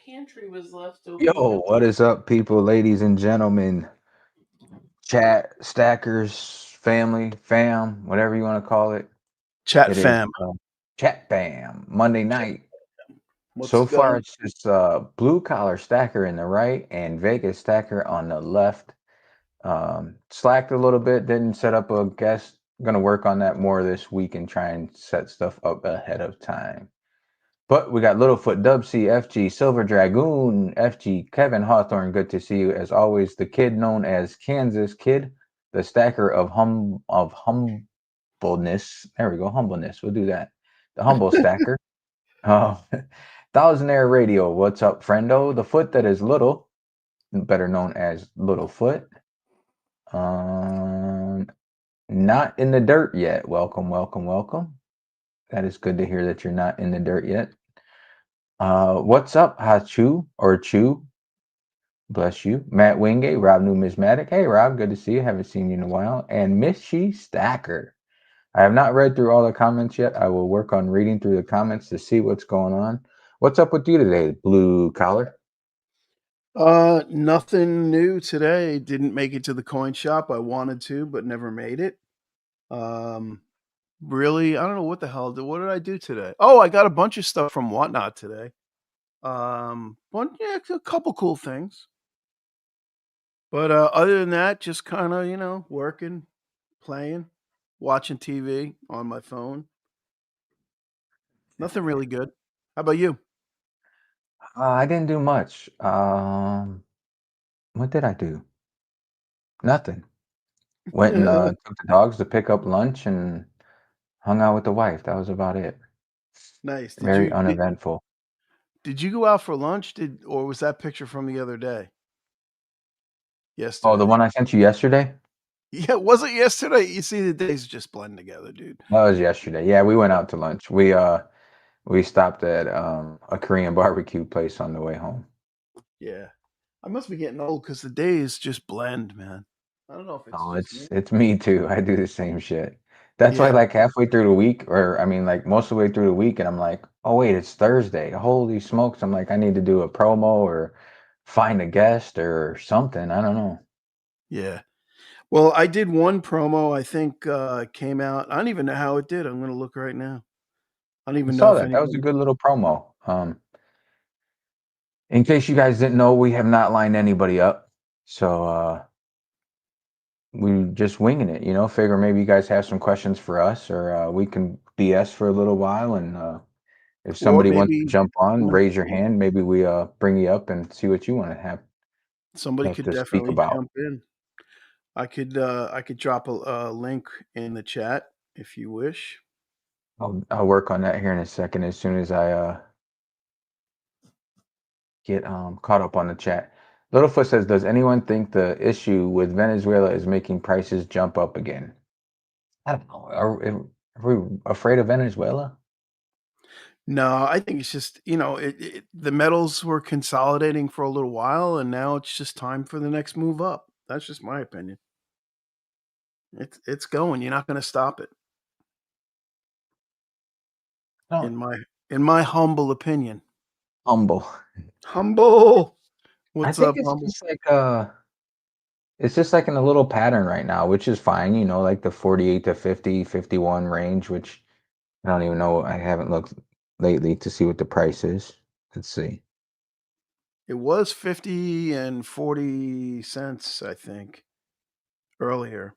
pantry was left open. Yo, what is up, people, ladies and gentlemen, chat, stackers, family, fam, whatever you want to call it. Chat It is fam. Chat Bam Monday night. What's So far, going? it's just blue collar stacker in the right and Vegas stacker on the left. Slacked a little bit, didn't set up a guest. Gonna work on that more this week and try and set stuff up ahead of time. But we got Littlefoot, Dub C, FG, Silver Dragoon, FG, Kevin Hawthorne. Good to see you as always. The kid known as Kansas Kid, the stacker of humbleness. There we go, humbleness. We'll do that. The humble stacker. Thousandaire Radio. What's up, friendo? The foot that is little, better known as Littlefoot. Not in the dirt yet. Welcome, welcome, welcome. That is good to hear that you're not in the dirt yet. What's up, Hachu or Chu? Bless you. Matt Wingate, Rob Numismatic. Hey, Rob, good to see you. Haven't seen you in a while. And Mishy Stacker. I have not read through all the comments yet. I will work on reading through the comments to see what's going on. What's up with you today, Blue Collar? Nothing new today. Didn't make it to the coin shop. I wanted to, but never made it. Really, I don't know what the hell. What did I do today? Oh, I got a bunch of stuff from Whatnot today. A couple cool things. But other than that, just kind of working, playing, watching TV on my phone. Nothing really good. How about you? I didn't do much. What did I do? Nothing. Went and took the dogs to pick up lunch and hung out with the wife. That was about it. Nice. Very uneventful. Did you go out for lunch? Or was that picture from the other day? Yesterday. Oh, the one I sent you yesterday? Yeah, was it yesterday? You see, the days just blend together, dude. That was yesterday. Yeah, we went out to lunch. We stopped at a Korean barbecue place on the way home. Yeah, I must be getting old because the days just blend, man. I don't know if it's just me. It's me too. I do the same shit. That's why Yeah, like halfway through the week, or I mean like most of the way through the week, and I'm like, oh wait, it's Thursday. Holy smokes. I'm like, I need to do a promo or find a guest or something. I don't know. yeah. Well, I did one promo. I think came out. I don't even know how it did. I'm going to look right now. I don't I even know saw if that. That was a anybody. good little promo. In case you guys didn't know, we have not lined anybody up. So we just winging it, figure maybe you guys have some questions for us or we can BS for a little while and if Or somebody wants to maybe jump on, raise your yeah, hand, maybe we bring you up and see what you want to somebody have could to speak definitely about. jump in. I could drop a link in the chat if you wish. I'll work on that here in a second as soon as I get caught up on the chat. Littlefoot says, does anyone think the issue with Venezuela is making prices jump up again? I don't know. Are we afraid of Venezuela? No, I think it's just the metals were consolidating for a little while, and now it's just time for the next move up. That's just my opinion. It's going. You're not going to stop it. Oh, In my humble opinion. humble. Humble. I What's think up, humble? it's just like in a little pattern right now, which is fine, like the 48 to 50, 51 range, which I don't even know. I haven't looked lately to see what the price is. Let's see. It was 50 and 40 cents, I think, earlier.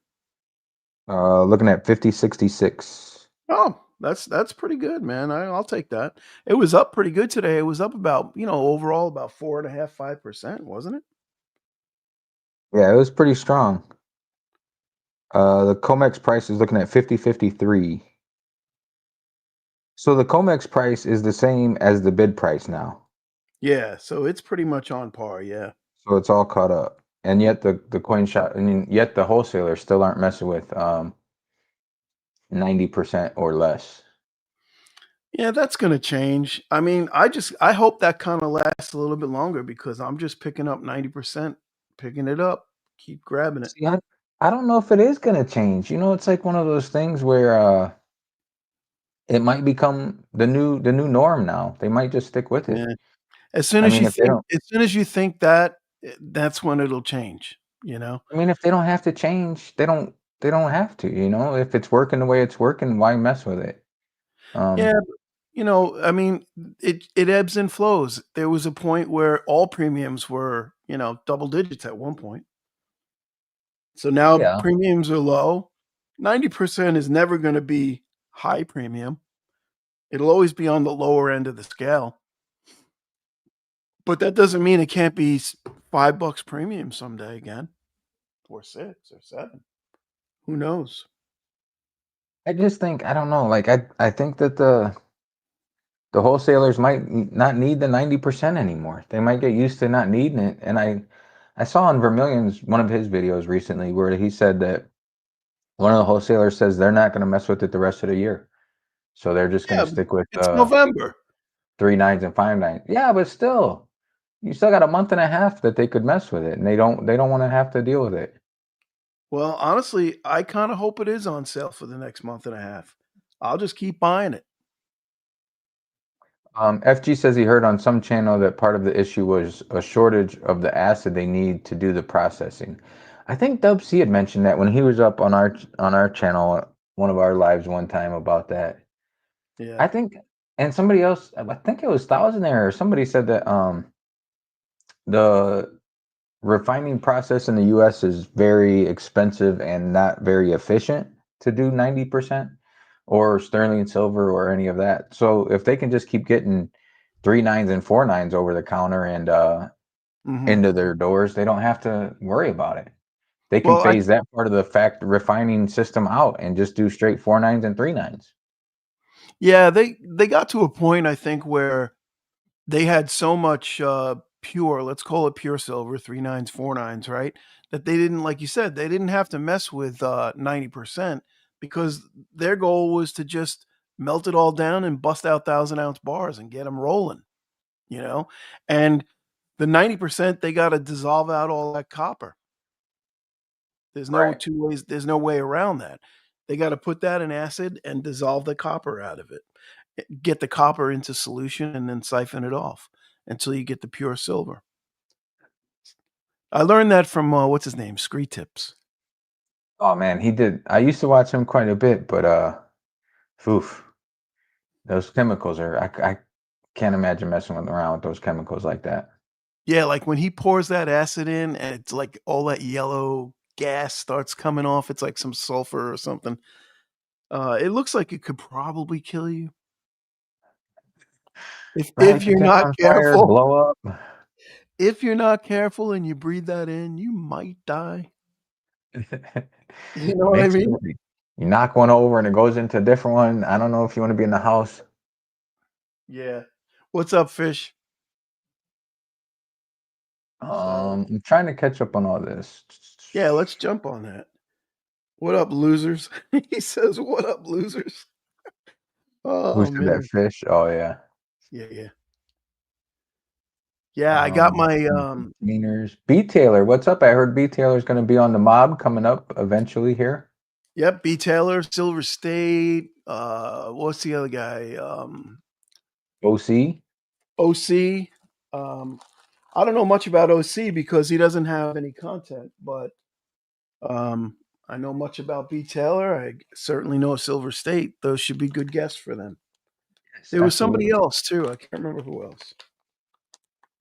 Looking at 50.66. Oh, that's pretty good, man. I'll take that. It was up pretty good today. It was up about, overall about 4.5, 5%, wasn't it? Yeah, it was pretty strong. The COMEX price is looking at 50.53. So the COMEX price is the same as the bid price now. Yeah, so it's pretty much on par, yeah. So it's all caught up. And yet the coin shop, yet the wholesalers still aren't messing with 90% or less. Yeah, that's going to change. I mean, I hope that kind of lasts a little bit longer because I'm just picking up 90%, picking it up, keep grabbing it. See, I don't know if it is gonna change. It's like one of those things where it might become the new norm now. They might just stick with Yeah. it. As soon I as mean, you if they think don't, that, that's when it'll change, you know? I mean, if they don't have to change, they don't have to, you know? If it's working the way it's working, why mess with it? Yeah, Um, you know, I mean, it ebbs and flows. There was a point where all premiums were, you know, double digits at one point. So now yeah. premiums are low. 90% is never gonna be high premium. It'll always be on the lower end of the scale. But that doesn't mean it can't be $5 premium someday again, or 6 or 7. Who knows? I just think I don't know, like, I think that the wholesalers might not need the 90% anymore. They might get used to not needing it, and I saw on Vermillion's one of his videos recently where he said that one of the wholesalers says they're not gonna mess with it the rest of the year. So they're just Yeah, gonna stick with, it's November. 3 nines and 5 nines. Yeah, but still, you still got a month and a half that they could mess with it, and they don't wanna have to deal with it. Well, honestly, I kinda hope it is on sale for the next month and a half. I'll just keep buying it. FG says he heard on some channel that part of the issue was a shortage of the acid they need to do the processing. I think Dub C had mentioned that when he was up on our channel, one of our lives one time about that. Yeah. I think, and somebody else, I think it was Thousandaire or somebody said that the refining process in the US is very expensive and not very efficient to do 90% or sterling silver or any of that. So if they can just keep getting 3 nines and 4 nines over the counter and Mhm. into their doors, they don't have to worry about it. They can Well, I phase that part of the fact refining system out and just do straight 4 nines and 3 nines. yeah, they got to a point, I think, where they had so much, pure, let's call it pure silver, 3 nines, 4 nines, right? That they didn't, like you said, they didn't have to mess with, 90% because their goal was to just melt it all down and bust out 1,000-ounce bars and get them rolling, you know? And the 90%, they gotta dissolve out all that copper. Right. There's no way around that. They gotta put that in acid and dissolve the copper out of it. Get the copper into solution and then siphon it off until you get the pure silver. I learned that from, what's his name? Scree Tips. Oh man, he did. I used to watch him quite a bit, but oof, those chemicals are I can't imagine messing around with those chemicals like that. Yeah, like, when he pours that acid in and it's like all that yellow gas starts coming off, it's like some sulfur or something. It looks like it could probably kill you if Right? To you're catch not on fire, careful. blow up. If you're not careful and you breathe that in, you might die. You know what I Makes mean? you knock one over and it goes into a different one. I don't know if you want to be in the house. Yeah. What's up, Fish? So, I'm trying to catch up on all this. yeah, let's jump on that. What up, losers? He says, "What up, losers?" Who Oh, said that? man. Fish? Oh yeah. Yeah, yeah. Yeah, I got my, Cleaners. B Taylor, what's up? I heard B Taylor's going to be on the mob coming up eventually here. yep, B. Taylor, Silver State, what's the other guy? OC. OC. Um, I don't know much about OC because he doesn't have any content, but, um, I know much about B. Taylor. I certainly know Silver State. Those should be good guests for them. Yes, There was somebody absolutely. else too. I can't remember who else.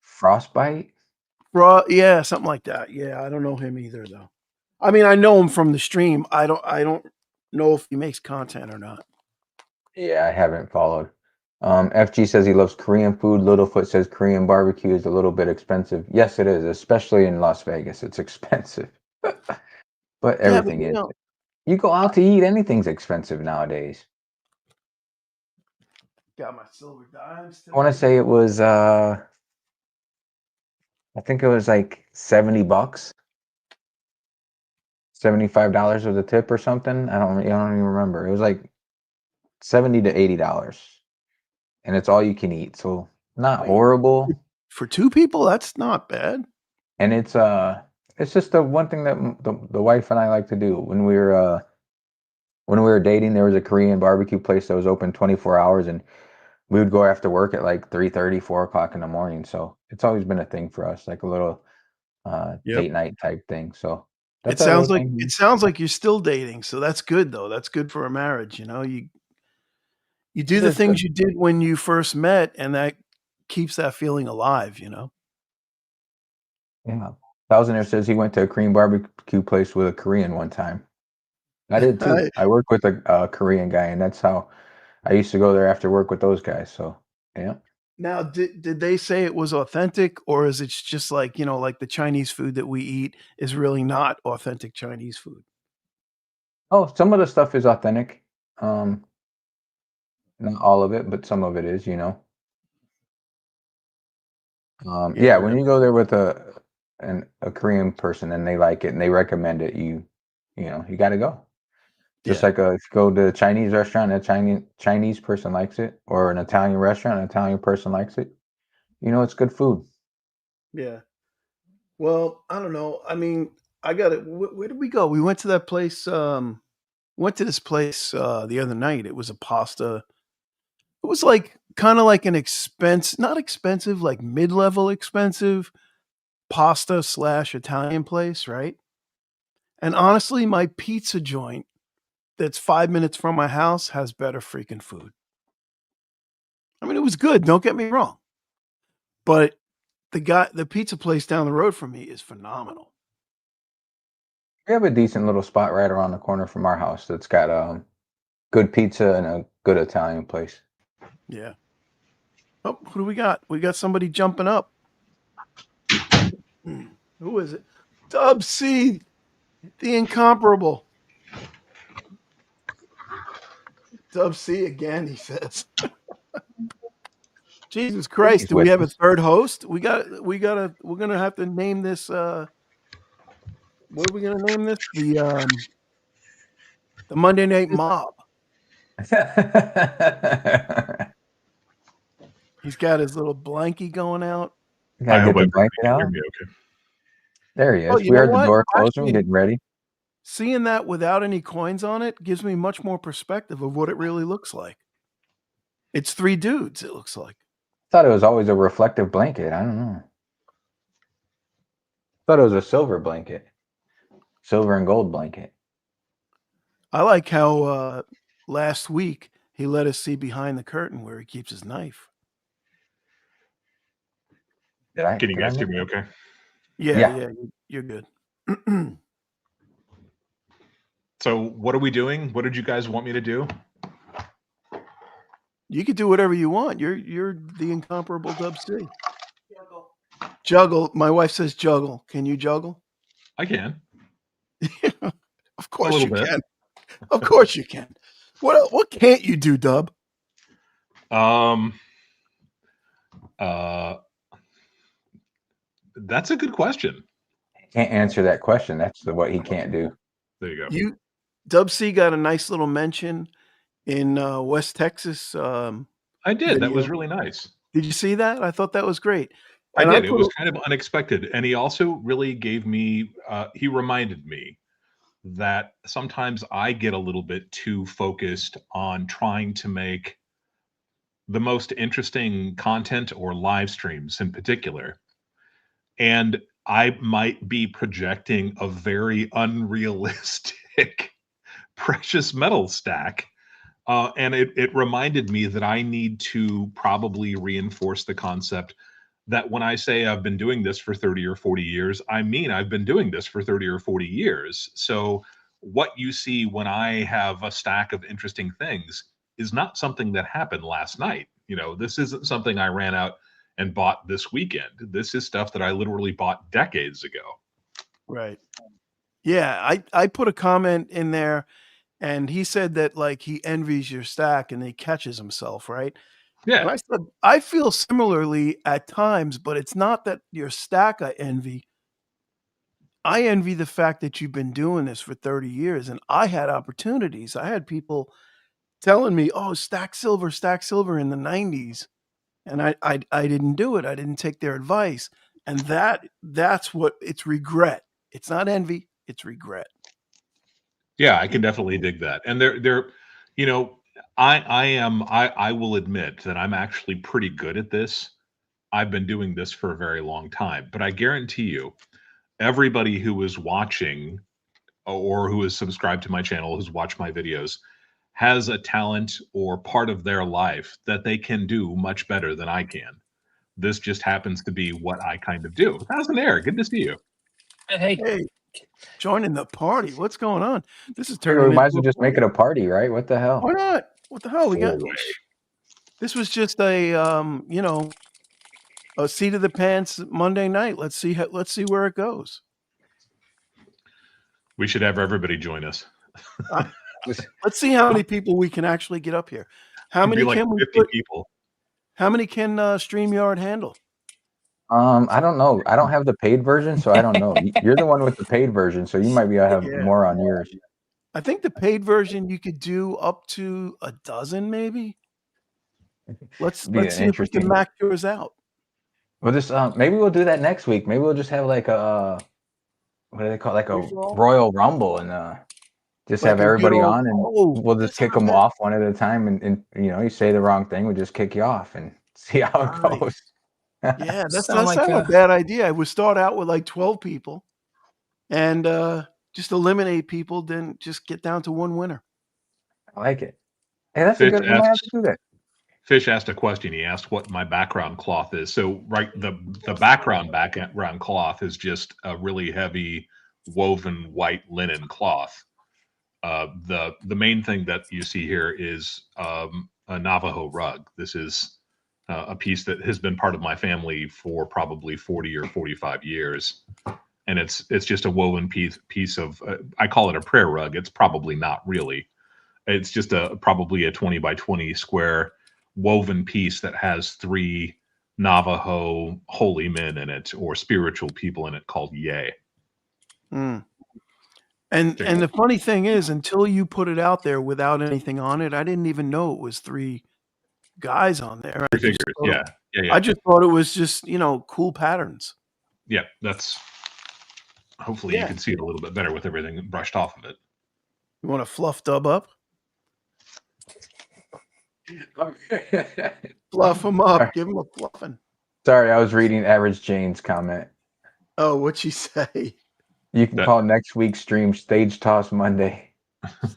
Frostbite. Yeah, something like that. Yeah, I don't know him either though. I mean, I know him from the stream. I don't know if he makes content or not. Yeah, I haven't followed. FG says he loves Korean food. Littlefoot says Korean barbecue is a little bit expensive. Yes, it is, especially in Las Vegas. It's expensive, but Yeah, but everything is. You go out to eat, anything's expensive nowadays. got my silver dimes I want to today. say it was I think it was like $70, $75 with a tip or something. I don't even remember. It was like 70 to $80. And it's all you can eat. So not Wait, horrible. for two people, that's not bad. And it's just the one thing that the wife and I like to do when we were dating. There was a Korean barbecue place that was open 24 hours, and we would go after work at like 3:30, 4 o'clock in the morning. So it's always been a thing for us, like a little Yep. date night type thing. So It that's our sounds little like thing. you're still dating, so that's good though. That's good for a marriage, you know. You do It the is things good. you did when you first met, and that keeps that feeling alive, you know. Yeah. Thousandaire says he went to a Korean barbecue place with a Korean one time. I did too. I- I work with a Korean guy, and that's how I used to go there after work with those guys. So yeah. Now, did they say it was authentic, or is it just like, you know, like the Chinese food that we eat is really not authentic Chinese food? Oh, some of the stuff is authentic. Um, not all of it, but some of it is, you know. Yeah, Yeah. when you go there with a Korean person and they like it and they recommend it, you know, you got to go. Just Yeah. like if you go to a Chinese restaurant, a Chinese person likes it, or an Italian restaurant, an Italian person likes it. You know, it's good food. Yeah. Well, I don't know. I mean, I got it. Where did we go? We went to that place. Went to this place the other night. It was a pasta. It was like kind of like an not expensive, like mid-level expensive pasta slash Italian place, right? And honestly, my pizza joint that's 5 minutes from my house has better freaking food. I mean, it was good. Don't get me wrong, but the pizza place down the road from me is phenomenal. We have a decent little spot right around the corner from our house that's got good pizza and a good Italian place. Yeah. Oh, who do we got? We got somebody jumping up. Who is it? Dub C, the incomparable. Dub C again, he says. Jesus Christ, He's do we with have a us. third host? We're gonna have to name this what are we gonna name this? The Monday Night Mob. He's got his little blankie going out. Gotta I hope get the everybody blanket can hear out. me okay. There he Oh, is. you We know heard the what? door closing, Actually, getting ready. seeing that without any coins on it gives me much more perspective of what it really looks like. It's three dudes, it looks like. Thought it was always a reflective blanket. I don't know. Thought it was a silver blanket, silver and gold blanket. I like how last week he let us see behind the curtain where he keeps his knife. Can you Did I guys hear miss me that? okay? Yeah, Yeah. you're good. So what are we doing? What did you guys want me to do? You could do whatever you want. You're the incomparable Dub C. Juggle. My wife says juggle. Can you juggle? I can. Of A course little you bit. can. Of course you can. What can't you do, Dub? That's a good question. Can't answer that question. That's what he can't do. There you go. Dub C got a nice little mention in West Texas I did. That video. was really nice. Did you see that? I thought that was great. I And did. It put was a- kind of unexpected. And he also really gave me, he reminded me that sometimes I get a little bit too focused on trying to make the most interesting content or live streams in particular. And I might be projecting a very unrealistic precious metal stack. And it reminded me that I need to probably reinforce the concept that when I say I've been doing this for 30 or 40 years, I mean I've been doing this for 30 or 40 years. So what you see when I have a stack of interesting things is not something that happened last night. You know, this isn't something I ran out and bought this weekend. This is stuff that I literally bought decades ago. right. Yeah, I put a comment in there, and he said that like he envies your stack and he catches himself, right? And Yeah. I said I feel similarly at times, but it's not that your stack I envy. I envy the fact that you've been doing this for 30 years, and I had opportunities. I had people telling me, "Oh, stack silver in the 90s." And I didn't do it. I didn't take their advice. And that's what it's regret. It's not envy, it's regret. Yeah, I can definitely dig that. And you know, I will admit that I'm actually pretty good at this. I've been doing this for a very long time, but I guarantee you, everybody who is watching or who is subscribed to my channel, who's watched my videos, has a talent or part of their life that they can do much better than I can. This just happens to be what I kind of do. How's it, Eric? Good to see you. Hey, Hey, joining the party. What's going on? This is We turning might as well into a just make it a party, right? What the hell? Why not? What the hell? We got Oh, this was just a a seat of the pants Monday night. Let's see where it goes. we should have everybody join us. Let's see how many people we can actually get up here. How It'd many be like can we 50 put? people. How many can StreamYard handle? I don't know. I don't have the paid version, so I don't know. You're the one with the paid version, so you might be able to have Yeah. more on yours. I think the paid version you could do up to a dozen, maybe. Let's Be see if we can interesting. max yours out. Well, just maybe we'll do that next week. Maybe we'll just have like a what do they call it? Like a Free-for-all? Royal Rumble and just Like have a good everybody old- on and Oh, we'll just that's kick not them bad. off one at a time and you say the wrong thing, we'll just kick you off and see how it Nice. goes. Yeah, that's Sound not like a bad idea. I would start out with like 12 people and just eliminate people, then just get down to one winner. I like it. Hey, that's Fish a good. We might have asks- to do that. Fish asked a question. He asked what my background cloth is. So, right, the background cloth is just a really heavy woven white linen cloth. The main thing that you see here is a Navajo rug. This is a piece that has been part of my family for probably 40 or 45 years, and it's just a woven piece of. I call it a prayer rug. It's probably not really. It's just probably a 20 by 20 square woven piece that has 3 Navajo holy men in it or spiritual people in it called Ye. Mm. And the funny thing is, until you put it out there without anything on it, I didn't even know it was 3 guys on there. I 3 just figures. thought Yeah. I just thought it was just cool patterns. Yeah, that's hopefully you can see it a little bit better with everything brushed off of it. You want to fluff Dub up? Fluff him up. Give him a fluffing. Sorry, I was reading Average Jane's comment. Oh, what'd she say? You can call next week's stream Stage Toss Monday.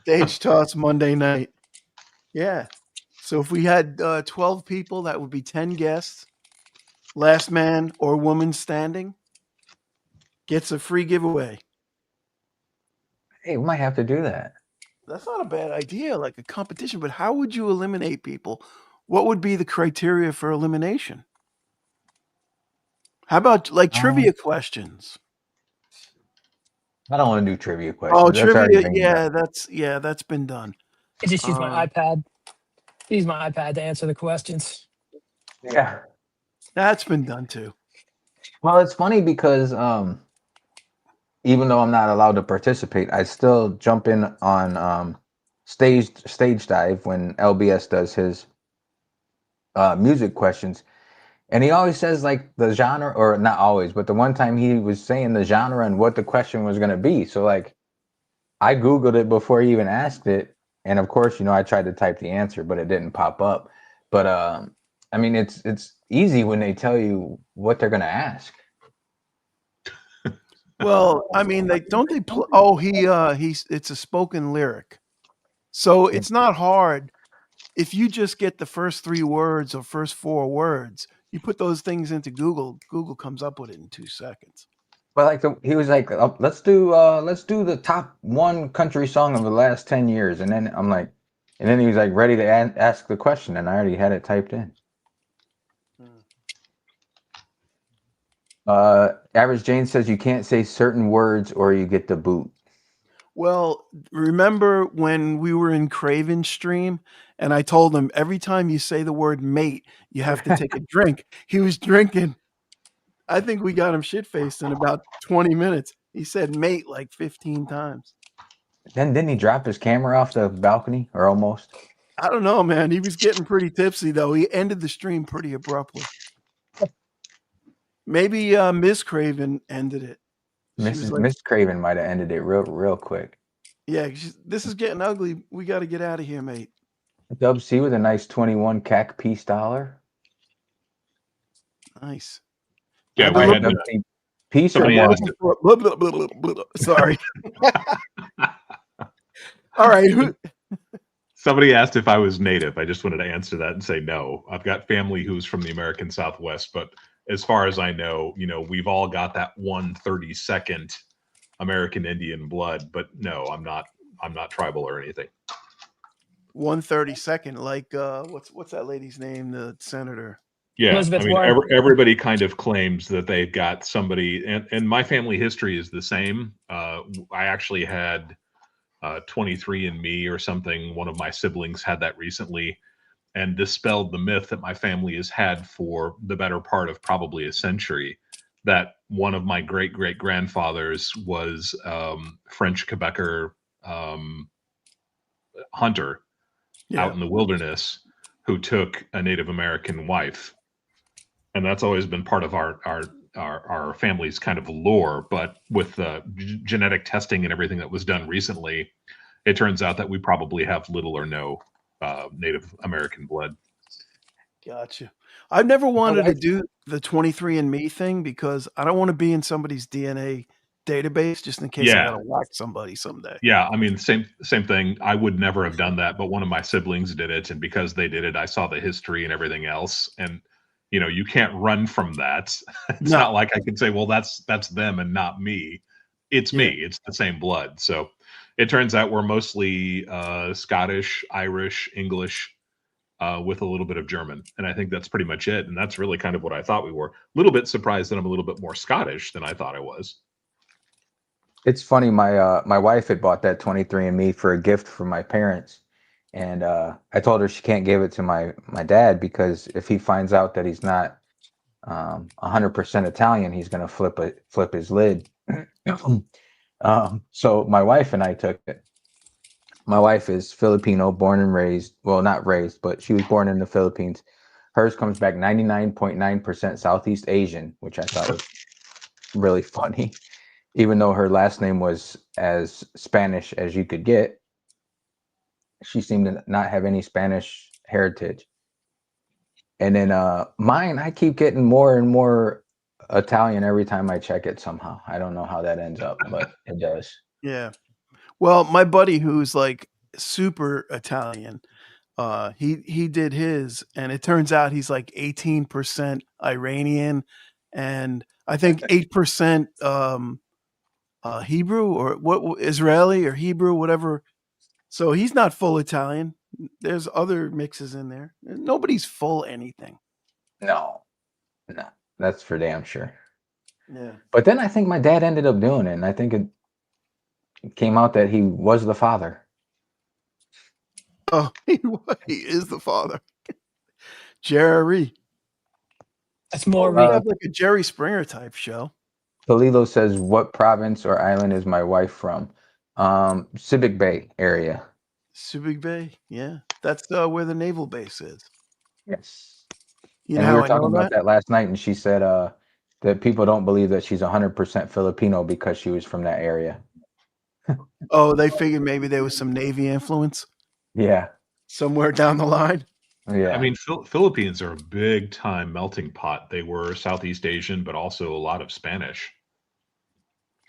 Stage toss Monday night. Yeah. So if we had 12 people, that would be 10 guests. Last man or woman standing gets a free giveaway. Hey, we might have to do that. That's not a bad idea, like a competition, but how would you eliminate people? What would be the criteria for elimination? How about like trivia questions? I don't want to do trivia questions. Oh, That's already trivia. been done. That's been done. I just use my iPad. Use my iPad to answer the questions. Yeah. That's been done too. Well, it's funny because even though I'm not allowed to participate, I still jump in on stage dive when LBS does his music questions. And he always says like the genre, or not always, but the one time he was saying the genre and what the question was going to be. So like I Googled it before he even asked it. And of course, I tried to type the answer, but it didn't pop up. But I mean, it's easy when they tell you what they're going to ask. Well, I mean, it's a spoken lyric. So it's not hard. If you just get the first 3 words or first 4 words, you put those things into Google, Google comes up with it in 2 seconds. But like he was like, let's do the top 1 country song of the last 10 years. And then I'm like, and then he was like ready to ask the question and I already had it typed in. Average Jane says you can't say certain words or you get the boot. Well, remember when we were in Craven's stream and I told him every time you say the word mate, you have to take a drink. He was drinking. I think we got him shit-faced in about 20 minutes. He said mate like 15 times. Then didn't he drop his camera off the balcony or almost? I don't know, man. He was getting pretty tipsy, though. He ended the stream pretty abruptly. Maybe Ms. Craven ended it. Miss Craven might have ended it real quick. Yeah, this is getting ugly. We got to get out of here, mate. Dub C with a nice 21 CAC peace dollar. Nice. Yeah, I've we been had Dub C, peace or somebody I've been more? asked looking for blah, blah, blah, blah, blah. Sorry. All right. somebody asked if I was native. I just wanted to answer that and say no. I've got family who's from the American Southwest, but as far as I know, we've all got that 1/32 American Indian blood. But no, I'm not. I'm not tribal or anything. 132nd, like what's that lady's name? The senator. Yeah, Elizabeth I mean, Warren. everybody kind of claims that they've got somebody, and my family history is the same. I actually had 23andMe or something. One of my siblings had that recently, and dispelled the myth that my family has had for the better part of probably a century. That one of my great great grandfathers was French Quebecer hunter Yeah. out in the wilderness who took a Native American wife, and that's always been part of our family's kind of lore. But with the genetic testing and everything that was done recently, it turns out that we probably have little or no Native American blood. Gotcha. I've never wanted to wife- do the 23andMe thing because I don't want to be in somebody's DNA database just in case I Yeah. gotta whack somebody someday. Yeah, I mean, same thing. I would never have done that, but one of my siblings did it, and because they did it, I saw the history and everything else. And you can't run from that. It's No. not like I could say, well, that's them and not me. It's Yeah. me. It's the same blood. So it turns out we're mostly Scottish, Irish, English, with a little bit of German, and I think that's pretty much it. And that's really kind of what I thought we were. A little bit surprised that I'm a little bit more Scottish than I thought I was. It's funny. My wife had bought that 23andMe for a gift for my parents, and I told her she can't give it to my dad because if he finds out that he's not 100% Italian, he's gonna flip his lid. So my wife and I took it. My wife is Filipino, born and raised. Well, not raised, but she was born in the Philippines. Hers comes back 99.9% Southeast Asian, which I thought was really funny. Even though her last name was as Spanish as you could get, she seemed to not have any Spanish heritage. And then mine, I keep getting more and more Italian every time I check it somehow. I don't know how that ends up, but it does. Yeah. Well, my buddy who's like super Italian, he did his, and it turns out he's like 18% Iranian, and I think 8% Hebrew or what Israeli or Hebrew, whatever. So he's not full Italian. There's other mixes in there. Nobody's full anything. No, that's for damn sure. Yeah. But then I think my dad ended up doing it, and I think it came out that he was the father. Oh, he is the father. Jerry. That's more We re- have like a Jerry Springer type show. Polilo says, "What province or island is my wife from?" Subic Bay area. Subic Bay. Yeah. That's where the naval base is. Yes. You And know we how were I know talking about that? that last night, and she said that people don't believe that she's 100% Filipino because she was from that area. Oh, they figured maybe there was some Navy influence Yeah, somewhere down the line. yeah. I mean, Philippines are a big time melting pot. They were Southeast Asian, but also a lot of Spanish.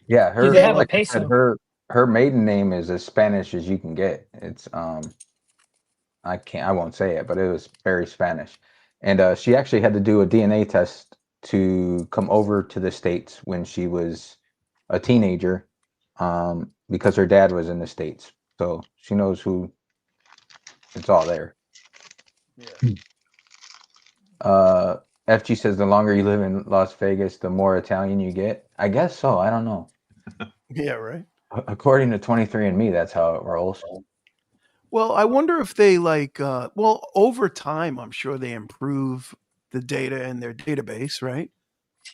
Yeah, her they have a like I said, peso. her maiden name is as Spanish as you can get. It's I won't say it, but it was very Spanish. And she actually had to do a DNA test to come over to the States when she was a teenager, because her dad was in the States. So she knows who, it's all there. Yeah. FG says the longer you live in Las Vegas, the more Italian you get. I guess so. I don't know. Yeah, right. According to 23andMe, that's how it rolls. Well, I wonder if they like well, over time I'm sure they improve the data in their database, right?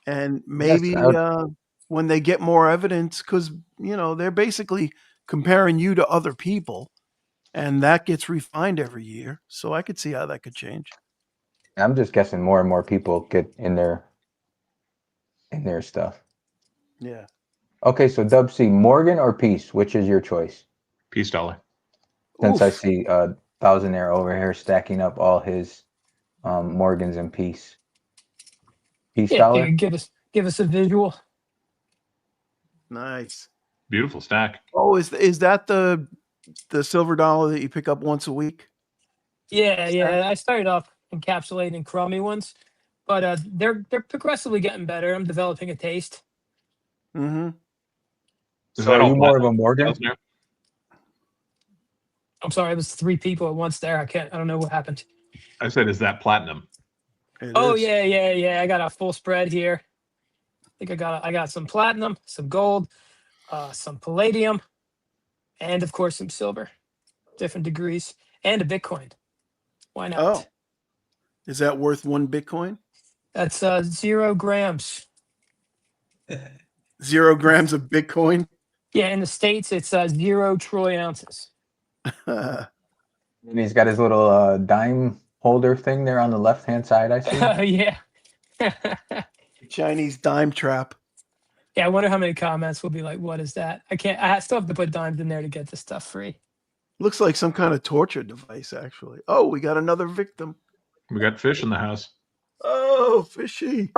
And maybe when they get more evidence, because they're basically comparing you to other people, and that gets refined every year. So I could see how that could change. I'm just guessing more and more people get in their stuff. Yeah. Okay, so Dub C, Morgan or Peace, which is your choice? Peace dollar. Since I Oof. see Thousandaire over here stacking up all his Morgans and Peace. Peace Yeah, dollar. give us a visual. Nice. Beautiful stack. Oh, is that the silver dollar that you pick up once a week? Yeah. I started off encapsulating crummy ones, but they're progressively getting better. I'm developing a taste. Mm-hmm. Is So that are all you more of a platinum? Morgan? I'm sorry, it was 3 people at once there. I don't know what happened. I said, is that platinum? Oh yeah. I got a full spread here. I think I got some platinum, some gold, some palladium, and of course some silver, different degrees, and a Bitcoin. Why not? Oh, is that worth 1 Bitcoin? That's 0 grams. 0 grams of Bitcoin. Yeah, in the States it's 0 troy ounces. And he's got his little dime holder thing there on the left-hand side, I see. Yeah. Chinese dime trap. Yeah, I wonder how many comments will be like, "What is that?" I still have to put dimes in there to get this stuff free. Looks like some kind of torture device, actually. Oh, we got another victim. We got fish in the house. Oh, fishy.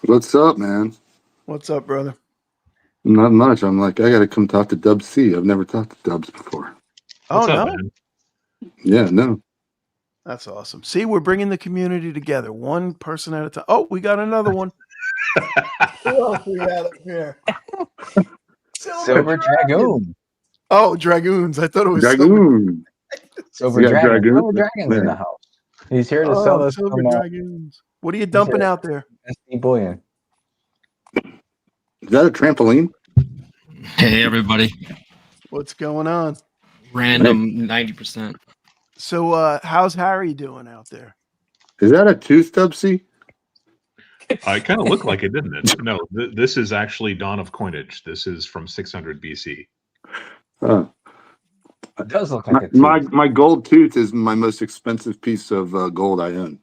What's up, man? What's up, brother? Not much. I'm like, I got to come talk to Dub C. I've never talked to Dubs before. What's oh, up, no. man? Yeah, no. That's awesome. See, we're bringing the community together, one person at a time. Oh, we got another one. Who else we got up here? Silver Dragoon. Oh, Dragoons. I thought it was Dragoon. Silver Yeah, Dragon. Dragoon. Silver Dragon's in the house. He's here to sell us Silver some Dragoons. What are you dumping out there? SD bullion. Is that a trampoline? Hey everybody. What's going on? Random 90%. So, how's Harry doing out there? Is that a tooth, Dub C? It kind of looked like it, didn't it? No, this is actually Dawn of Coinage. This is from 600 BC. It does look like a My gold tooth is my most expensive piece of gold I own.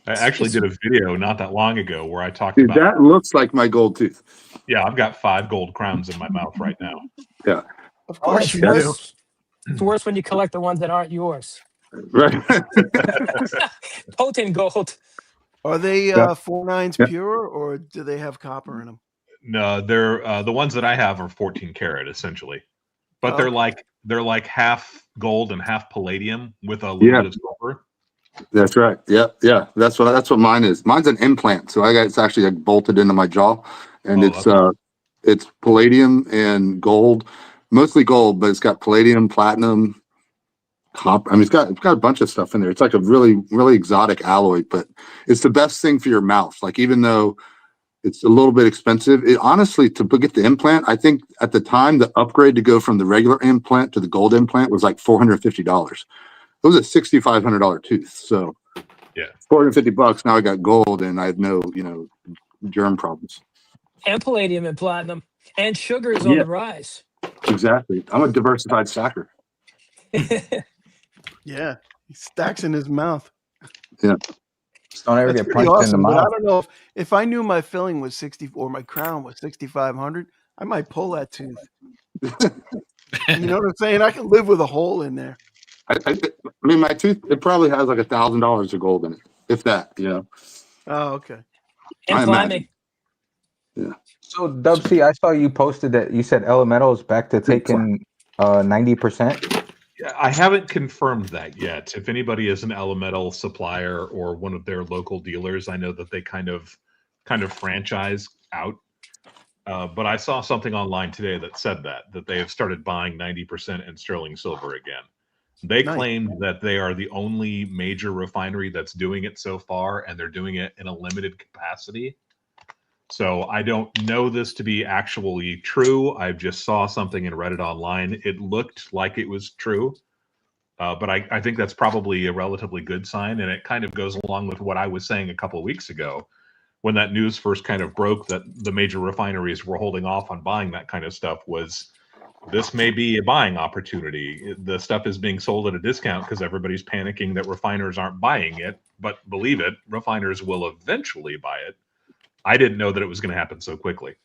I actually did a video not that long ago where I talked Dude, about. that looks like my gold tooth. Yeah, I've got 5 gold crowns in my mouth right now. Yeah. Of Oh, course it's you do. worse. It's worse when you collect the ones that aren't yours. Right. Potent gold. Are they Yeah. 4.9s Yeah. pure, or do they have copper in them? No, they're the ones that I have are 14 karat essentially, but Oh. they're like half gold and half palladium with a little Yeah. bit of silver. That's right. Yeah, yeah. That's what mine is. Mine's an implant, so it's actually like bolted into my jaw, and Oh, it's palladium and gold, mostly gold, but it's got palladium, platinum, copper. I mean, it's got a bunch of stuff in there. It's like a really really exotic alloy, but it's the best thing for your mouth. Like even though it's a little bit expensive, it honestly to get the implant, I think at the time the upgrade to go from the regular implant to the gold implant was like $450. It was a $6,500 tooth. So Yeah. $450. Now I got gold and I have no, germ problems. And palladium and platinum. And sugar is on Yeah. the rise. Exactly. I'm a diversified stacker. Yeah, he stacks in his mouth. Just don't ever That's get pretty punched in the awesome. But I mouth. don't know if I knew my filling was 60 or my crown was 6,500, I might pull that tooth. You know what I'm saying? I can live with a hole in there. I mean, my tooth, it probably has like $1,000 of gold in it, if that, Oh, okay. And I climbing. So Dub C, I saw you posted that you said Elemental is back to taking 90%. Yeah, I haven't confirmed that yet. If anybody is an Elemental supplier or one of their local dealers, I know that they kind of franchise out. But I saw something online today that said that they have started buying 90% in sterling silver again. They Nice. claimed that they are the only major refinery that's doing it so far, and they're doing it in a limited capacity. So I don't know this to be actually true. I just saw something and read it online. It looked like it was true, but I think that's probably a relatively good sign, and it kind of goes along with what I was saying a couple of weeks ago when that news first kind of broke that the major refineries were holding off on buying that kind of stuff. Was this may be a buying opportunity. The stuff is being sold at a discount because everybody's panicking that refiners aren't buying it, but believe it, refiners will eventually buy it. I didn't know that it was going to happen so quickly.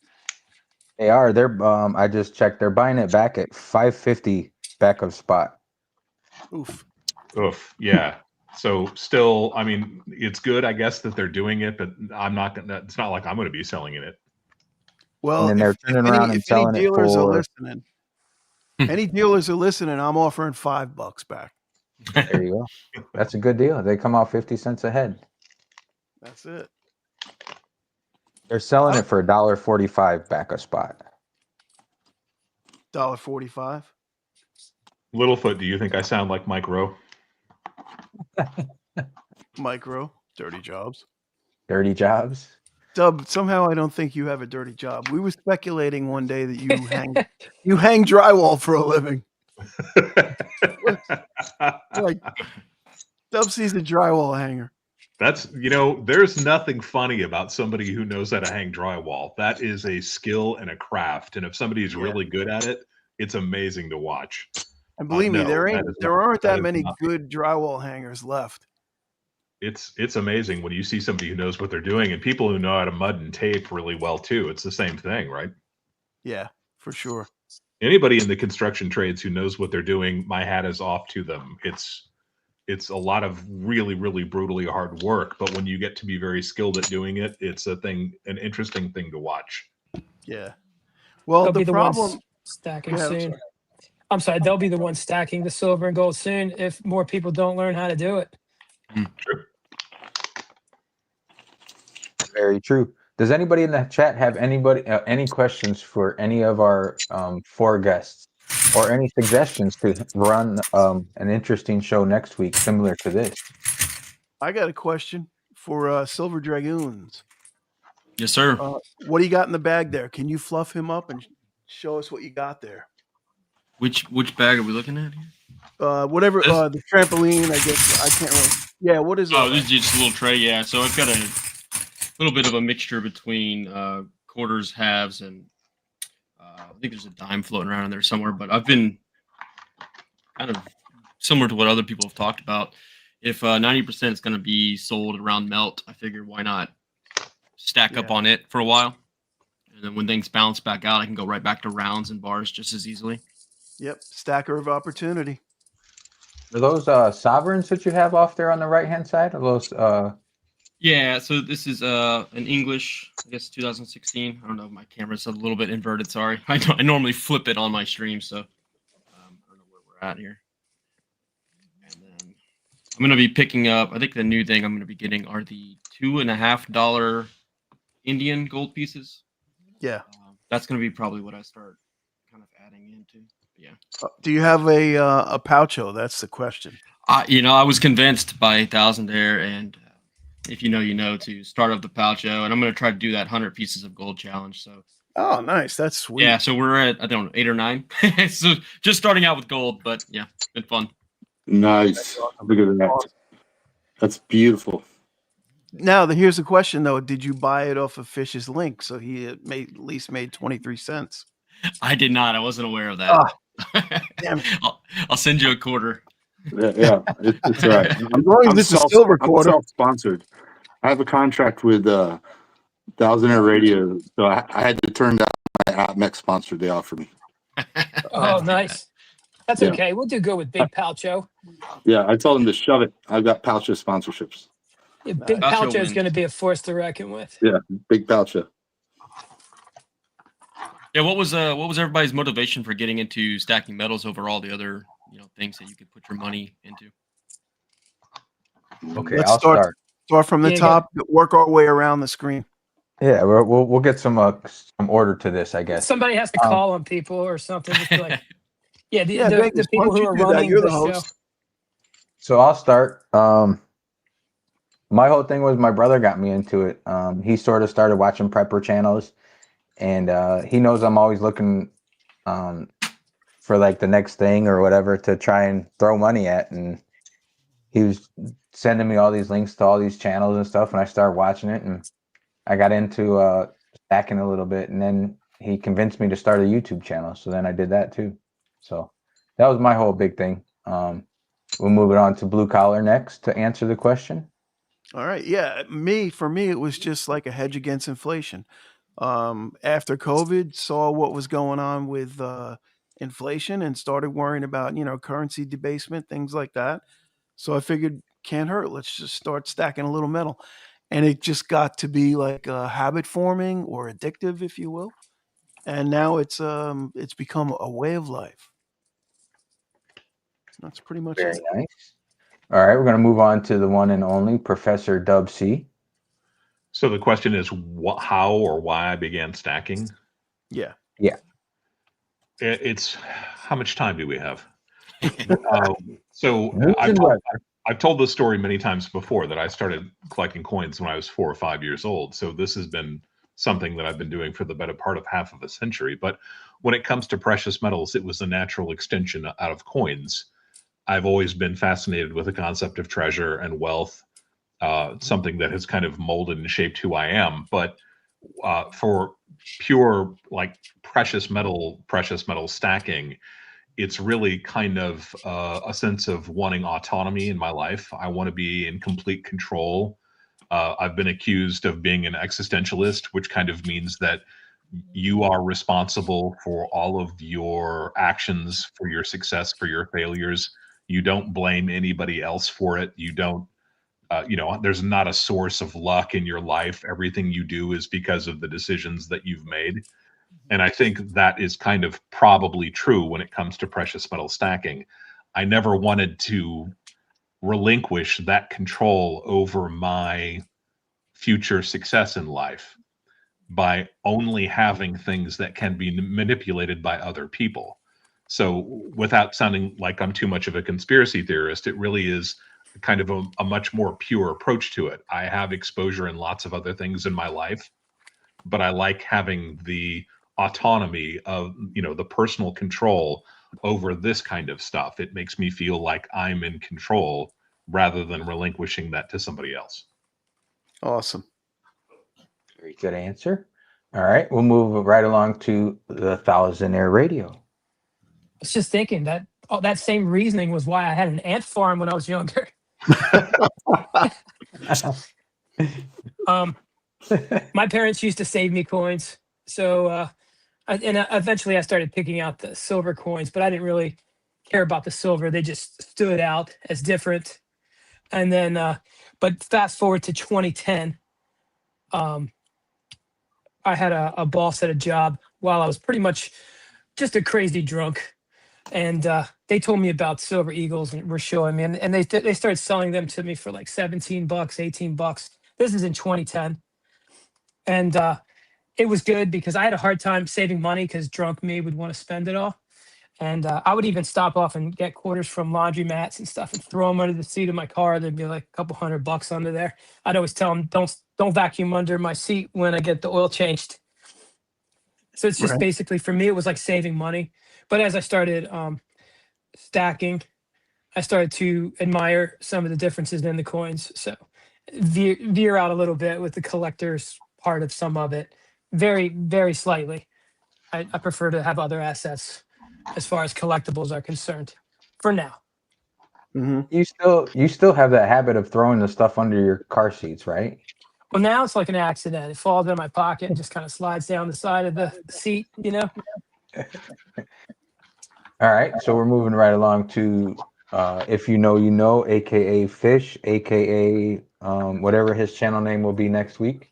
They are. They're I just checked. They're buying it back at $550 back of spot. Oof. Oof. Yeah. So still, I mean, it's good, I guess, that they're doing it, but I'm not gonna. It's not like I'm going to be selling in it. Well, then they're turning around and if any selling it dealers are for. listening, I'm offering $5 back. There you go. That's a good deal. They come out 50 cents a head. That's it. They're selling it for $1.45 back a spot. $1.45. Littlefoot, do you think I sound like Mike Rowe? Micro dirty jobs. Dirty jobs. Dub, somehow I don't think you have a dirty job. We were speculating one day that you hang drywall for a living. Like Dub sees a drywall hanger. That's, there's nothing funny about somebody who knows how to hang drywall. That is a skill and a craft. And if somebody's really good at it, it's amazing to watch. And believe me, No, there aren't that is many not. good drywall hangers left. It's amazing when you see somebody who knows what they're doing, and people who know how to mud and tape really well too. It's the same thing, right? Yeah, for sure. Anybody in the construction trades who knows what they're doing, my hat is off to them. It's a lot of really, really brutally hard work, but when you get to be very skilled at doing it, it's an interesting thing to watch. Yeah. Well, They'll the be the problem. ones stacking Yeah, I'm soon. sorry. I'm sorry, they'll be the ones stacking the silver and gold soon if more people don't learn how to do it. True. Very true. Does anybody in the chat have any questions for any of our 4 guests, or any suggestions to run an interesting show next week similar to this? I got a question for Silver Dragoons. Yes, sir. What do you got in the bag there? Can you fluff him up and show us what you got there? Which bag are we looking at here? Whatever, This? the trampoline, I guess. I can't remember. Yeah, what is it? Oh, this is just a little tray. Yeah. So I've got a little bit of a mixture between quarters, halves, and I think there's a dime floating around in there somewhere. But I've been kind of similar to what other people have talked about. If 90% is going to be sold around melt, I figure why not stack up on it for a while, and then when things bounce back out, I can go right back to rounds and bars just as easily. Yep, stacker of opportunity. Are those sovereigns that you have off there on the right hand side? Are those? Yeah, so this is an English, I guess 2016. I don't know if my camera's a little bit inverted. Sorry, I normally flip it on my stream, so I don't know where we're at here. And then I'm going to be picking up. I think the new thing I'm going to be getting are the $2.50 Indian gold pieces. Yeah. That's going to be probably what I start kind of adding into. Yeah. Do you have a poucho? That's the question. I was convinced by 1,000 there, and if you know, to start up the poucho, and I'm going to try to do that 100 pieces of gold challenge. So. Oh, nice. That's sweet. Yeah. So we're at, I don't know, 8 or 9. So just starting out with gold, but yeah, been fun. Nice. Look at that. That's beautiful. Now, here's the question though: did you buy it off of Fish's link? So he at least made 23 cents. I did not. I wasn't aware of that. Damn it. I'll send you a quarter. Yeah, it's all right. As long as it's a silver quarter. I'm self-sponsored. I have a contract with Thousand Air Radio, so I had to turn down my AppMex sponsor they offered me. Oh, nice. That's Yeah. okay. We'll do good with Big Palcho. Yeah, I told them to shove it. I've got Poucha sponsorships. Yeah, Big Palcho Palcho is wins. going to be a force to reckon with. Yeah, big Poucha. Yeah. What was everybody's motivation for getting into stacking metals over all the other things that you could put your money into? Okay, Let's I'll start. Start from the Yeah, top, work our way around the screen. Yeah, we'll get some order to this, I guess. Somebody has to call on people or something. Just be like, the Vegas, why people don't who you are do that? running You're the the show. host. So I'll start. My whole thing was my brother got me into it. He sort of started watching prepper channels, and he knows I'm always looking for like the next thing or whatever to try and throw money at. And he was sending me all these links to all these channels and stuff, and I started watching it, and I got into stacking a little bit, and then he convinced me to start a YouTube channel. So then I did that too. So that was my whole big thing. We'll move it on to blue collar next to answer the question. All right. Yeah. For me, it was just like a hedge against inflation. After COVID, saw what was going on with inflation and started worrying about, currency debasement, things like that. So I figured, can't hurt. Let's just start stacking a little metal. And it just got to be like a habit forming or addictive, if you will. And now it's become a way of life. That's pretty much Very it. nice. All right, we're going to move on to the one and only Professor Dub C. So the question is how or why I began stacking. Yeah. It's how much time do we have? So News and weather. I've told this story many times before that I started collecting coins when I was 4 or 5 years old. So this has been something that I've been doing for the better part of half of a century. But when it comes to precious metals, it was a natural extension out of coins. I've always been fascinated with the concept of treasure and wealth, something that has kind of molded and shaped who I am. But for pure like precious metal stacking, it's really kind of a sense of wanting autonomy in my life. I want to be in complete control. I've been accused of being an existentialist, which kind of means that you are responsible for all of your actions, for your success, for your failures. You don't blame anybody else for it. You don't, there's not a source of luck in your life. Everything you do is because of the decisions that you've made. And I think that is kind of probably true when it comes to precious metal stacking. I never wanted to relinquish that control over my future success in life by only having things that can be manipulated by other people. So without sounding like I'm too much of a conspiracy theorist, it really is kind of a much more pure approach to it. I have exposure in lots of other things in my life, but I like having the autonomy of, the personal control over this kind of stuff. It makes me feel like I'm in control rather than relinquishing that to somebody else. Awesome. Very good answer. All right, we'll move right along to the Thousandaire Radio. I was just thinking that that same reasoning was why I had an ant farm when I was younger. My parents used to save me coins, so eventually I started picking out the silver coins, but I didn't really care about the silver. They just stood out as different. And then, but fast forward to 2010, I had a boss at a job while I was pretty much just a crazy drunk. And they told me about Silver Eagles and were showing me, and they started selling them to me for like $17, $18. This is in 2010. And it was good because I had a hard time saving money because drunk me would want to spend it all. And I would even stop off and get quarters from laundromats and stuff and throw them under the seat of my car. There'd be like a couple $100 under there. I'd always tell them, don't vacuum under my seat when I get the oil changed. So it's just Right. basically, for me, it was like saving money. But as I started stacking, I started to admire some of the differences in the coins. So veer out a little bit with the collector's part of some of it. Very, very slightly. I prefer to have other assets as far as collectibles are concerned for now. Mm-hmm. You still have that habit of throwing the stuff under your car seats, right? Well, now it's like an accident. It falls in my pocket and just kind of slides down the side of the seat, All right, so we're moving right along to If You Know, You Know, aka Fish, aka whatever his channel name will be next week.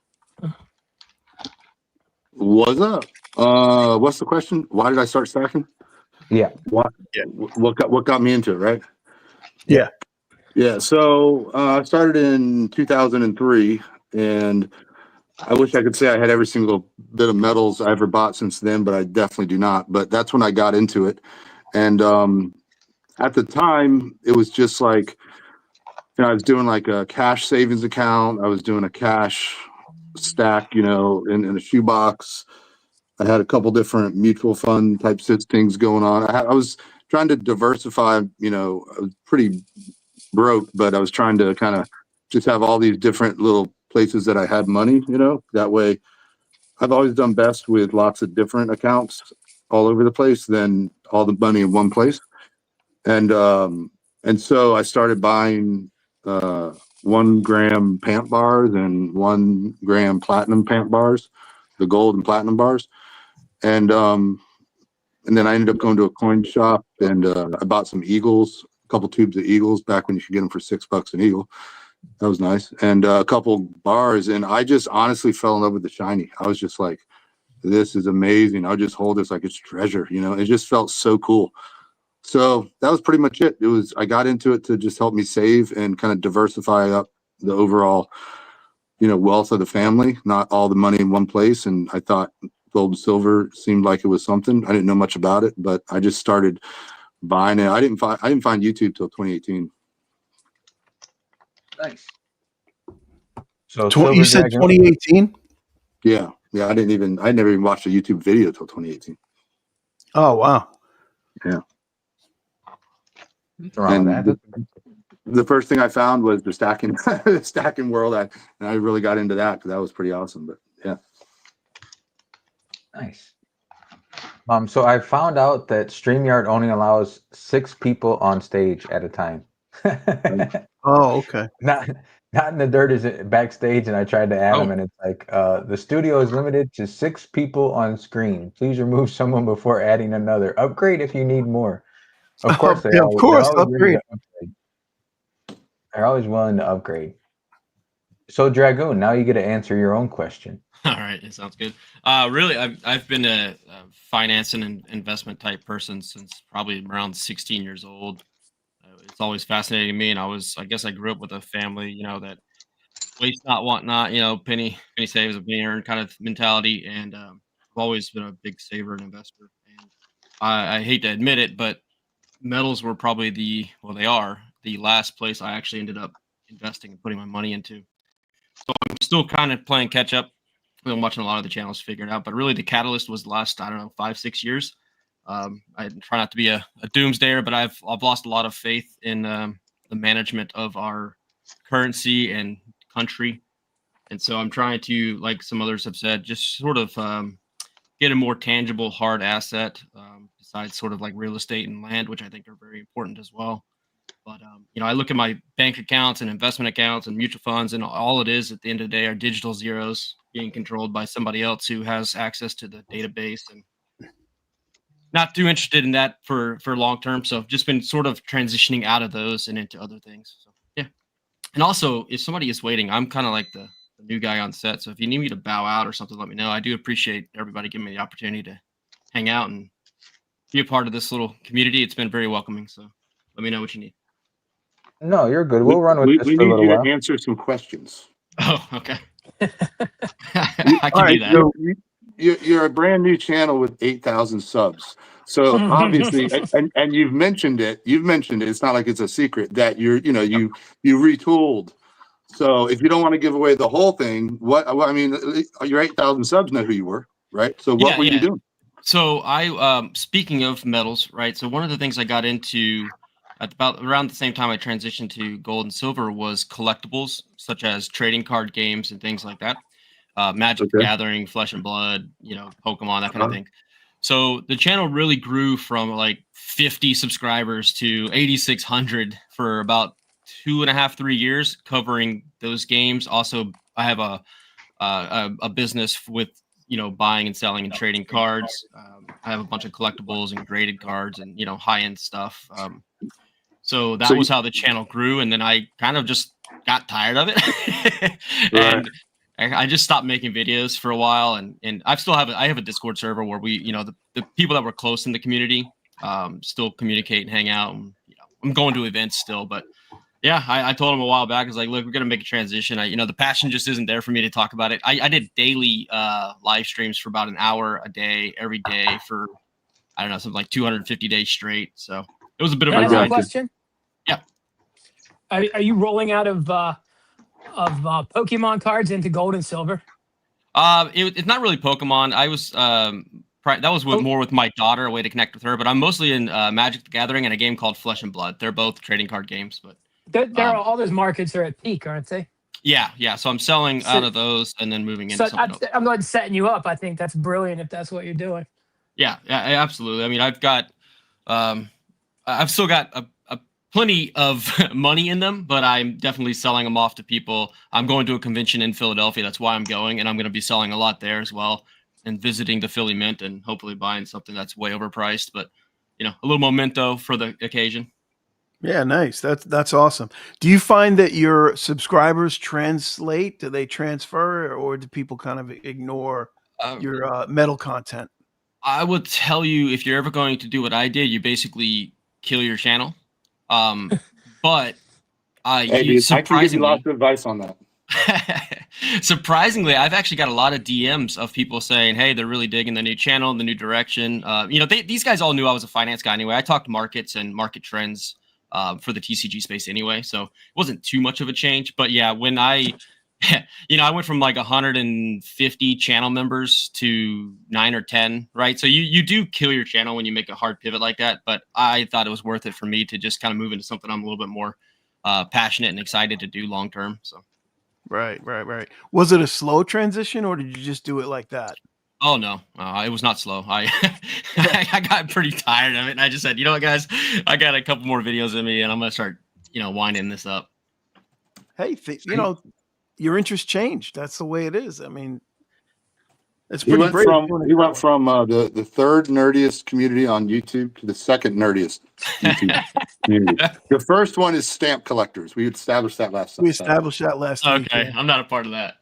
What's up? What's the question? Why did I start stacking? Yeah. What got me into it, right? Yeah. Yeah. So I started in 2003, and I wish I could say I had every single bit of metals I ever bought since then, but I definitely do not. But that's when I got into it. And at the time, it was just like, I was doing like a cash savings account. I was doing a cash stack, in a shoebox. I had a couple different mutual fund type things going on. I was trying to diversify, I was pretty broke, but I was trying to kind of just have all these different little places that I had money, that way I've always done best with lots of different accounts all over the place than all the money in one place. And so I started buying 1 gram pant bars and 1 gram platinum pant bars, the gold and platinum bars. And then I ended up going to a coin shop and I bought some Eagles couple tubes of Eagles back when you could get them for $6 an Eagle. That was nice. And a couple bars. And I just honestly fell in love with the shiny. I was just like, this is amazing. I'll just hold this like it's treasure. You know, it just felt so cool. So that was pretty much it. I got into it to just help me save and kind of diversify up the overall, wealth of the family, not all the money in one place. And I thought gold and silver seemed like it was something. I didn't know much about it, but I just started buying it. I didn't find YouTube till 2018. Nice. So You said 2018? Yeah. I never even watched a YouTube video till 2018. Oh, wow. Yeah. Around And that. the first thing I found was the stacking world. And I really got into that because that was pretty awesome. But yeah. Nice. So I found out that StreamYard only allows 6 people on stage at a time. Oh, okay. Not in the dirt, is it backstage? And I tried to add them, and it's like the studio is limited to 6 people on screen. Please remove someone before adding another. Upgrade if you need more. Of course, Upgrade. They're always willing to upgrade. So Dragoon, now you get to answer your own question. All right, it sounds good. Really, I've been a finance and investment type person since probably around 16 years old. It's always fascinating me, and I guess I grew up with a family, that waste not, want not, penny saves, a penny earned kind of mentality, and I've always been a big saver and investor. And I hate to admit it, but metals were probably they are the last place I actually ended up investing and putting my money into. So I'm still kind of playing catch up. I've been watching a lot of the channels, figuring out, but really the catalyst was the last, 5-6 years. I try not to be a doomsdayer, but I've lost a lot of faith in the management of our currency and country. And so I'm trying to, like some others have said, just sort of get a more tangible hard asset besides sort of like real estate and land, which I think are very important as well. But, I look at my bank accounts and investment accounts and mutual funds, and all it is at the end of the day are digital zeros being controlled by somebody else who has access to the database, and not too interested in that for long term. So just been sort of transitioning out of those and into other things. So, yeah. And also, if somebody is waiting, I'm kind of like the new guy on set. So if you need me to bow out or something, let me know. I do appreciate everybody giving me the opportunity to hang out and be a part of this little community. It's been very welcoming. So let me know what you need. No, you're good. We'll run with this we for a need little you while. to answer some questions. Oh, okay. I can do that. So you're a brand new channel with 8,000 subs. So obviously, and you've mentioned it. It's not like it's a secret that you retooled. So if you don't want to give away the whole thing, your 8,000 subs know who you were, right? So what were you doing? So I, speaking of metals, right? So one of the things I got into at about around the same time I transitioned to gold and silver was collectibles, such as trading card games and things like that. Magic the Gathering, Flesh and Blood, Pokemon, that kind of thing. So the channel really grew from like 50 subscribers to 8,600 for about 2.5-3 years, covering those games. Also, I have a business with buying and selling and trading cards. I have a bunch of collectibles and graded cards and high end stuff. So that was how the channel grew, and then I kind of just got tired of it, and I just stopped making videos for a while. And I have a Discord server where we, the people that were close in the community, still communicate and hang out. And I'm going to events still, but yeah, I told him a while back, I was like, look, we're gonna make a transition. The passion just isn't there for me to talk about it. I did daily live streams for about an hour a day, every day for something like 250 days straight. So it was a bit of a question. Yeah. Are you rolling out of Pokemon cards into gold and silver? It's not really Pokemon. I was that was more with my daughter, a way to connect with her. But I'm mostly in Magic the Gathering and a game called Flesh and Blood. They're both trading card games, but all those markets are at peak, aren't they? Yeah. So I'm selling out of those and then moving into something else. I'm not setting you up. I think that's brilliant if that's what you're doing. Yeah, absolutely. I mean, I've still got a plenty of money in them, but I'm definitely selling them off to people. I'm going to a convention in Philadelphia. That's why I'm going, and I'm going to be selling a lot there as well, and visiting the Philly Mint and hopefully buying something that's way overpriced, but a little memento for the occasion. Yeah, nice. That's awesome. Do you find that your subscribers translate? Do they transfer, or do people kind of ignore Uh, your metal content? I would tell you, if you're ever going to do what I did, you basically kill your channel. Um, but Hey, you dude, I can give you lots surprisingly, of advice on that. surprisingly, I've actually got a lot of DMs of people saying, "Hey, they're really digging the new channel, the new direction." These guys all knew I was a finance guy anyway. I talked markets and market trends for the TCG space anyway, so it wasn't too much of a change. But yeah, when I I went from like 150 channel members to 9 or 10, right? So you do kill your channel when you make a hard pivot like that. But I thought it was worth it for me to just kind of move into something I'm a little bit more passionate and excited to do long term. So. Right. Was it a slow transition, or did you just do it like that? Oh no, it was not slow. I got pretty tired of it, and I just said, you know what, guys, I got a couple more videos in me, and I'm gonna start, winding this up. Hey, your interest changed. That's the way it is. I mean, it's He pretty went brave. from doing it he that went way. from the third nerdiest community on YouTube to the second nerdiest YouTube community. The first one is stamp collectors. We established that last time. We established that last week. Okay, I'm not a part of that.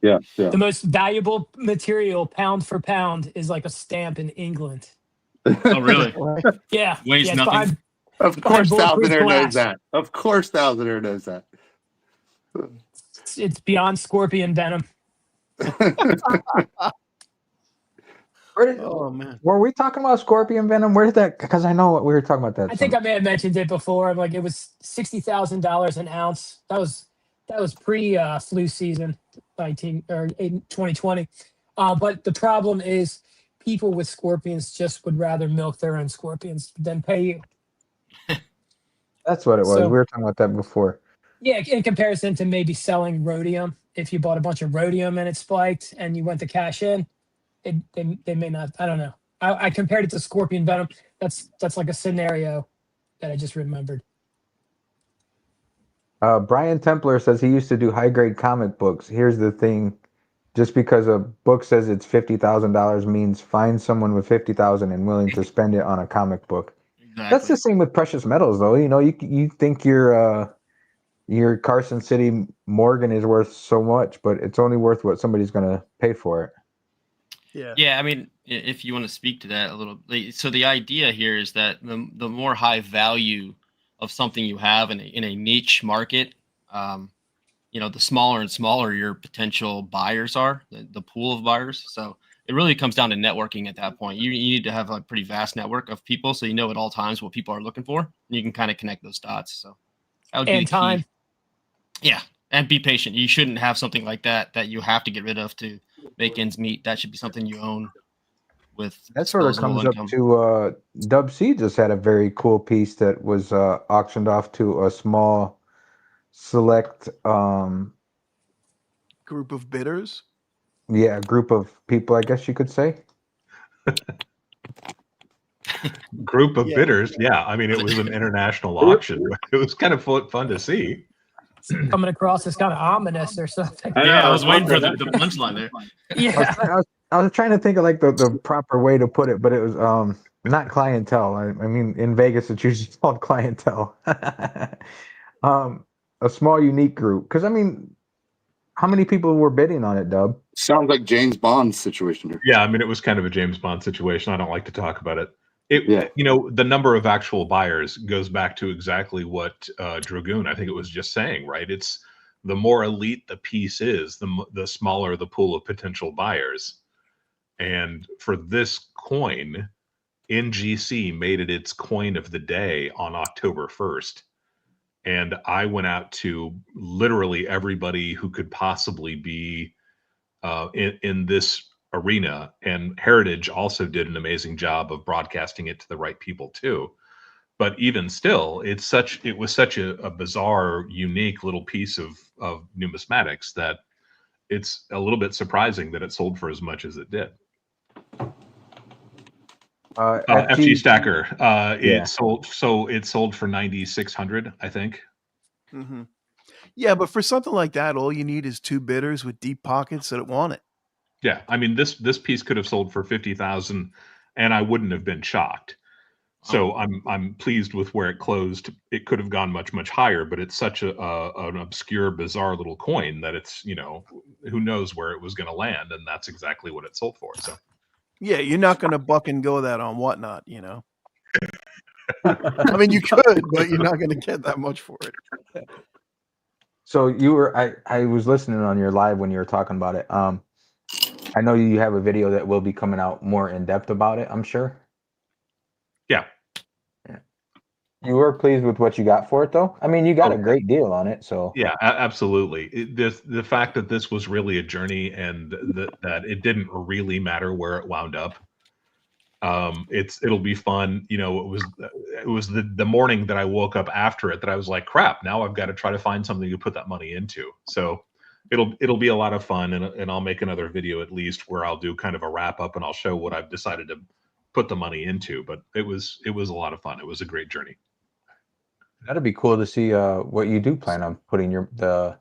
Yeah. The most valuable material, pound for pound, is like a stamp in England. Oh really? Yeah, Weighs it's nothing. behind- Of Behind course, bulletproof Thousandair knows glass. that. Of course, Thousandair knows that. it's beyond scorpion venom. Oh man. Were we talking about scorpion venom? Where did that? Because I know we were talking about that. I think I may have mentioned it before. Like it was $60,000 an ounce. That was pre flu season, 2020. But the problem is, people with scorpions just would rather milk their own scorpions than pay you. That's what it was. So- We were talking about that before. Yeah, in comparison to maybe selling rhodium, if you bought a bunch of rhodium and it spiked and you went to cash in, they may not. I don't know. I compared it to scorpion venom. That's like a scenario that I just remembered. Brian Templar says he used to do high grade comic books. Here's the thing: just because a book says it's $50,000 means find someone with 50,000 and willing to spend it on a comic book. Exactly. That's the same with precious metals, though. You think your Carson City Morgan is worth so much, but it's only worth what somebody's going to pay for it. Yeah, I mean, if you want to speak to that a little, so the idea here is that the more high value of something you have in a niche market, the smaller and smaller your potential buyers are, the pool of buyers. So it really comes down to networking at that point. You need to have a pretty vast network of people, so you know at all times what people are looking for, and you can kind of connect those dots. So that would be And the key. time. Yeah, and be patient. You shouldn't have something like that you have to get rid of to make ends meet. That should be something you own with That sort of disposable comes income. up to Dub C just had a very cool piece that was auctioned off to a small select Group of bidders. group of people, I guess you could say. Group of Yeah. bidders. Yeah. I mean, it was an international auction. It was kind of fun to see. Coming across as kind of ominous or something. Yeah, I was waiting for the punchline there. Yeah. I was trying to think of like the proper way to put it, but it was not clientele. I mean, in Vegas it's usually called clientele. A small unique group. Because I mean, how many people were bidding on it, Dub? Sounds like James Bond's situation here. Yeah. I mean, it was kind of a James Bond situation. I don't like to talk about it. Yeah. The number of actual buyers goes back to exactly what Dragoon, I think it was just saying, right? It's the more elite the piece is, the smaller the pool of potential buyers. And for this coin, NGC made it its coin of the day on October 1st. And I went out to literally everybody who could possibly be in this arena, and Heritage also did an amazing job of broadcasting it to the right people too. But even still, it was such a bizarre, unique little piece of numismatics that it's a little bit surprising that it sold for as much as it did. FG Stacker, it sold for 9,600, I think. Mm-hmm. Yeah, but for something like that, all you need is two bidders with deep pockets that want it. Yeah, I mean this piece could have sold for 50,000, and I wouldn't have been shocked. So I'm pleased with where it closed. It could have gone much higher, but it's such an obscure, bizarre little coin that it's, who knows where it was going to land, and that's exactly what it sold for. So Yeah, you're not going to buck and go that on Whatnot, I mean, you could, but you're not going to get that much for it. So I was listening on your live when you were talking about it. I know you have a video that will be coming out more in depth about it, I'm sure. Yeah. You were pleased with what you got for it, though? I mean, you got a great deal on it, so. Yeah, absolutely. The fact that this was really a journey and that it didn't really matter where it wound up. It'll be fun. It was the morning that I woke up after it that I was like, crap, now I've got to try to find something to put that money into. So it'll be a lot of fun, and I'll make another video at least where I'll do kind of a wrap up and I'll show what I've decided to put the money into. But it was a lot of fun. It was a great journey. That'd be cool to see what you do plan on putting the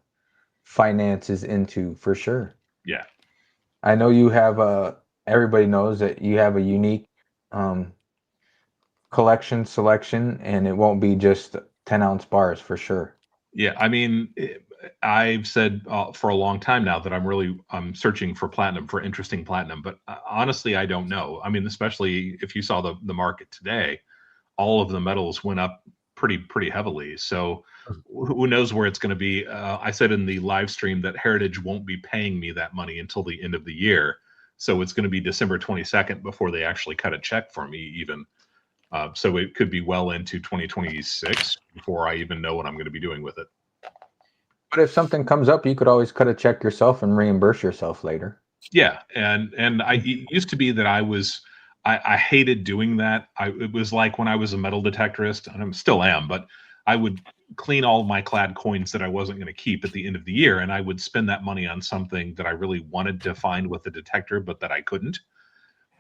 finances into, for sure. Yeah. I know you have everybody knows that you have a unique collection selection, and it won't be just 10-ounce bars for sure. Yeah, I mean, I've said for a long time now that I'm searching for platinum, for interesting platinum, but honestly, I don't know. I mean, especially if you saw the market today, all of the metals went up pretty heavily. So who knows where it's going to be. I said in the live stream that Heritage won't be paying me that money until the end of the year. So it's going to be December 22nd before they actually cut a check for me even. So it could be well into 2026 before I even know what I'm going to be doing with it. But if something comes up, you could always cut a check yourself and reimburse yourself later. Yeah. And it used to be that I hated doing that. It was like when I was a metal detectorist, and I still am, but I would clean all my clad coins that I wasn't going to keep at the end of the year, and I would spend that money on something that I really wanted to find with the detector, but that I couldn't.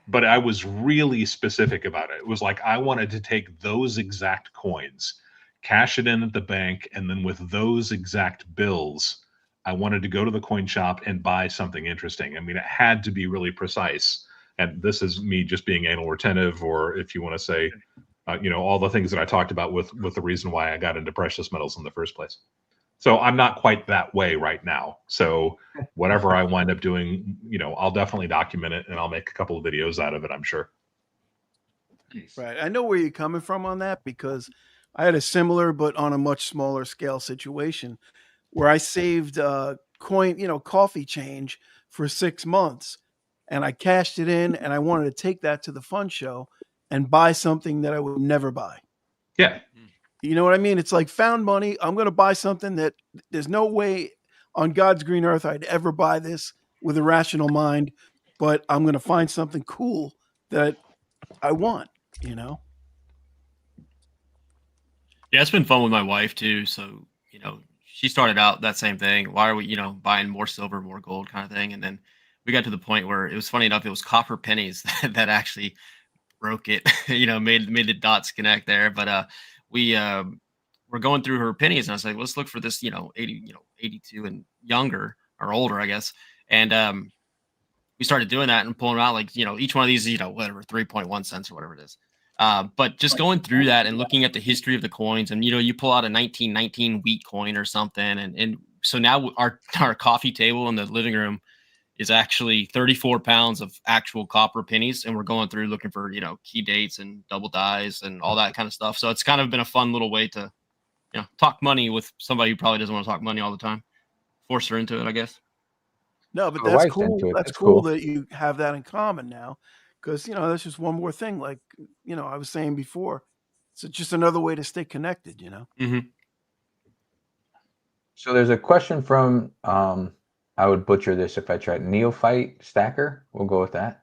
But I was really specific about it. It was like I wanted to take those exact coins, cash it in at the bank, and then with those exact bills, I wanted to go to the coin shop and buy something interesting. I mean, it had to be really precise. And this is me just being anal retentive, or if you want to say, all the things that I talked about with the reason why I got into precious metals in the first place. So I'm not quite that way right now. So whatever I wind up doing, I'll definitely document it, and I'll make a couple of videos out of it, I'm sure. Right. I know where you're coming from on that, because I had a similar but on a much smaller scale situation where I saved coffee change for 6 months, and I cashed it in, and I wanted to take that to the fun show and buy something that I would never buy. Yeah. You know what I mean? It's like found money. I'm going to buy something that there's no way on God's green earth I'd ever buy this with a rational mind, but I'm going to find something cool that I want, Yeah, it's been fun with my wife too. So, she started out that same thing. Why are we, buying more silver, more gold kind of thing? And then we got to the point where it was funny enough, it was copper pennies that actually broke it, made the dots connect there. But we were going through her pennies, and I was like, let's look for this, 82 and younger or older, I guess. And we started doing that and pulling out each one of these, whatever, 3.1 cents or whatever it is. But just going through that and looking at the history of the coins, and you pull out a 1919 wheat coin or something, and so now our coffee table in the living room is actually 34 pounds of actual copper pennies, and we're going through looking for key dates and double dies and all that kind of stuff. So it's kind of been a fun little way to talk money with somebody who probably doesn't want to talk money all the time. Force her into it, I guess. No, but My that's wife's cool. into it. That's That's cool cool. that you have that in common now, because that's just one more thing. Like I was saying before, it's just another way to stay connected. Mm-hmm. So there's a question from I would butcher this if I tried. Neophyte Stacker. We'll go with that.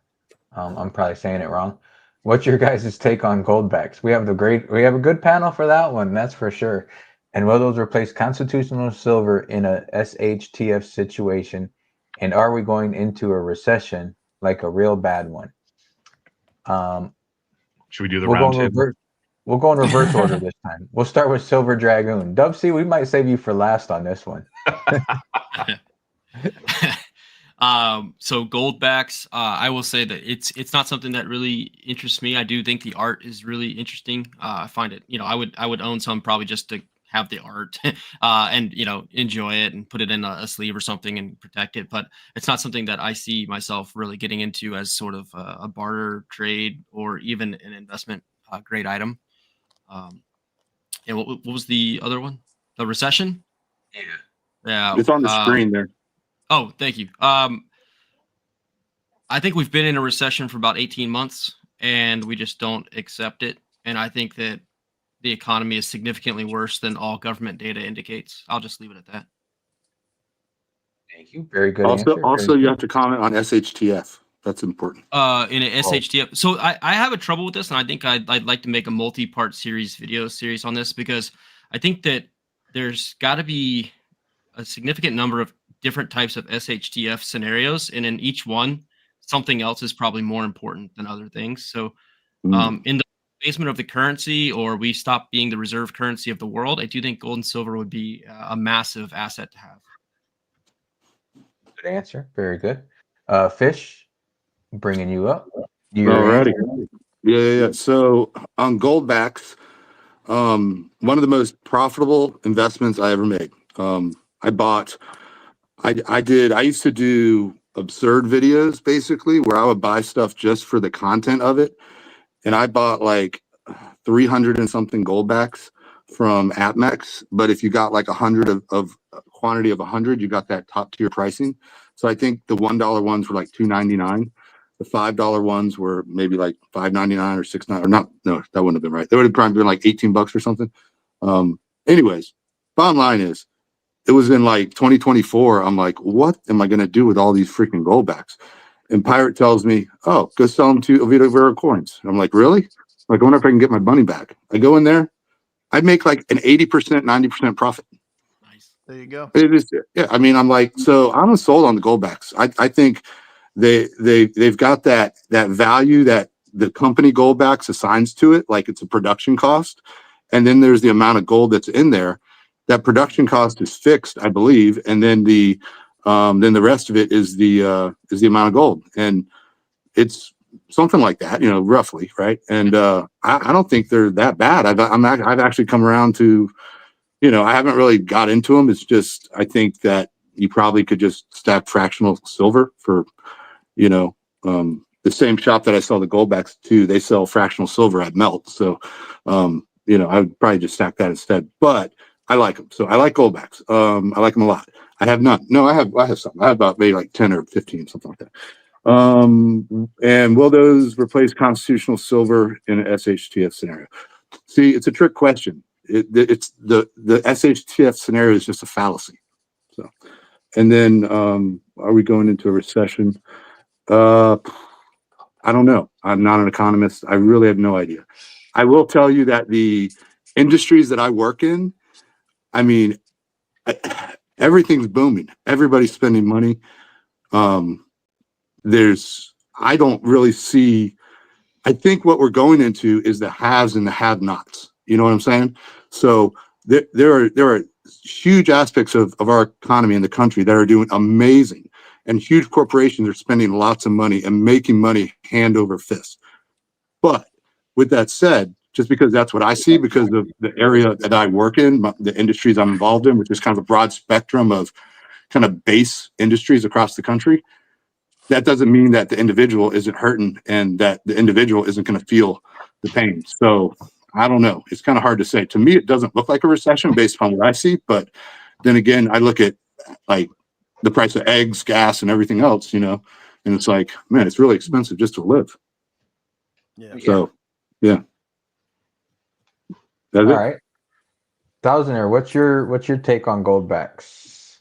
I'm probably saying it wrong. What's your guys' take on goldbacks? We have a good panel for that one, that's for sure. And will those replace constitutional silver in a SHTF situation? And are we going into a recession, like a real bad one? Should we do the round table? We'll go in reverse order this time. We'll start with Silver Dragoon. Dubsy, we might save you for last on this one. So Goldbacks, I will say that it's not something that really interests me. I do think the art is really interesting. I find it, I would own some probably just to have the art and enjoy it and put it in a sleeve or something and protect it. But it's not something that I see myself really getting into as sort of a barter trade or even an investment grade item. And what was the other one? The recession? Yeah. It's on the screen there. Oh, thank you. I think we've been in a recession for about 18 months and we just don't accept it. And I think that the economy is significantly worse than all government data indicates. I'll just leave it at that. Thank you. Very good Also, answer. also you have to comment on SHTF. That's important. In an SHTF. So I have a trouble with this, and I think I'd like to make a multi-part video series on this, because I think that there's got to be a significant number of different types of SHTF scenarios, and in each one, something else is probably more important than other things. So in the basement of the currency, or we stop being the reserve currency of the world, I do think gold and silver would be a massive asset to have. Good answer. Very good. Fish, bringing you up. Alrighty. Yeah. So on Goldbacks, one of the most profitable investments I ever made. I used to do absurd videos, basically, where I would buy stuff just for the content of it. And I bought like 300 and something Goldbacks from APMEX. But if you got like 100 of quantity of 100, you got that top tier pricing. So I think the $1 ones were like $2.99. The $5 ones were maybe like $5.99 or $6.99 or not. No, that wouldn't have been right. They would have probably been like $18 or something. Anyways, bottom line is, it was in like 2024. I'm like, what am I going to do with all these freaking Goldbacks? And Pirate tells me, oh, go sell them to Oviedo Vera Coins. I'm like, really? Like, I wonder if I can get my money back. I go in there, I make like an 80%, 90% profit. Nice. There you go. It is, yeah. I mean, I'm like, so I'm sold on the Goldbacks. I think they've got that value that the company Goldbacks assigns to it, like it's a production cost, and then there's the amount of gold that's in there. That production cost is fixed, I believe, and then the rest of it is the amount of gold, and it's something like that, roughly, right? And I don't think they're that bad. I've actually come around to, I haven't really got into them. It's just, I think that you probably could just stack fractional silver for, the same shop that I sell the Goldbacks to. They sell fractional silver at Melt, so I would probably just stack that instead. But I like them, so I like Goldbacks. I like them a lot. I have none. No, I have some. I have about maybe like 10 or 15, something like that. And will those replace constitutional silver in an SHTF scenario? See, it's a trick question. It's the SHTF scenario is just a fallacy. So, and then are we going into a recession? I don't know. I'm not an economist. I really have no idea. I will tell you that the industries that I work in, I mean, everything's booming. Everybody's spending money. I don't really see, I think what we're going into is the haves and the have-nots. You know what I'm saying? So there are huge aspects of our economy in the country that are doing amazing, and huge corporations are spending lots of money and making money hand over fist. But with that said, just because that's what I see, because of the area that I work in, the industries I'm involved in, which is kind of a broad spectrum of kind of base industries across the country, that doesn't mean that the individual isn't hurting and that the individual isn't going to feel the pain. So I don't know. It's kind of hard to say. To me, it doesn't look like a recession based upon what I see. But then again, I look at like the price of eggs, gas, and everything else, and it's like, man, it's really expensive just to live. Yeah. So, yeah. That's All it. right. Thousandaire, what's your take on Goldbacks?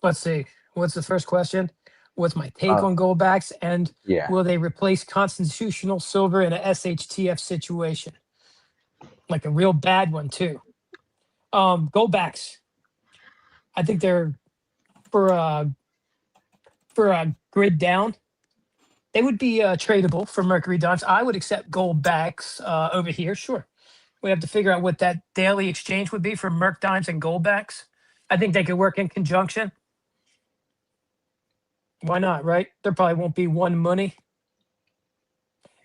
Let's see. What's the first question? What's my take Uh, on Goldbacks, and Yeah. will they replace constitutional silver in a SHTF situation? Like a real bad one too. Goldbacks. I think they're for a grid down. They would be tradable for Mercury dimes. I would accept Goldbacks over here. Sure. We have to figure out what that daily exchange would be for Merc dimes and Goldbacks. I think they could work in conjunction. Why not, right? There probably won't be one money.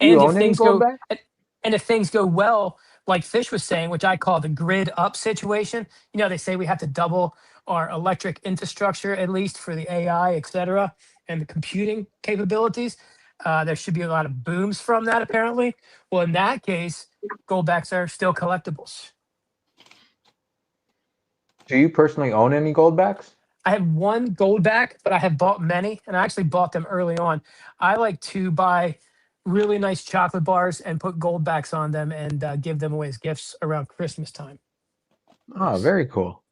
You And if own any things go Goldback? and if things go well, like Fish was saying, which I call the grid up situation, they say we have to double our electric infrastructure at least for the AI, et cetera, and the computing capabilities. There should be a lot of booms from that, apparently. Well, in that case, Goldbacks are still collectibles. Do you personally own any Goldbacks? I have one Goldback, but I have bought many, and I actually bought them early on. I like to buy really nice chocolate bars and put Goldbacks on them and give them away as gifts around Christmas time. Oh, Nice. very cool.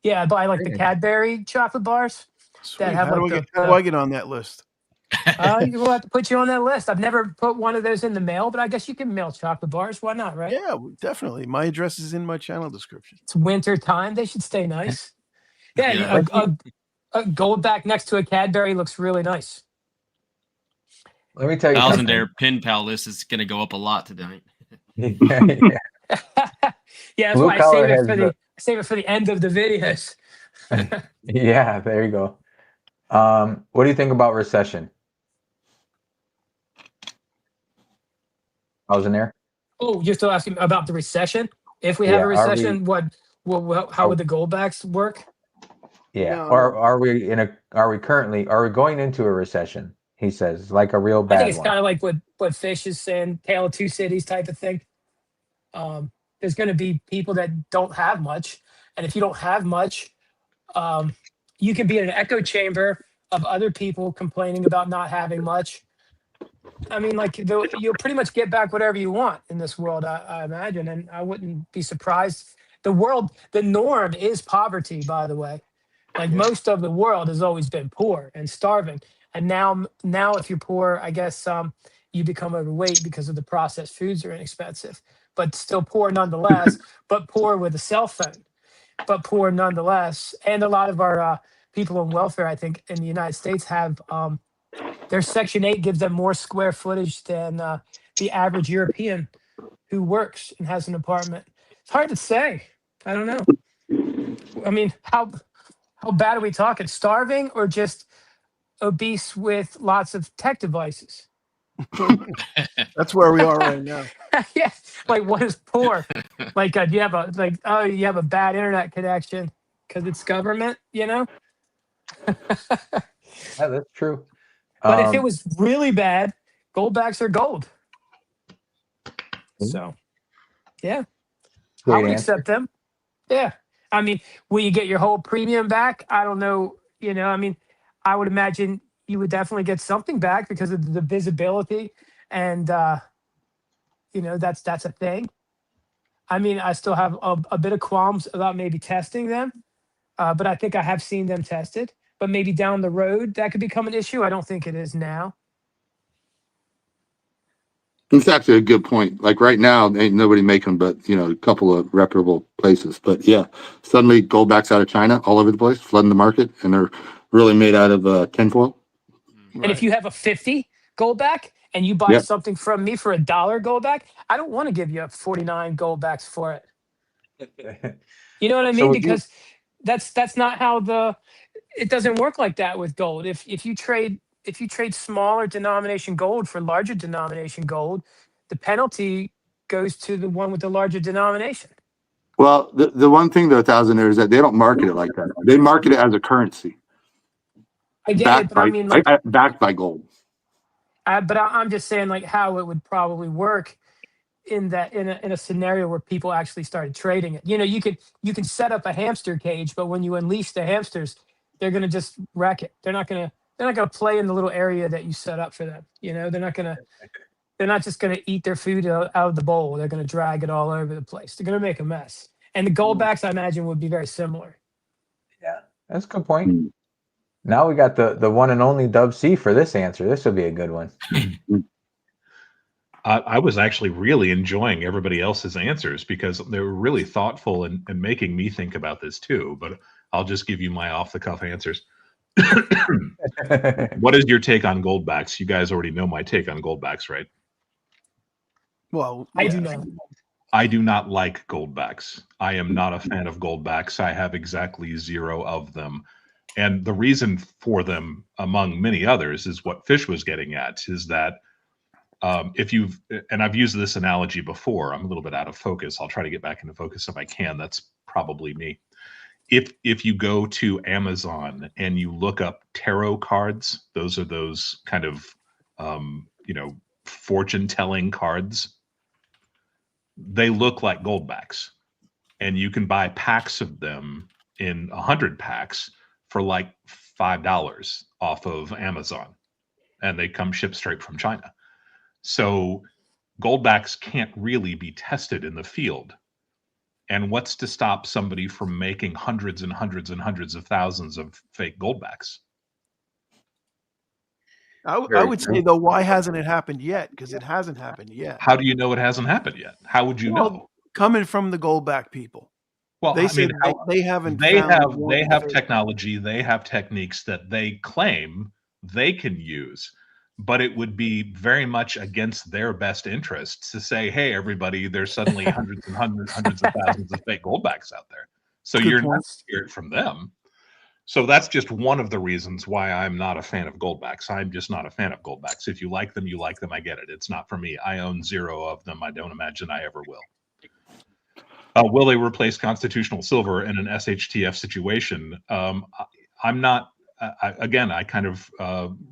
Yeah, I buy like the Very Cadbury chocolate bars. Sweet. have, How like, do I get on that list? We'll have to put you on that list. I've never put one of those in the mail, but I guess you can mail chocolate bars. Why not, right? Yeah, definitely. My address is in my channel description. It's winter time. They should stay nice. Yeah, Yeah. a Goldback next to a Cadbury looks really nice. Let me tell you Thousand something. Dare pin pal list is going to go up a lot tonight. Yeah. Yeah, that's Blue why I collar save it has for the- save it for the end of the videos. Yeah, there you go. What do you think about recession? I was in there. Oh, you're still asking about the recession? If we have Yeah, a are we- recession, how would the Goldbacks work? Yeah. No. Or are we going into a recession? He says, like a real I bad think it's one. kind of like what Fish is saying, Tale of Two Cities type of thing. There's going to be people that don't have much, and if you don't have much, you can be in an echo chamber of other people complaining about not having much. I mean, like you'll pretty much get back whatever you want in this world, I imagine, and I wouldn't be surprised. The norm is poverty, by the way. Like Yeah. most of the world has always been poor and starving, and now if you're poor, I guess you become overweight because of the processed foods are inexpensive, but still poor nonetheless. But poor with a cell phone, but poor nonetheless. And a lot of our people on welfare, I think, in the United States have their Section 8 gives them more square footage than the average European who works and has an apartment. It's hard to say. I don't know. I mean, how bad are we talking? Starving or just obese with lots of tech devices? That's where we are right now. Yeah, like what is poor? Like do you have a bad internet connection because it's government, Yeah, that's true. But if it was really bad, Goldbacks are gold. So, yeah, I great would answer. accept them. Yeah, I mean, will you get your whole premium back? I don't know. I mean, I would imagine you would definitely get something back because of the visibility, and that's a thing. I mean, I still have a bit of qualms about maybe testing them, but I think I have seen them tested. But maybe down the road that could become an issue. I don't think it is now. It's actually a good point. Like right now, ain't nobody making but a couple of reputable places. But yeah, suddenly Goldbacks out of China all over the place, flooding the market, and they're really made out of tinfoil. And if you have a 50 Goldback and you buy Yep. something from me for $1 Goldback, I don't want to give you 49 Goldbacks for it. You know what I So mean? would you- Because that's not how it doesn't work like that with gold. If you trade smaller denomination gold for larger denomination gold, the penalty goes to the one with the larger denomination. Well, the one thing though, Thousand Air, is that they don't market it like that. They market it as a currency I get it, backed but by I mean, like, backed by gold. I'm just saying, like, how it would probably work in a scenario where people actually started trading it. You can set up a hamster cage, but when you unleash the hamsters, they're gonna just wreck it. They're not gonna play in the little area that you set up for them. They're not just gonna eat their food out of the bowl. They're gonna drag it all over the place. They're gonna make a mess. And the Goldbacks, I imagine, would be very similar. Yeah, that's a good point. Now we got the one and only Dub C for this answer. This will be a good one. I was actually really enjoying everybody else's answers because they were really thoughtful and making me think about this too. But I'll just give you my off-the-cuff answers. What is your take on Goldbacks? You guys already know my take on Goldbacks, right? Well, I yeah. do not. I do not like Goldbacks. I am not a fan of Goldbacks. I have exactly 0 of them. And the reason for them, among many others, is what Fish was getting at, is that if you've, and I've used this analogy before, I'm a little bit out of focus. I'll try to get back into focus if I can. That's probably me. If you go to Amazon and you look up tarot cards, those are those kind of, fortune telling cards. They look like goldbacks, and you can buy packs of them in 100 packs for like $5 off of Amazon, and they come shipped straight from China. So goldbacks can't really be tested in the field. And what's to stop somebody from making hundreds and hundreds and hundreds of thousands of fake goldbacks? I Very would true. say though, why hasn't it happened yet? Because it hasn't happened yet. How do you know it hasn't happened yet? How would you know? Coming from the goldback people, Well, they I say mean, they haven't. they found have one they have fake. technology, they have techniques that they claim they can use, but it would be very much against their best interests to say, "Hey, everybody, there's suddenly hundreds and hundreds of thousands of fake goldbacks out there." So Good you're point. not to hear it from them. So that's just one of the reasons why I'm not a fan of goldbacks. I'm just not a fan of goldbacks. If you like them, you like them. I get it. It's not for me. I own 0 of them. I don't imagine I ever will. Will they replace constitutional silver in an SHTF situation? I'm not. Again, I kind of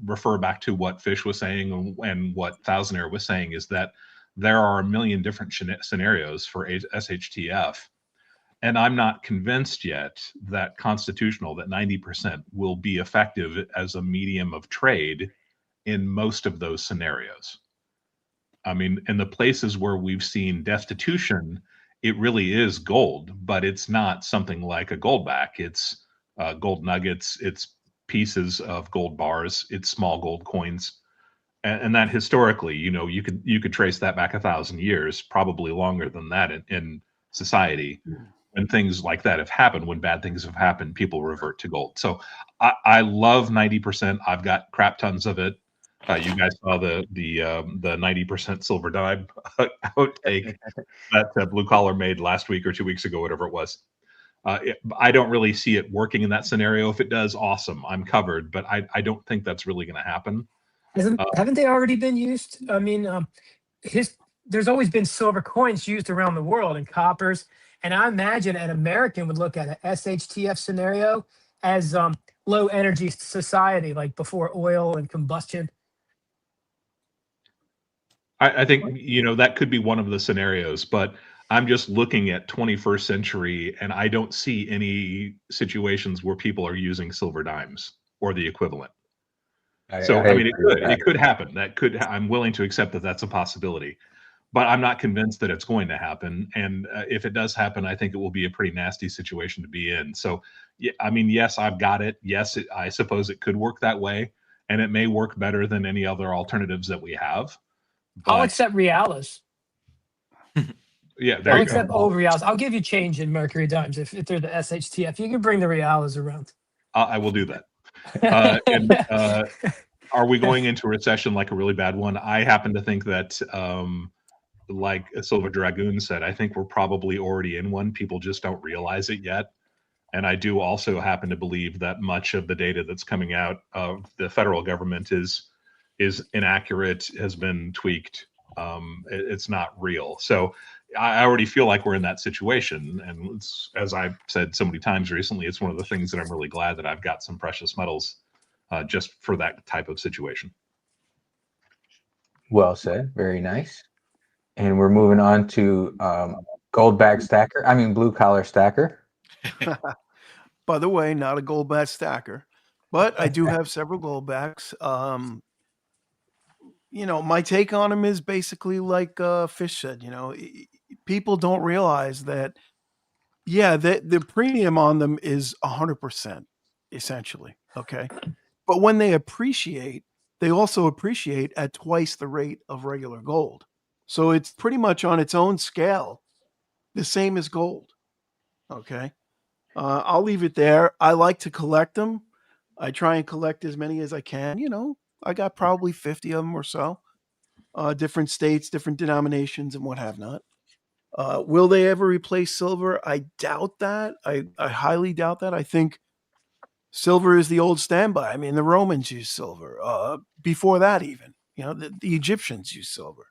refer back to what Fish was saying and what Thousandair was saying, is that there are a million different scenarios for SHTF. And I'm not convinced yet that constitutional, that 90% will be effective as a medium of trade in most of those scenarios. I mean, in the places where we've seen destitution, it really is gold, but it's not something like a goldback. It's gold nuggets, it's pieces of gold bars, it's small gold coins. And that historically, you could trace that back 1,000 years, probably longer than that in society. When things like that have happened, when bad things have happened, people revert to gold. So I love 90%. I've got crap tons of it. You guys saw the 90% silver dime outtake that Blue Collar made last week or 2 weeks ago, whatever it was. I don't really see it working in that scenario. If it does, awesome, I'm covered. But I don't think that's really going to happen. Haven't they already been used? I mean, there's always been silver coins used around the world and coppers. And I imagine an American would look at an SHTF scenario as low energy society, like before oil and combustion. I think that could be one of the scenarios, but I'm just looking at 21st century, and I don't see any situations where people are using silver dimes or the equivalent. So I mean, it could happen. I'm willing to accept that that's a possibility, but I'm not convinced that it's going to happen. And if it does happen, I think it will be a pretty nasty situation to be in. So, yeah, I mean, yes, I've got it. Yes, I suppose it could work that way, and it may work better than any other alternatives that we have. I'll But accept Realis. yeah, there I'll you go. accept old Realis. I'll give you change in Mercury dimes if they're the SHTF. You can bring the Realis around. I will do that. Are we going into a recession, like a really bad one? I happen to think that, like Silver Dragoon said, I think we're probably already in one. People just don't realize it yet. And I do also happen to believe that much of the data that's coming out of the federal government is inaccurate, has been tweaked. It's not real. So I already feel like we're in that situation. And as I've said so many times recently, it's one of the things that I'm really glad that I've got some precious metals just for that type of situation. Well said. Very nice. And we're moving on to goldback stacker. I mean, blue collar stacker. By the way, not a goldback stacker, but I do have several goldbacks. My take on them is basically like Fish said. People don't realize that. Yeah, the premium on them is 100%, essentially. Okay, but when they appreciate, they also appreciate at twice the rate of regular gold. So it's pretty much on its own scale, the same as gold. Okay. I'll leave it there. I like to collect them. I try and collect as many as I can. I got probably 50 of them or so, different states, different denominations, and what have not. Will they ever replace silver? I doubt that. I highly doubt that. I think Silver is the old standby. I mean, the Romans used silver. Before that, even the Egyptians used silver.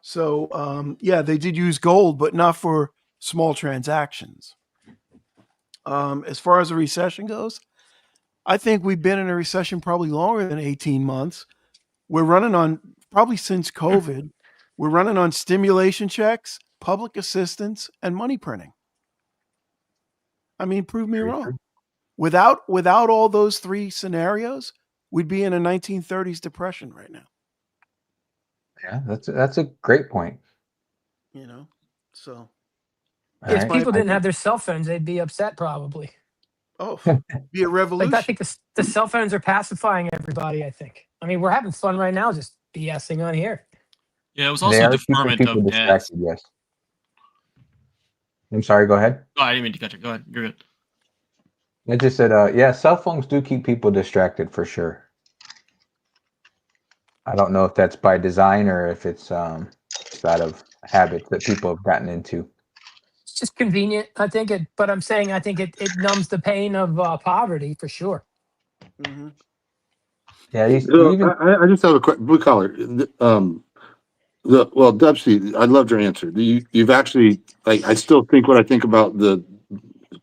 So yeah, they did use gold, but not for small transactions. As far as the recession goes, I think we've been in a recession probably longer than 18 months. We're running on, probably since COVID, we're running on stimulation checks, public assistance, and money printing. I mean, prove me Very wrong. true. Without all those three scenarios, we'd be in a 1930s depression right now. Yeah, that's a great point. So All If right. people didn't have their cell phones, they'd be upset probably. be a revolution. Like I think the cell phones are pacifying everybody. I think. I mean, we're having fun right now, just BSing on here. Yeah, it was They also are keeping deferment people of debt. distracted. Yes. I'm sorry. Go ahead. Oh, I didn't mean to cut you. Go ahead. You're good. I just said, yeah, cell phones do keep people distracted for sure. I don't know if that's by design or if it's just out of habit that people have gotten into. It's just convenient, I think. But I'm saying I think it numbs the pain of poverty for sure. Mm-hmm. Yeah, you So, even I just have a quick blue collar. Well, Dubsy, I loved your answer. You've actually, like, I still think what I think about the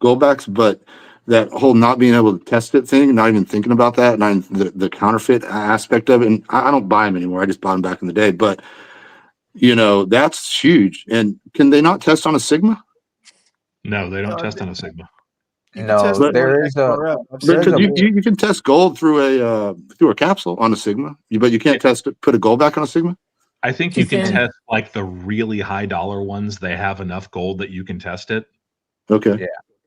goldbacks, but that whole not being able to test it thing, not even thinking about that, and the counterfeit aspect of it. And I don't buy them anymore. I just bought them back in the day, but that's huge. And can they not test on a Sigma? No, they don't No, test on a Sigma. no, But there is a Because a- you can test gold through a capsule on a Sigma, but you can't put a gold back on a Sigma. I think you can Thin. test like the really high dollar ones. They have enough gold that you can test it. Okay. Yeah.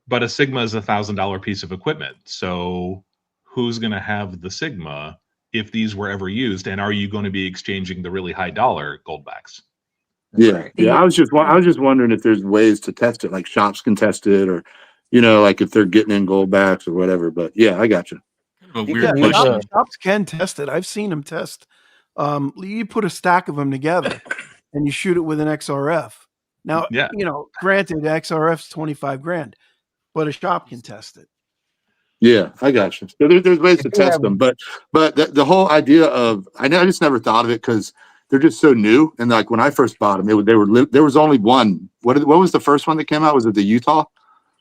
But a Sigma is $1,000 piece of equipment. So who's going to have the Sigma if these were ever used? And are you going to be exchanging the really high dollar goldbacks? Yeah, Right. yeah. I was just wondering if there's ways to test it, like shops can test it, or like if they're getting in gold backs or whatever. But yeah, I got you. Kind of a You weird can use question. shops can test it. I've seen them test. You put a stack of them together and you shoot it with an XRF. Now, Yeah. granted, XRF's $25,000, but a shop can test it. Yeah, I got you. So there's ways to If you test have- them, but the whole idea of I just never thought of it because they're just so new. And like when I first bought them, there was only one. What was the first one that came out? Was it the Utah?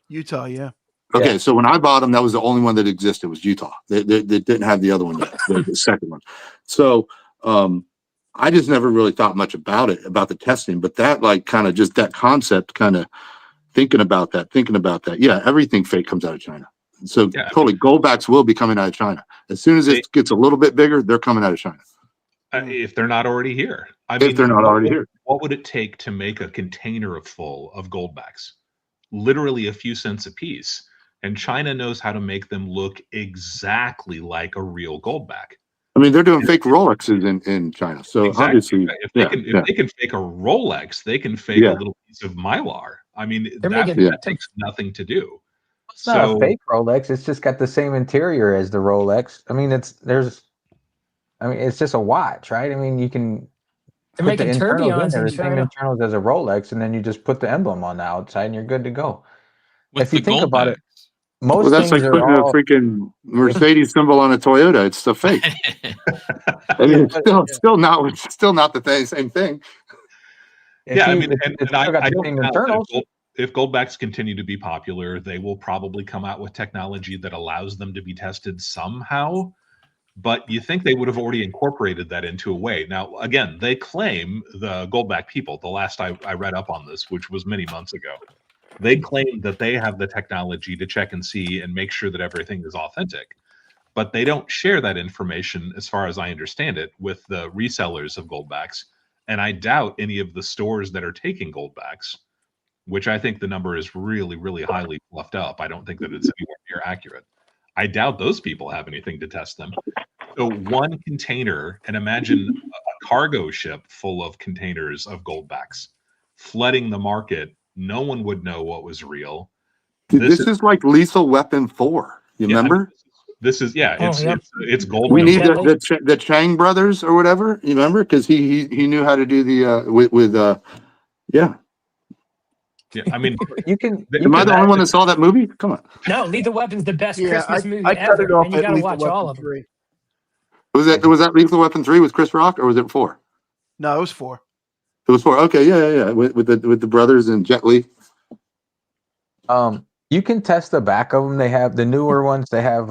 Utah, yeah. Okay, Yeah. so when I bought them, that was the only one that existed was Utah. They didn't have the other one yet, the second one. So I just never really thought much about the testing, but that like kind of just that concept, kind of thinking about that. Yeah, everything fake comes out of China. So Yeah. totally, goldbacks will be coming out of China as soon as it gets a little bit bigger. They're coming out of China If they're not already here. if they're not already here. What would it take to make a container full of goldbacks? Literally a few cents a piece. And China knows how to make them look exactly like a real goldback. I mean, they're doing fake Rolexes in China. So Exactly. obviously, If yeah, they can fake a Rolex, they can fake Yeah. a little piece of Mylar. I mean, They're that making takes nothing to do. It's not a fake Rolex. It's just got the same interior as the Rolex. I mean, it's just a watch, right? I mean, you can They're put the making internals in tourbillons there, in the same China. internals as a Rolex, and then you just put the emblem on the outside, and you're good to go. With If you the think gold about it, backs. most well, that's things like are putting a all. freaking Mercedes symbol on a Toyota. It's the fake. I mean, it's still not the same thing. It's still got I the don't same doubt that internals. if goldbacks continue to be popular, they will probably come out with technology that allows them to be tested somehow. But you think they would have already incorporated that into a way. Now, again, they claim, the Goldback people, the last I read up on this, which was many months ago, they claim that they have the technology to check and see and make sure that everything is authentic. But they don't share that information, as far as I understand it, with the resellers of Goldbacks. And I doubt any of the stores that are taking Goldbacks, which I think the number is really, really highly fluffed up. I don't think that it's anywhere near accurate. I doubt those people have anything to test them. So one container, and imagine a cargo ship full of containers of Goldbacks flooding the market. No one would know what was real. Dude, this is like Lethal Weapon 4. You remember? This is it's gold. We need Kelly. the Chang brothers or whatever. You remember? Because he knew how to do the with yeah. Yeah, I mean, You can. Am You Am I can the only one imagine- that saw that movie? Come on. No, Lethal Weapon's the best Yeah, Christmas movie I cut ever, it off and you at got to Lethal watch Weapon all of them. 3. Was that Lethal Weapon 3 with Chris Rock, or was it 4? No, it was 4. It was 4. Okay, yeah. With the brothers and Jet Li. You can test the back of them. They have the newer ones. They have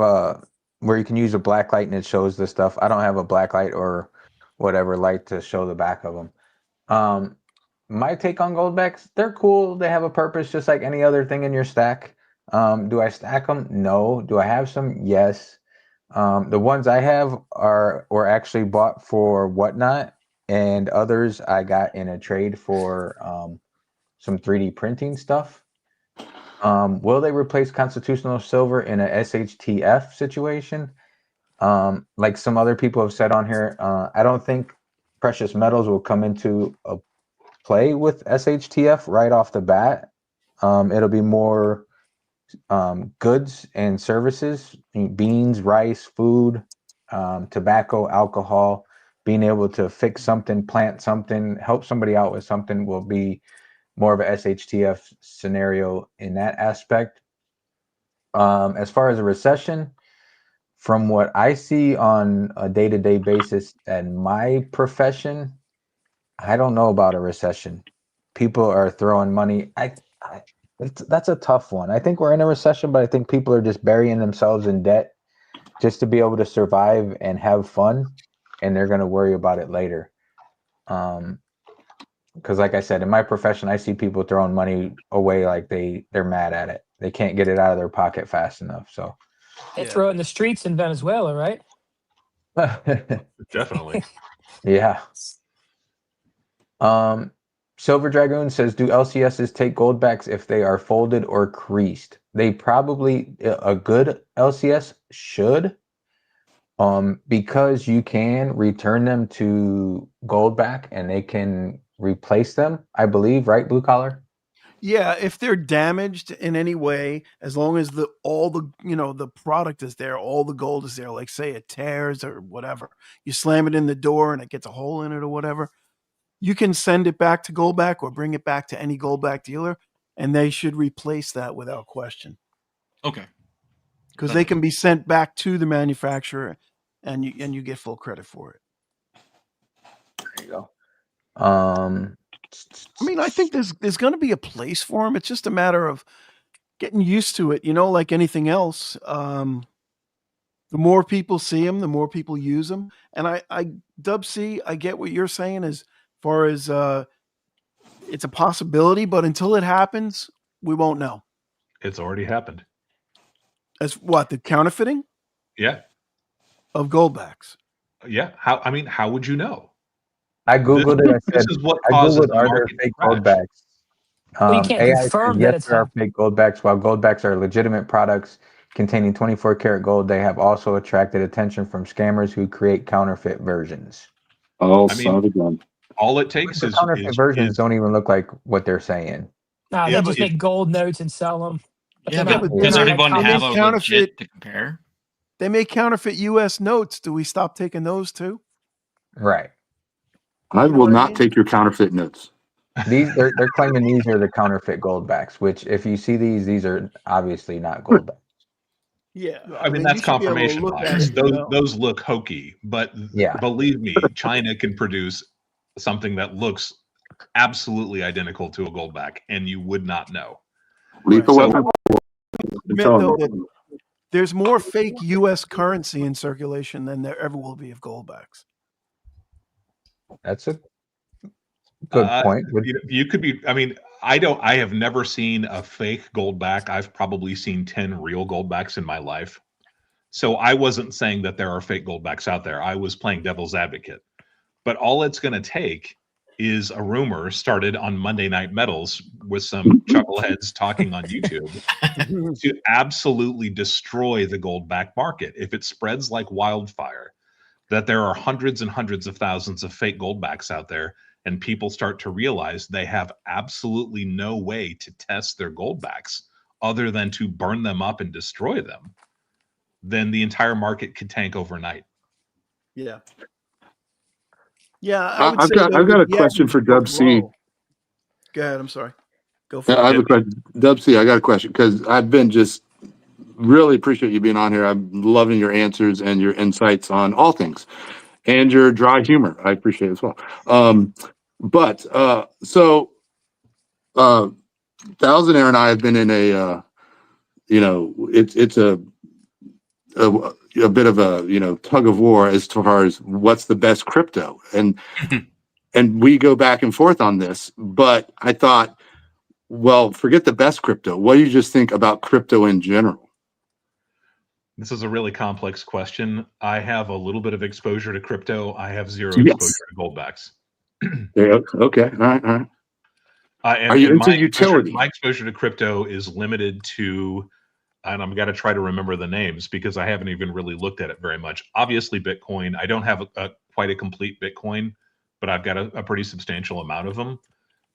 where you can use a black light and it shows the stuff. I don't have a black light or whatever light to show the back of them. My take on Goldbacks, they're cool. They have a purpose, just like any other thing in your stack. Do I stack them? No. Do I have some? Yes. The ones I have were actually bought for Whatnot, and others I got in a trade for some 3D printing stuff. Will they replace Constitutional Silver in a SHTF situation? Like some other people have said on here, I don't think precious metals will come into a play with SHTF right off the bat. It'll be more goods and services, beans, rice, food, tobacco, alcohol. Being able to fix something, plant something, help somebody out with something will be more of a SHTF scenario in that aspect. As far as a recession, from what I see on a day-to-day basis in my profession, I don't know about a recession. People are throwing money. That's a tough one. I think we're in a recession, but I think people are just burying themselves in debt just to be able to survive and have fun, and they're going to worry about it later. Because like I said, in my profession, I see people throwing money away like they're mad at it. They can't get it out of their pocket fast enough. So They Yeah. throw it in the streets in Venezuela, right? definitely. yeah. Silver Dragoon says, do LCSs take goldbacks if they are folded or creased? They probably, a good LCS should, because you can return them to goldback and they can replace them, I believe, right, Blue Collar? Yeah, if they're damaged in any way, as long as all the product is there, all the gold is there, like say it tears or whatever, you slam it in the door and it gets a hole in it or whatever, you can send it back to Goldback or bring it back to any Goldback dealer, and they should replace that without question. Okay. Because they can be sent back to the manufacturer, and you get full credit for it. There you go. I mean, I think there's going to be a place for them. It's just a matter of getting used to it. Like anything else, the more people see them, the more people use them. And I Dub C, I get what you're saying as far as it's a possibility, but until it happens, we won't know. It's already happened. As what, the counterfeiting Yeah. of Goldbacks? Yeah. How would you know? I Googled it. I This said, is what I causes Googled, the are there market fake crash. goldbacks? Well, you can't AI confirm said, that yes, it's there are happened. fake goldbacks. While goldbacks are legitimate products containing 24 karat gold, they have also attracted attention from scammers who create counterfeit versions. Oh, I mean, son of a gun. All it takes The is counterfeit versions don't even look like what they're saying. No, Yeah, they but just make gold notes and sell them. Yeah, They're but not- does they're not everyone like have a counterfeit- legit to compare? They make counterfeit U.S. notes. Do we stop taking those too? Right. I You know will what I not mean? take your counterfeit notes. They're claiming these are the counterfeit goldbacks, which if you see these are obviously not goldbacks. Yeah, I mean, that's you should be able to confirmation look at bias. it and know. Those look hokey, but Yeah. believe me, China can produce something that looks absolutely identical to a goldback, and you would not know. Lethal So- weapon. Admit, though, that there's more fake U.S. currency in circulation than there ever will be of goldbacks. That's a good point. You could be. I mean, I have never seen a fake goldback. I've probably seen 10 real goldbacks in my life. So I wasn't saying that there are fake goldbacks out there. I was playing devil's advocate. But all it's going to take is a rumor started on Monday Night Metals with some chuckleheads talking on YouTube to absolutely destroy the goldback market. If it spreads like wildfire, that there are hundreds and hundreds of thousands of fake goldbacks out there, and people start to realize they have absolutely no way to test their goldbacks other than to burn them up and destroy them, then the entire market could tank overnight. Yeah. Yeah, I would I've say got though a that the question for average will Dub C. grow. Go ahead. I'm sorry. Go for I have it. a question. Dub C, I got a question because I've been just really appreciate you being on here. I'm loving your answers and your insights on all things and your dry humor. I appreciate it as well. Thousandaire and I have been in a, it's a bit of a, tug of war as far as what's the best crypto. And we go back and forth on this, but I thought, well, forget the best crypto. What do you just think about crypto in general? This is a really complex question. I have a little bit of exposure to crypto. I have zero Yes. exposure to goldbacks. Okay. All right. And, Are you and into utility? My exposure to crypto is limited to, and I'm going to try to remember the names because I haven't even really looked at it very much. Obviously, Bitcoin. I don't have quite a complete Bitcoin, but I've got a pretty substantial amount of them.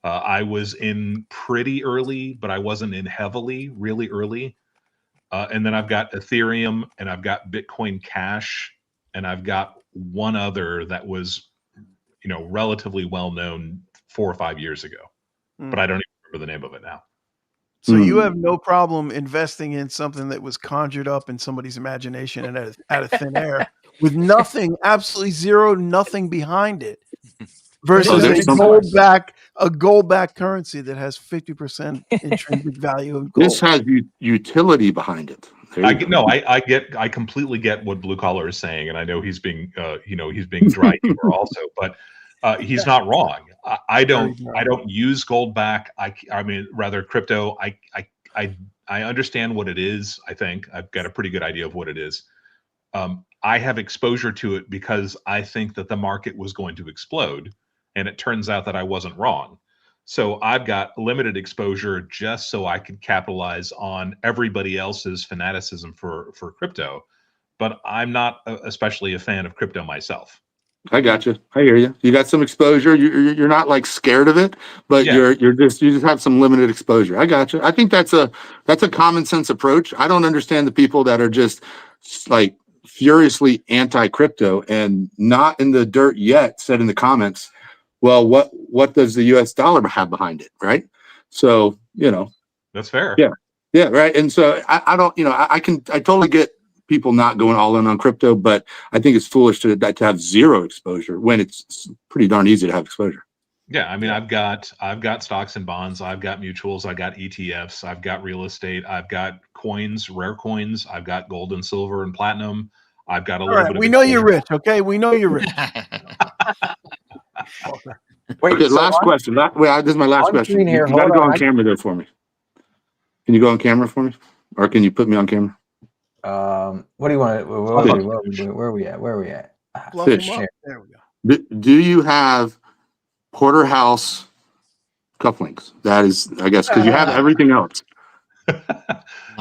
I was in pretty early, but I wasn't in heavily, really early. And then I've got Ethereum, and I've got Bitcoin Cash, and I've got one other that was, relatively well known 4 or 5 years ago, but I don't even remember the name of it now. So you have no problem investing in something that was conjured up in somebody's imagination and out of thin air with nothing, absolutely zero, nothing behind it, versus a gold-backed currency that has 50% intrinsic value of gold. This has utility behind it. I completely get what Blue Collar is saying, and I know he's being dry humor also, but he's not wrong. I don't use Goldback. I mean, rather crypto. I understand what it is. I think I've got a pretty good idea of what it is. I have exposure to it because I think that the market was going to explode, and it turns out that I wasn't wrong. So I've got limited exposure just so I could capitalize on everybody else's fanaticism for crypto. But I'm not especially a fan of crypto myself. I got you. I hear you. You got some exposure. You're not like scared of it, but Yeah. you just have some limited exposure. I got you. I think that's a common sense approach. I don't understand the people that are just like furiously anti crypto and not in the dirt yet. Said in the comments, well, what does the U.S. dollar have behind it, right? So that's fair. Yeah, right. And so I don't, I totally get people not going all in on crypto, but I think it's foolish to have zero exposure when it's pretty darn easy to have exposure. Yeah, I mean, I've got stocks and bonds, I've got mutuals, I've got ETFs, I've got real estate, I've got coins, rare coins, I've got gold and silver and platinum. I've got a little bit of. We know you're rich, okay? We know you're rich. Wait, okay, last question. This is my last question. You got to go on camera there for me. Can you go on camera for me, or can you put me on camera? What do you want? Where are we at? Fish. There we go. Do you have porterhouse cufflinks? That is, I guess, because you have everything else.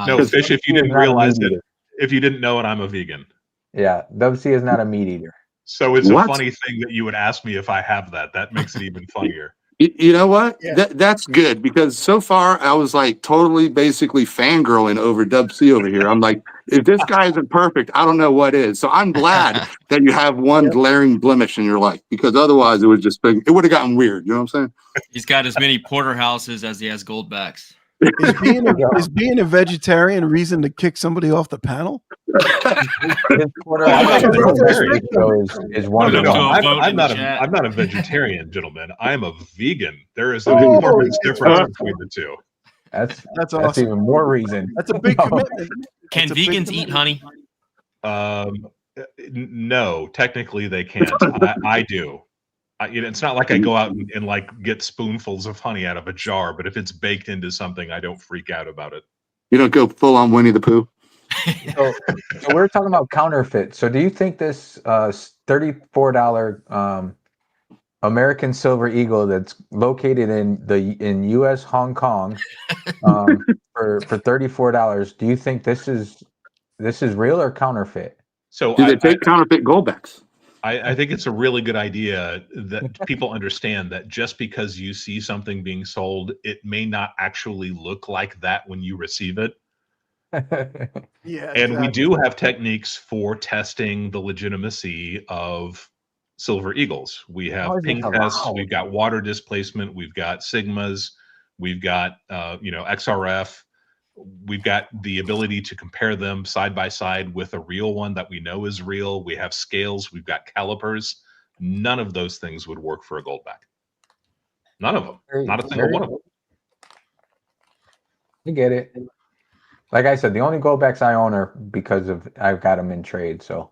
No, Fish. If you didn't realize it, if you didn't know it, I'm a vegan. Yeah, WC is not a meat eater. So it's a funny thing that you would ask me if I have that. That makes it even funnier. You know what? Yeah. That's good, because so far I was like totally basically fangirling over Dub C over here. I'm like, if this guy isn't perfect, I don't know what is. So I'm glad that you have one glaring blemish in your life, because otherwise it would have gotten weird. You know what I'm saying? He's got as many porterhouses as he has goldbacks. Is being a vegetarian a reason to kick somebody off the panel? I'm not a vegetarian, gentlemen. I am a vegan. There is an enormous difference between the two. That's awesome. That's even more reason. That's a big commitment. Can vegans eat honey? No, technically they can't. I do. It's not like I go out and like get spoonfuls of honey out of a jar, but if it's baked into something, I don't freak out about it. You don't go full on Winnie the Pooh. So we're talking about counterfeit. So do you think this $34 American Silver Eagle that's located in U.S. Hong Kong for $34, do you think this is real or counterfeit? So do they take counterfeit goldbacks? I think it's a really good idea that people understand that just because you see something being sold, it may not actually look like that when you receive it. Yeah, and we do have techniques for testing the legitimacy of Silver Eagles. We have ping tests, we've got water displacement, we've got sigmas, We've got XRF. We've got the ability to compare them side by side with a real one that we know is real. We have scales. We've got calipers. None of those things would work for a Goldback. None of them. Not a single one of them. You get it. Like I said, the only Goldbacks I own are because of I've got them in trade. So,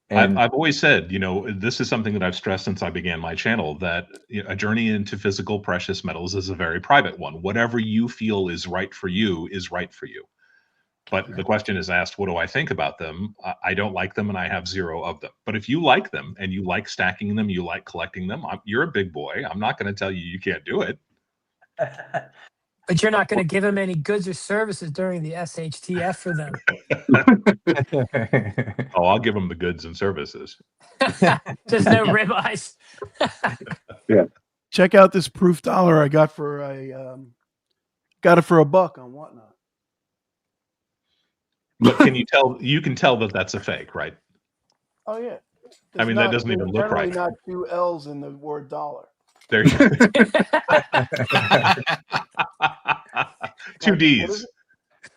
and I've always said, this is something that I've stressed since I began my channel, that a journey into physical precious metals is a very private one. Whatever you feel is right for you is right for you. But the question is asked, what do I think about them? I don't like them, and I have 0 of them. But if you like them and you like stacking them, you like collecting them, you're a big boy. I'm not going to tell you can't do it. But you're not going to give them any goods or services during the SHTF for them. Oh, I'll give them the goods and services. Just no ribeyes. Check out this proof dollar I got for got it for $1 on Whatnot. But can you tell? You can tell that that's a fake, right? Oh yeah. I mean, that doesn't even look right. Not 2 L's in the word dollar. There you go. 2 D's.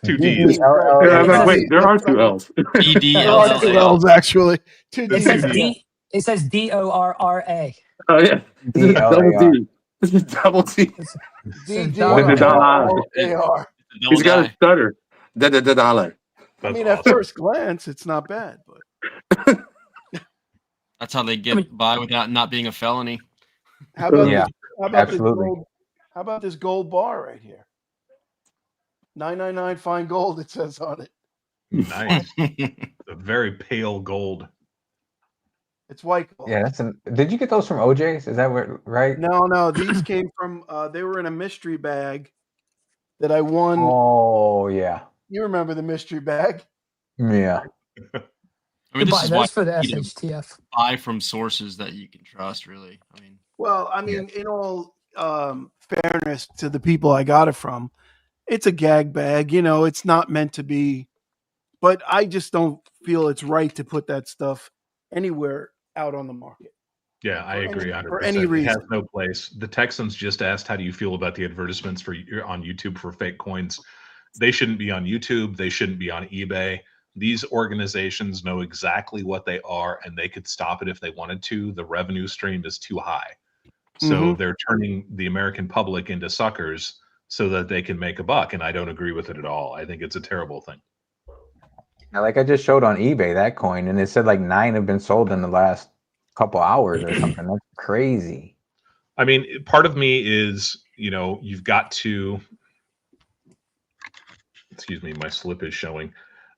2 D's. Wait, there are 2 L's. There are 2 L's actually. 2 It D's. says D. It says DORRA. Oh yeah, this is double D. This is double D. D-D-O-R-A-R. He's got a stutter. Dollar. I mean, at first glance, it's not bad, but That's how they get by without not being a felony. how about Yeah, absolutely. How about this gold bar right here? 999 fine gold. It says on it. Nice. A very pale gold. It's white gold. Yeah, did you get those from OJ's? Is that right? No. These came from. They were in a mystery bag that I won. Oh yeah. You remember the mystery bag? Yeah. I mean, this Buy is why those for the you need to SHTF. buy from sources that you can trust, really. I mean, Well, I mean, in all fairness to the people I got it from, it's a gag bag. It's not meant to be. But I just don't feel it's right to put that stuff anywhere out on the market. Yeah, I agree 100%. For any It has reason. no place. The Texans just asked, how do you feel about the advertisements on YouTube for fake coins? They shouldn't be on YouTube. They shouldn't be on eBay. These organizations know exactly what they are, and they could stop it if they wanted to. The revenue stream is too high. So they're turning the American public into suckers so that they can make a buck, and I don't agree with it at all. I think it's a terrible thing. Now, like I just showed on eBay that coin, and it said like 9 have been sold in the last couple hours or something. That's crazy. I mean, part of me is, you've got to. Excuse me, my slip is showing.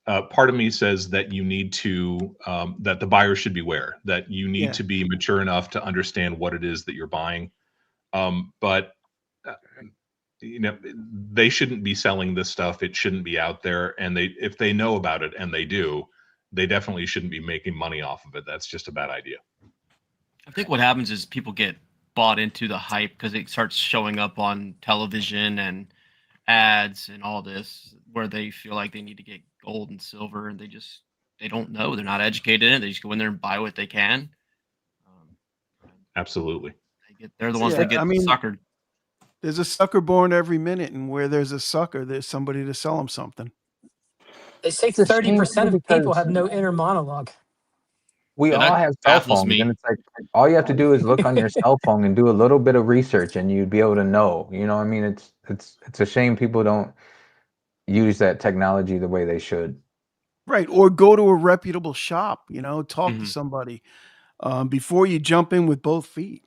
Part of me says that you need to, that the buyer should beware, that you need to be mature enough to understand what it is that you're buying. But they shouldn't be selling this stuff. It shouldn't be out there. And if they know about it, and they do, they definitely shouldn't be making money off of it. That's just a bad idea. I think what happens is people get bought into the hype because it starts showing up on television and ads and all this, where they feel like they need to get gold and silver, and they don't know. They're not educated in it. They just go in there and buy what they can. Absolutely. They're the ones that get suckered. There's a sucker born every minute, and where there's a sucker, there's somebody to sell them something. They say 30% of people have no inner monologue. We all have cell phones, and it's like all you have to do is look on your cell phone and do a little bit of research, and you'd be able to know. You know what I mean? It's a shame people don't use that technology the way they should. Right, or go to a reputable shop. Talk to somebody before you jump in with both feet.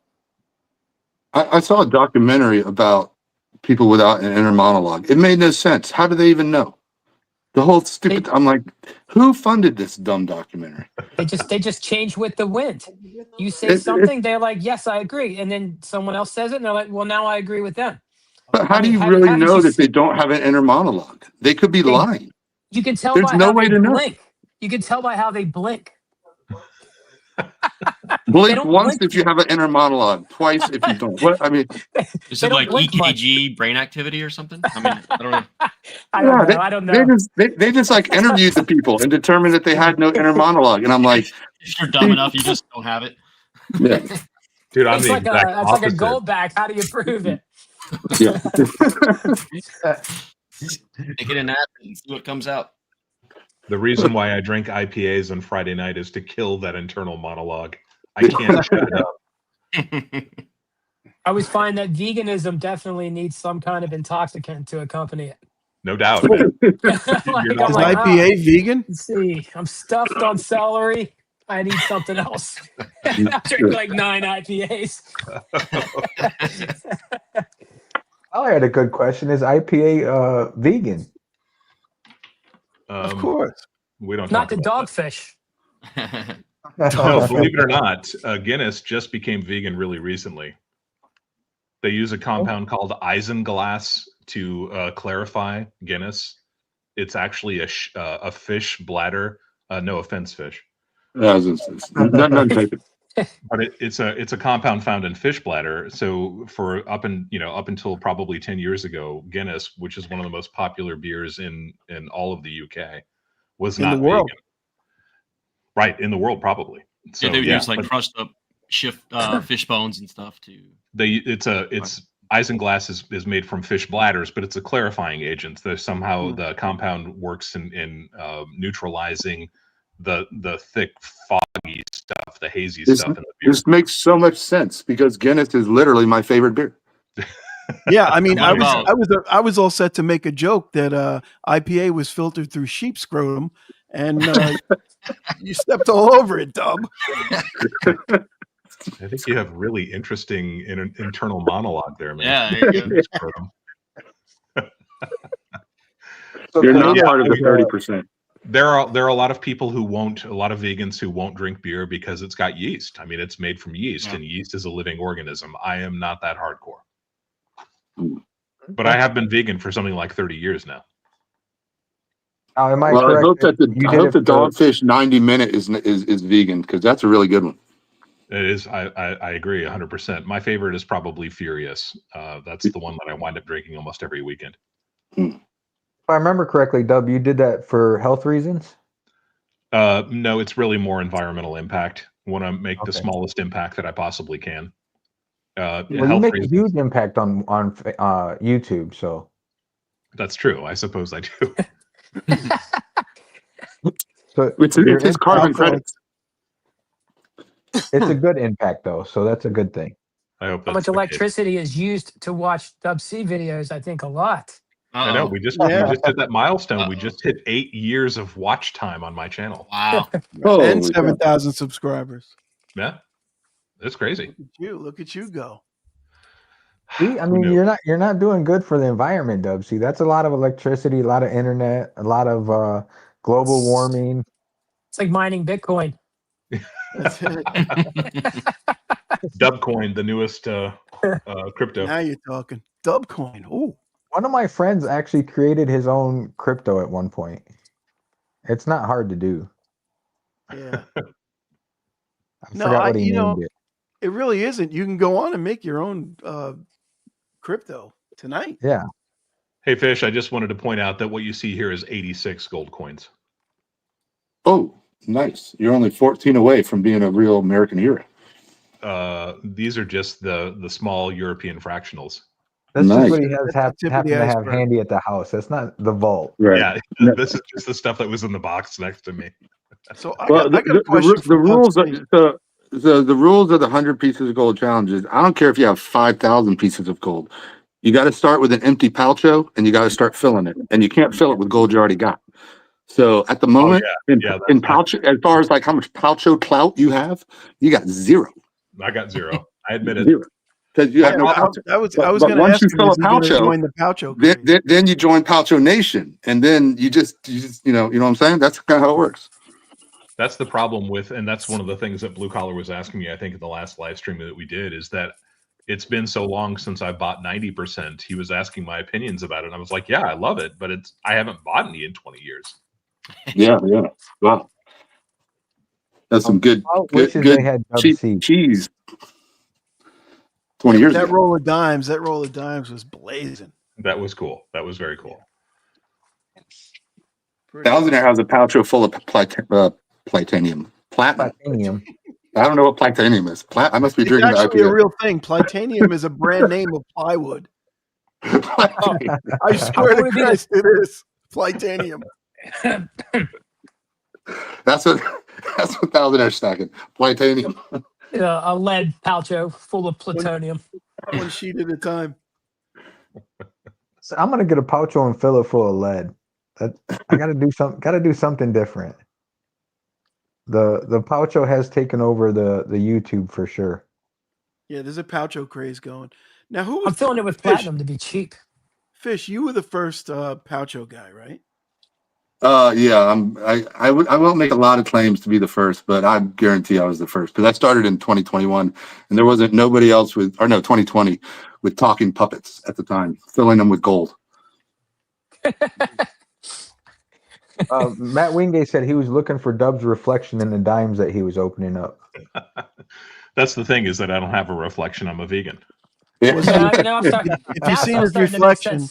I saw a documentary about people without an inner monologue. It made no sense. How do they even know? The whole stupid. I'm like, who funded this dumb documentary? They just change with the wind. You say something, they're like, yes, I agree. And then someone else says it, and they're like, well, now I agree with them. But how do you really know that they don't have an inner monologue? They could be lying. You can tell There's by no how way they to know. blink. You can tell by how they blink. Blink don't once blink. if you have an inner monologue, twice if you don't. What I mean, Is They it don't like blink much. EKG brain activity or something? I mean, I don't know. I don't know. They just like interviewed the people and determined that they had no inner monologue. And I'm like, If you're dumb enough, you just don't have it. yeah. Dude, I'm It's the like exact it's like a opposite. gold back. How do you prove it? Yeah. Take it a nap and see what comes out. The reason why I drink IPAs on Friday night is to kill that internal monologue. I can't shut it up. I always find that veganism definitely needs some kind of intoxicant to accompany it. No doubt. Man. Like, You're I'm not Is like, IPA vegan? let's see, I'm stuffed on celery. I need something else. I drink like 9 IPAs. I had a good question. Is IPA vegan? Of course. We don't Not talk the about dogfish. that. No, believe it or not, Guinness just became vegan really recently. They use a compound called isinglass to clarify Guinness. It's actually a fish bladder. No offense, fish. None type it. But it's a compound found in fish bladder. So for up until probably 10 years ago, Guinness, which is one of the most popular beers in all of the UK, was In not the world. vegan. Right, in the world probably. So they use like but crushed up fish bones and stuff too. it's isinglass is made from fish bladders, but it's a clarifying agent. There's somehow the compound works in neutralizing the thick, foggy stuff, the hazy stuff in the beer. This makes so much sense because Guinness is literally my favorite beer. Yeah, I mean, What about- I was all set to make a joke that IPA was filtered through sheep scrotum, and you stepped all over it, Dub. I think you have really interesting internal monologue there, man. Yeah, there you go. So You're for not me, part of the it's, 30%. There are a lot of people a lot of vegans who won't drink beer because it's got yeast. I mean, it's made from yeast, and yeast is a living organism. I am not that hardcore, but I have been vegan for something like 30 years now. Now, am I Well, I correct? hope that you I did hope it the for- Dogfish 90-minute is vegan because that's a really good one. It is. I agree 100%. My favorite is probably Furious. That's the one that I wind up drinking almost every weekend. If I remember correctly, Dub, you did that for health reasons? No, it's really more environmental impact. I want to make the Okay. smallest impact that I possibly can. Well, you Health make a reasons. huge impact on YouTube, so That's true. I suppose I do. It's your his carbon impact- credits. It's a good impact though, so that's a good thing. I hope How that's much the case. electricity is used to watch Dub C videos? I think a lot. I know. Uh-oh. We just Yeah. hit that milestone. We Uh-oh. just hit 8 years of watch time on my channel. Wow. And Holy cow. 7,000 subscribers. Yeah, that's crazy. Look at you go. See, I Who mean, knew? you're not doing good for the environment, Dub. See, that's a lot of electricity, a lot of internet, a lot of global warming. It's like mining Bitcoin. That's it. Dubcoin, the newest crypto. Now you're talking. Dubcoin. Ooh. One of my friends actually created his own crypto at one point. It's not hard to do. Yeah. I No, forgot what he you know, named it. it really isn't. You can go on and make your own crypto tonight. Yeah. Hey, Fish, I just wanted to point out that what you see here is 86 gold coins. Oh, nice. You're only 14 away from being a real American hero. These are just the small European fractionals. That's Nice. just what he has That's the tip of happened the to have iceberg. handy at the house. That's not the vault. Right. Yeah, No. this is just the stuff that was in the box next to me. So I Well, got a question. the for rules Dub are, C. the rules of the 100 pieces of gold challenges. I don't care if you have 5,000 pieces of gold. You got to start with an empty poucho and you got to start filling it. And you can't fill it with gold you already got. So at the moment, yeah, in that's pouch, as far as like how much poucho clout you have, you got zero. I got 0. I admit it. Zero. Because you have no Yeah, poucho. I was But going to once ask you him, fill is a he gonna poucho, join the poucho craze? Then you join Poucho Nation, and then you just you know what I'm saying. That's kind of how it works. That's the problem with, and that's one of the things that Blue Collar was asking me, I think, in the last live stream that we did, is that it's been so long since I bought 90%. He was asking my opinions about it. And I was like, yeah, I love it, but I haven't bought any in 20 years. Yeah. Wow. That's some good I wish good they had Dub cheap C. cheese. 20 years That ago. roll of dimes was blazing. That was cool. That was very cool. Thousandaire has a poucho full of platinum. Platinum. Platinum. I don't know what platinum is. I must be It's drinking the actually a IPA. real thing. Platanium is a brand name of plywood. I swear to Christ, it is Plitanium. That's what Thousand Ash stacking. Plitanium. A lead poucho full of plutonium. One sheet at a time. So I'm gonna get a poucho and fill it full of lead. I gotta do something. Gotta do something different. The poucho has taken over the YouTube for sure. Yeah, there's a poucho craze going. Now, who I'm was filling it with Fish? platinum to be cheap. Fish, you were the first poucho guy, right? Yeah, I won't make a lot of claims to be the first, but I guarantee I was the first because I started in 2021 and there wasn't nobody else 2020 with talking puppets at the time, filling them with gold. Matt Wingate said he was looking for Dub's reflection in the dimes that he was opening up. That's the thing, is that I don't have a reflection. I'm a vegan. Yeah. Now I'm starting. If you've seen his reflection,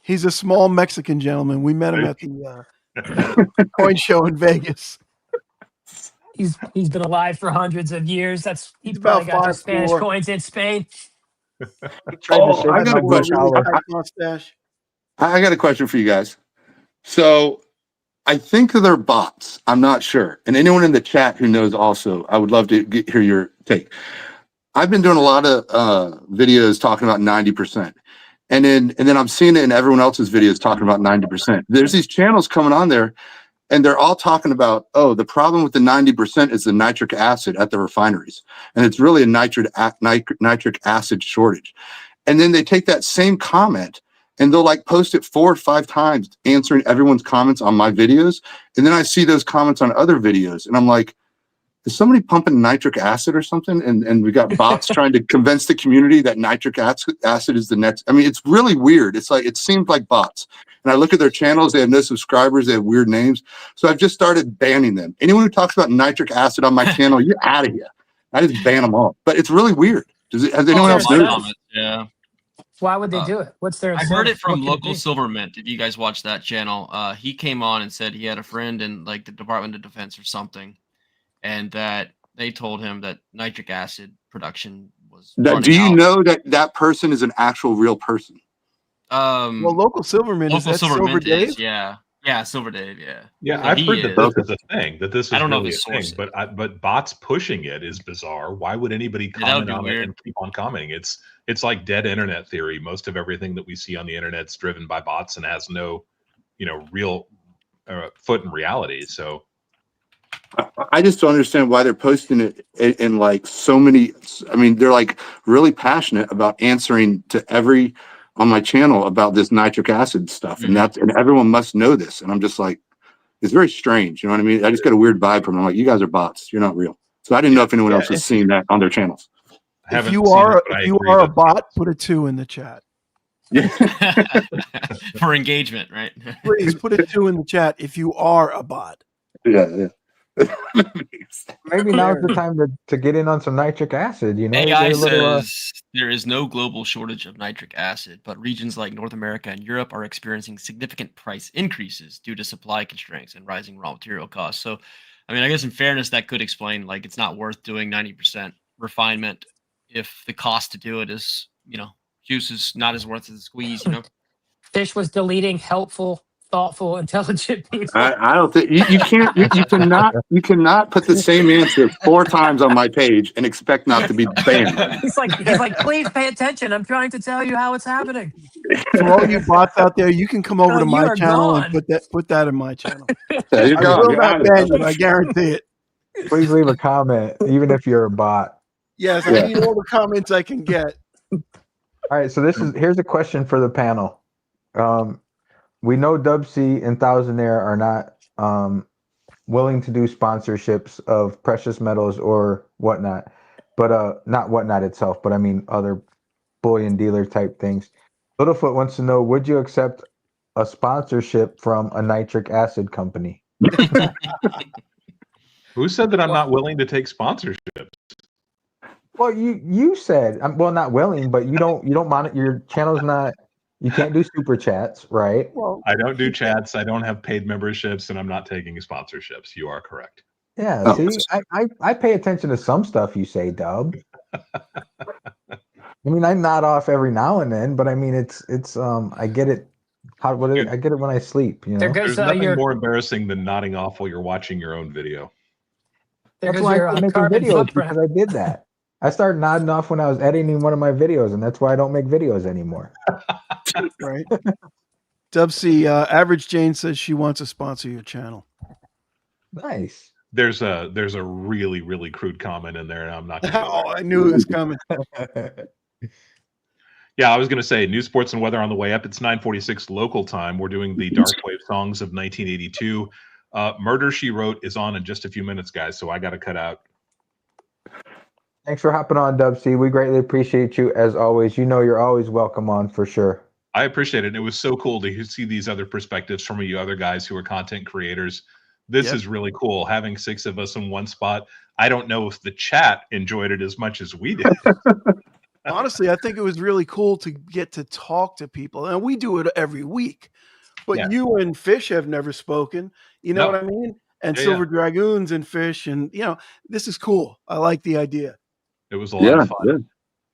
he's a small Mexican gentleman. We met him at the coin show in Vegas. He's been alive for hundreds of years. He's about probably got the Spanish 5'4". coins in Spain. I got a question. Mustache. I got a question for you guys. So I think they're bots. I'm not sure. And anyone in the chat who knows also, I would love to hear your take. I've been doing a lot of videos talking about 90%. And then I'm seeing it in everyone else's videos talking about 90%. There's these channels coming on there and they're all talking about, oh, the problem with the 90% is the nitric acid at the refineries. And it's really a nitric acid shortage. And then they take that same comment and they'll like post it 4 or 5 times answering everyone's comments on my videos. And then I see those comments on other videos and I'm like, is somebody pumping nitric acid or something? And we got bots trying to convince the community that nitric acid is the next. I mean, it's really weird. It's like, it seems like bots. And I look at their channels, they have no subscribers, they have weird names. So I've just started banning them. Anyone who talks about nitric acid on my channel, you're out of here. I just ban them all. But it's really weird. Has anyone else noticed? Yeah. Why would they do it? What's their I incentive? heard it What from could Local be? Silvermint. If you guys watch that channel, he came on and said he had a friend in like the Department of Defense or something, and that they told him that nitric acid production was. Do you know that person is an actual real person? Well, Local Silverman, is that Silver Dave? Yeah, Silver Dave. Yeah. Yeah, So I've he heard that is. this is a thing. That this is I don't know really the a thing. source. But bots pushing it is bizarre. Why would anybody Yeah, that would comment be on it weird. and keep on commenting? It's like dead internet theory. Most of everything that we see on the internet is driven by bots and has no, real foot in reality. So I just don't understand why they're posting it in like so many. I mean, they're like really passionate about answering to every on my channel about this nitric acid stuff, and everyone must know this. And I'm just like, it's very strange. You know what I mean? I just got a weird vibe from them. I'm like, you guys are bots. You're not real. So I didn't know if anyone else was seeing that on their channels. If you are a bot, put a 2 in the chat. Yeah. For engagement, right? Please put a 2 in the chat if you are a bot. Yeah. Maybe now's the time to get in on some nitric acid. AI get a little, says there is no global shortage of nitric acid, but regions like North America and Europe are experiencing significant price increases due to supply constraints and rising raw material costs. So, I mean, I guess in fairness, that could explain like it's not worth doing 90% refinement if the cost to do it is, juice is not as worth as the squeeze, Fish was deleting helpful, thoughtful, intelligent people. I don't think you can't. You cannot put the same answer 4 times on my page and expect not to be banned. He's like, please pay attention. I'm trying to tell you how it's happening. For all you bots out there, you can come over to you my are channel gone. and put that in my channel. There you I go. will You're not out of ban it. you, I guarantee it. Please leave a comment, even if you're a bot. Yes, Yeah. I need all the comments I can get. All right, so here's a question for the panel. We know Dub C and Thousandaire are not willing to do sponsorships of precious metals or whatnot, but not whatnot itself, but I mean other bullion dealer type things. Littlefoot wants to know: would you accept a sponsorship from a nitric acid company? who said that I'm not willing to take sponsorship? Well, you said well, not willing, but you don't monitor your channel's not. You can't do super chats, right? Well, I don't do chats. I don't have paid memberships, and I'm not taking sponsorships. You are correct. Yeah. See, I pay attention to some stuff you say, Dub. I mean, I nod off every now and then, but I mean, it's I get it. I get it when I sleep. You There know, goes There's nothing your more embarrassing than nodding off while you're watching your own video. that's why I quit making carbon videos footprint. because I did that. I started nodding off when I was editing one of my videos, and that's why I don't make videos anymore. Right. Dub C, Average Jane says she wants to sponsor your channel. Nice. There's a really, really crude comment in there, and I'm not going to go Oh, there. I knew it was coming. Yeah, I was going to say news, sports, and weather on the way up. It's 9:46 local time. We're doing the Dark Wave songs of 1982. Murder, She Wrote is on in just a few minutes, guys, so I got to cut out. Thanks for hopping on, Dub C. We greatly appreciate you as always. You know you're always welcome on for sure. I appreciate it. And it was so cool to see these other perspectives from you other guys who are content creators. This is really cool. Having 6 of us in one spot. I don't know if the chat enjoyed it as much as we did. Honestly, I think it was really cool to get to talk to people. And we do it every week. But you and Fish have never spoken. You know what I mean? And Silver Dragoons and Fish. And, you know, this is cool. I like the idea. It was a lot of fun. Yeah.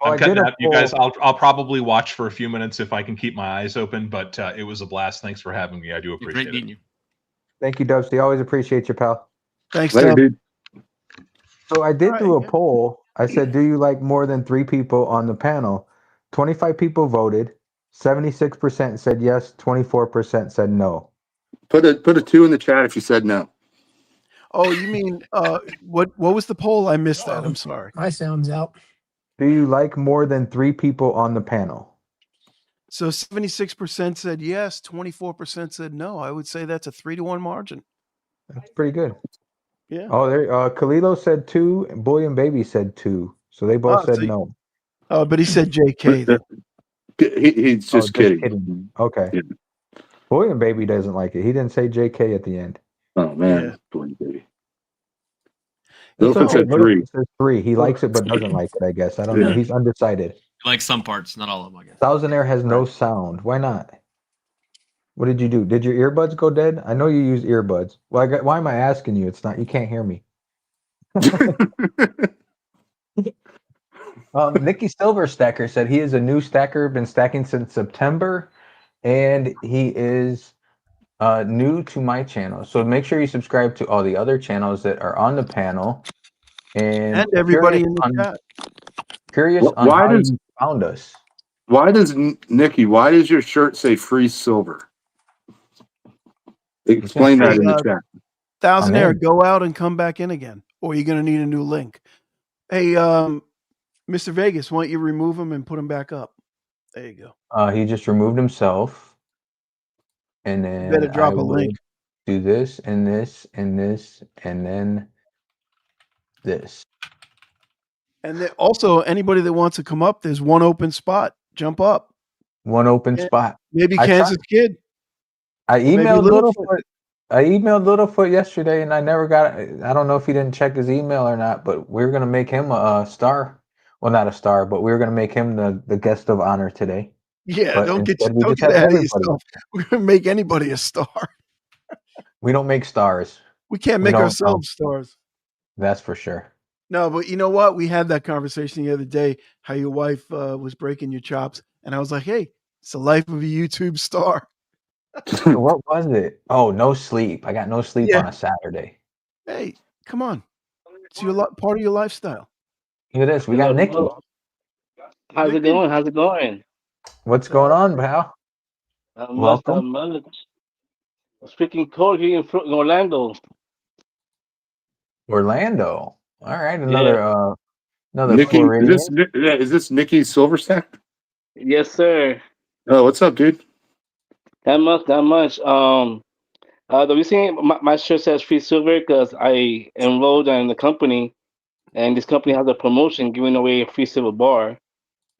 I'm cutting out. You guys, I'll probably watch for a few minutes if I can keep my eyes open, but it was a blast. Thanks for having me. I do appreciate Great meeting you. Thank you, Dub C. Always appreciate you, pal. Thanks, Later, Dub. dude. So I did do a poll. I said, do you like more than 3 people on the panel? 25 people voted. 76% said yes. 24% said no. Put a 2 in the chat if you said no. Oh, you mean what was the poll? I missed that. I'm sorry. My sound's out. Do you like more than 3 people on the panel? So 76% said yes, 24% said no. I would say that's a 3-1 margin. That's pretty good. Yeah. Oh, there. Kalilo said 2. And Bullion Baby said 2. So they both said no. Oh, but he said JK. Then. He's just kidding. Okay. Yeah. Bullion Baby doesn't like it. He didn't say JK at the end. Oh man, Yeah. Bullion Baby. Littlefoot said 3. Says 3. He likes it but doesn't like it, I guess. I don't know. He's undecided. Like some parts, not all of them, I guess. Thousandaire has no sound. Why not? What did you do? Did your earbuds go dead? I know you use earbuds. Why am I asking you? It's not. You can't hear me. Nikki Silver Stacker said he is a new stacker, been stacking since September, and he is new to my channel. So make sure you subscribe to all the other channels that are on the panel. And everybody in the chat. Curious on how you found us. Why does your shirt say free silver? Explain that in the chat. Thousandaire, go out and come back in again, or you're going to need a new link. Hey, Mr. Vegas, why don't you remove him and put him back up? There you go. He just removed himself. And then you better drop a link. Do this and this and this and then this. And then also, anybody that wants to come up, there's one open spot. Jump up. One open spot. Maybe Kansas Kid. I emailed Littlefoot. I emailed Littlefoot yesterday, and I never got it. I don't know if he didn't check his email or not, but we're gonna make him a star. Well, not a star, but we're gonna make him the guest of honor today. Yeah, but don't get ahead of yourself. We're gonna make anybody a star. We don't make stars. We can't make ourselves stars. That's for sure. No, but you know what? We had that conversation the other day. How your wife was breaking your chops, and I was like, "Hey, it's the life of a YouTube star." What was it? Oh, no sleep. I got no sleep on a Saturday. Hey, come on. It's part of your lifestyle. Look at this. We got Nikki. How's it going? How's it going? What's going on, pal? Welcome. It's freaking cold here in Orlando. Orlando. All right. Another Nikki, is this Nikki Silverstack? Yes, sir. Oh, what's up, dude? Not much. The reason my shirt says free silver because I enrolled in the company, and this company has a promotion giving away a free silver bar,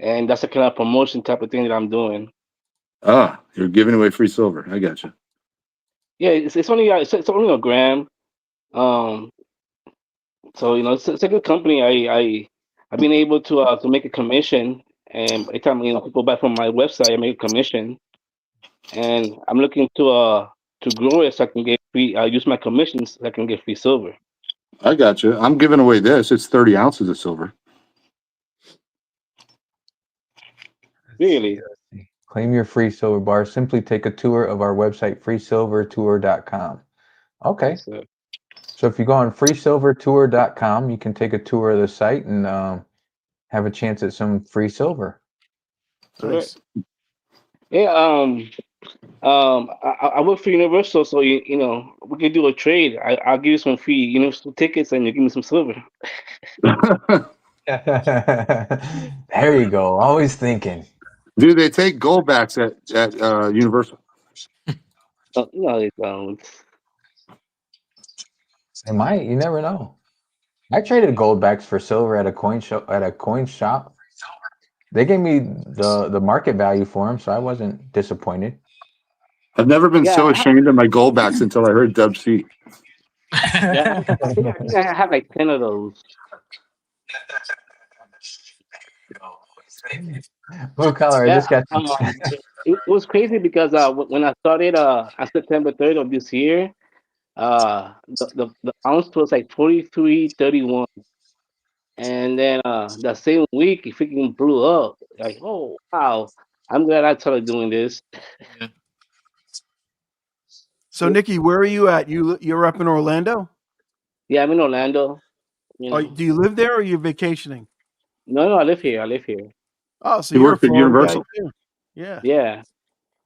and that's the kind of promotion type of thing that I'm doing. Ah, you're giving away free silver. I gotcha. Yeah, it's only a gram. So it's a good company. I've been able to make a commission, and every time people buy from my website, I make a commission. And I'm looking to grow it so I can get free. I use my commissions so I can get free silver. I got you. I'm giving away this. It's 30 ounces of silver. Really? Claim your free silver bar. Simply take a tour of our website, freesilvertour.com. Okay. Yes, sir. So if you go on freesilvertour.com, you can take a tour of the site and have a chance at some free silver. Nice. Yeah. I work for Universal, so you know we can do a trade. I'll give you some free Universal tickets, and you give me some silver. There you go. Always thinking. Do they take gold backs at Universal? No, they don't. They might. You never know. I traded gold backs for silver at a coin shop. They gave me the market value for them, so I wasn't disappointed. I've never been so Yeah. ashamed of my gold backs until I heard Dub C. Yeah, I think I have like 10 of those. Blue collar, I Yeah, just got it was crazy because when I started on September 3rd of this year, the ounce was like 43.31, and then the same week it freaking blew up. Like, oh wow, I'm glad I started doing this. Yeah. So, Nikki, where are you at? You're up in Orlando? Yeah, I'm in Orlando. You know. Do you live there, or are you vacationing? No, I live here. I live here. Oh, so You you're a work at Florida guy Universal? too. Yeah. Yeah,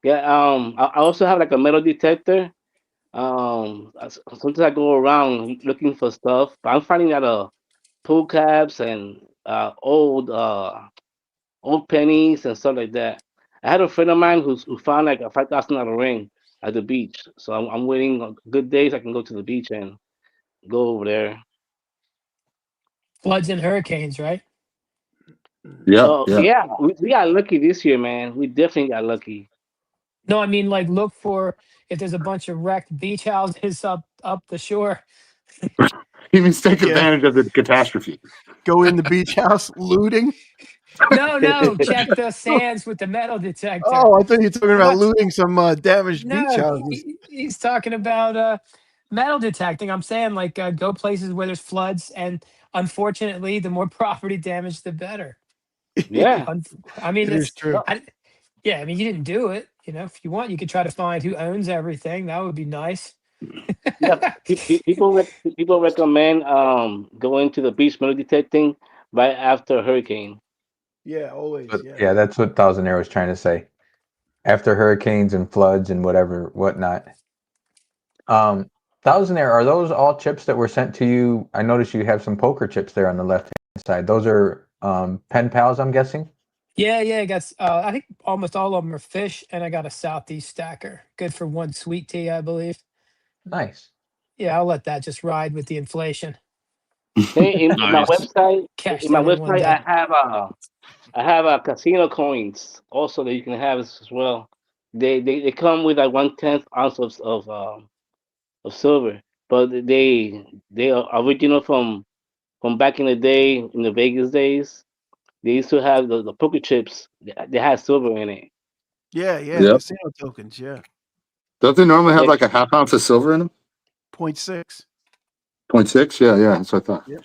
yeah. I also have like a metal detector. Sometimes I go around looking for stuff, but I'm finding out pool caps and old pennies and stuff like that. I had a friend of mine who found like a $5,000 ring at the beach. So I'm waiting on good days I can go to the beach and go over there. Floods and hurricanes, right? Yeah, Oh yeah, we got lucky this year, man. We definitely got lucky. No, I mean like look for if there's a bunch of wrecked beach houses up the shore. You mean take Yeah. advantage of the catastrophe? Go in the beach house looting. No, check the sands with the metal detector. Oh, I thought you were talking about What? looting some damaged beach No, houses. he's talking about metal detecting. I'm saying like go places where there's floods, and unfortunately, the more property damage, the better. Yeah. I mean, It is it's true. yeah. I mean, you didn't do it. You know, if you want, you could try to find who owns everything. That would be nice. Yeah, people recommend going to the beach metal detecting right after a hurricane. Yeah, always. But Yeah. yeah, that's what Thousand Arrow was trying to say. After hurricanes and floods and whatnot. Thousand Arrow, are those all chips that were sent to you? I noticed you have some poker chips there on the left hand side. Those are pen pals, I'm guessing. Yeah. I got. I think almost all of them are fish, and I got a Southeast stacker. Good for one sweet tea, I believe. Nice. Yeah, I'll let that just ride with the inflation. Hey, in my Nice. website, Cash in my that in one website, day. I have casino coins also that you can have as well. They come with like 1/10 ounce of silver, but they are original from back in the day in the Vegas days. They used to have the poker chips. They had silver in it. Yeah. Yep. Casino tokens. Yeah. Don't they normally have Yeah. like a half ounce of silver in them? 0.6. 0.6? Yeah, that's what I thought. Yep.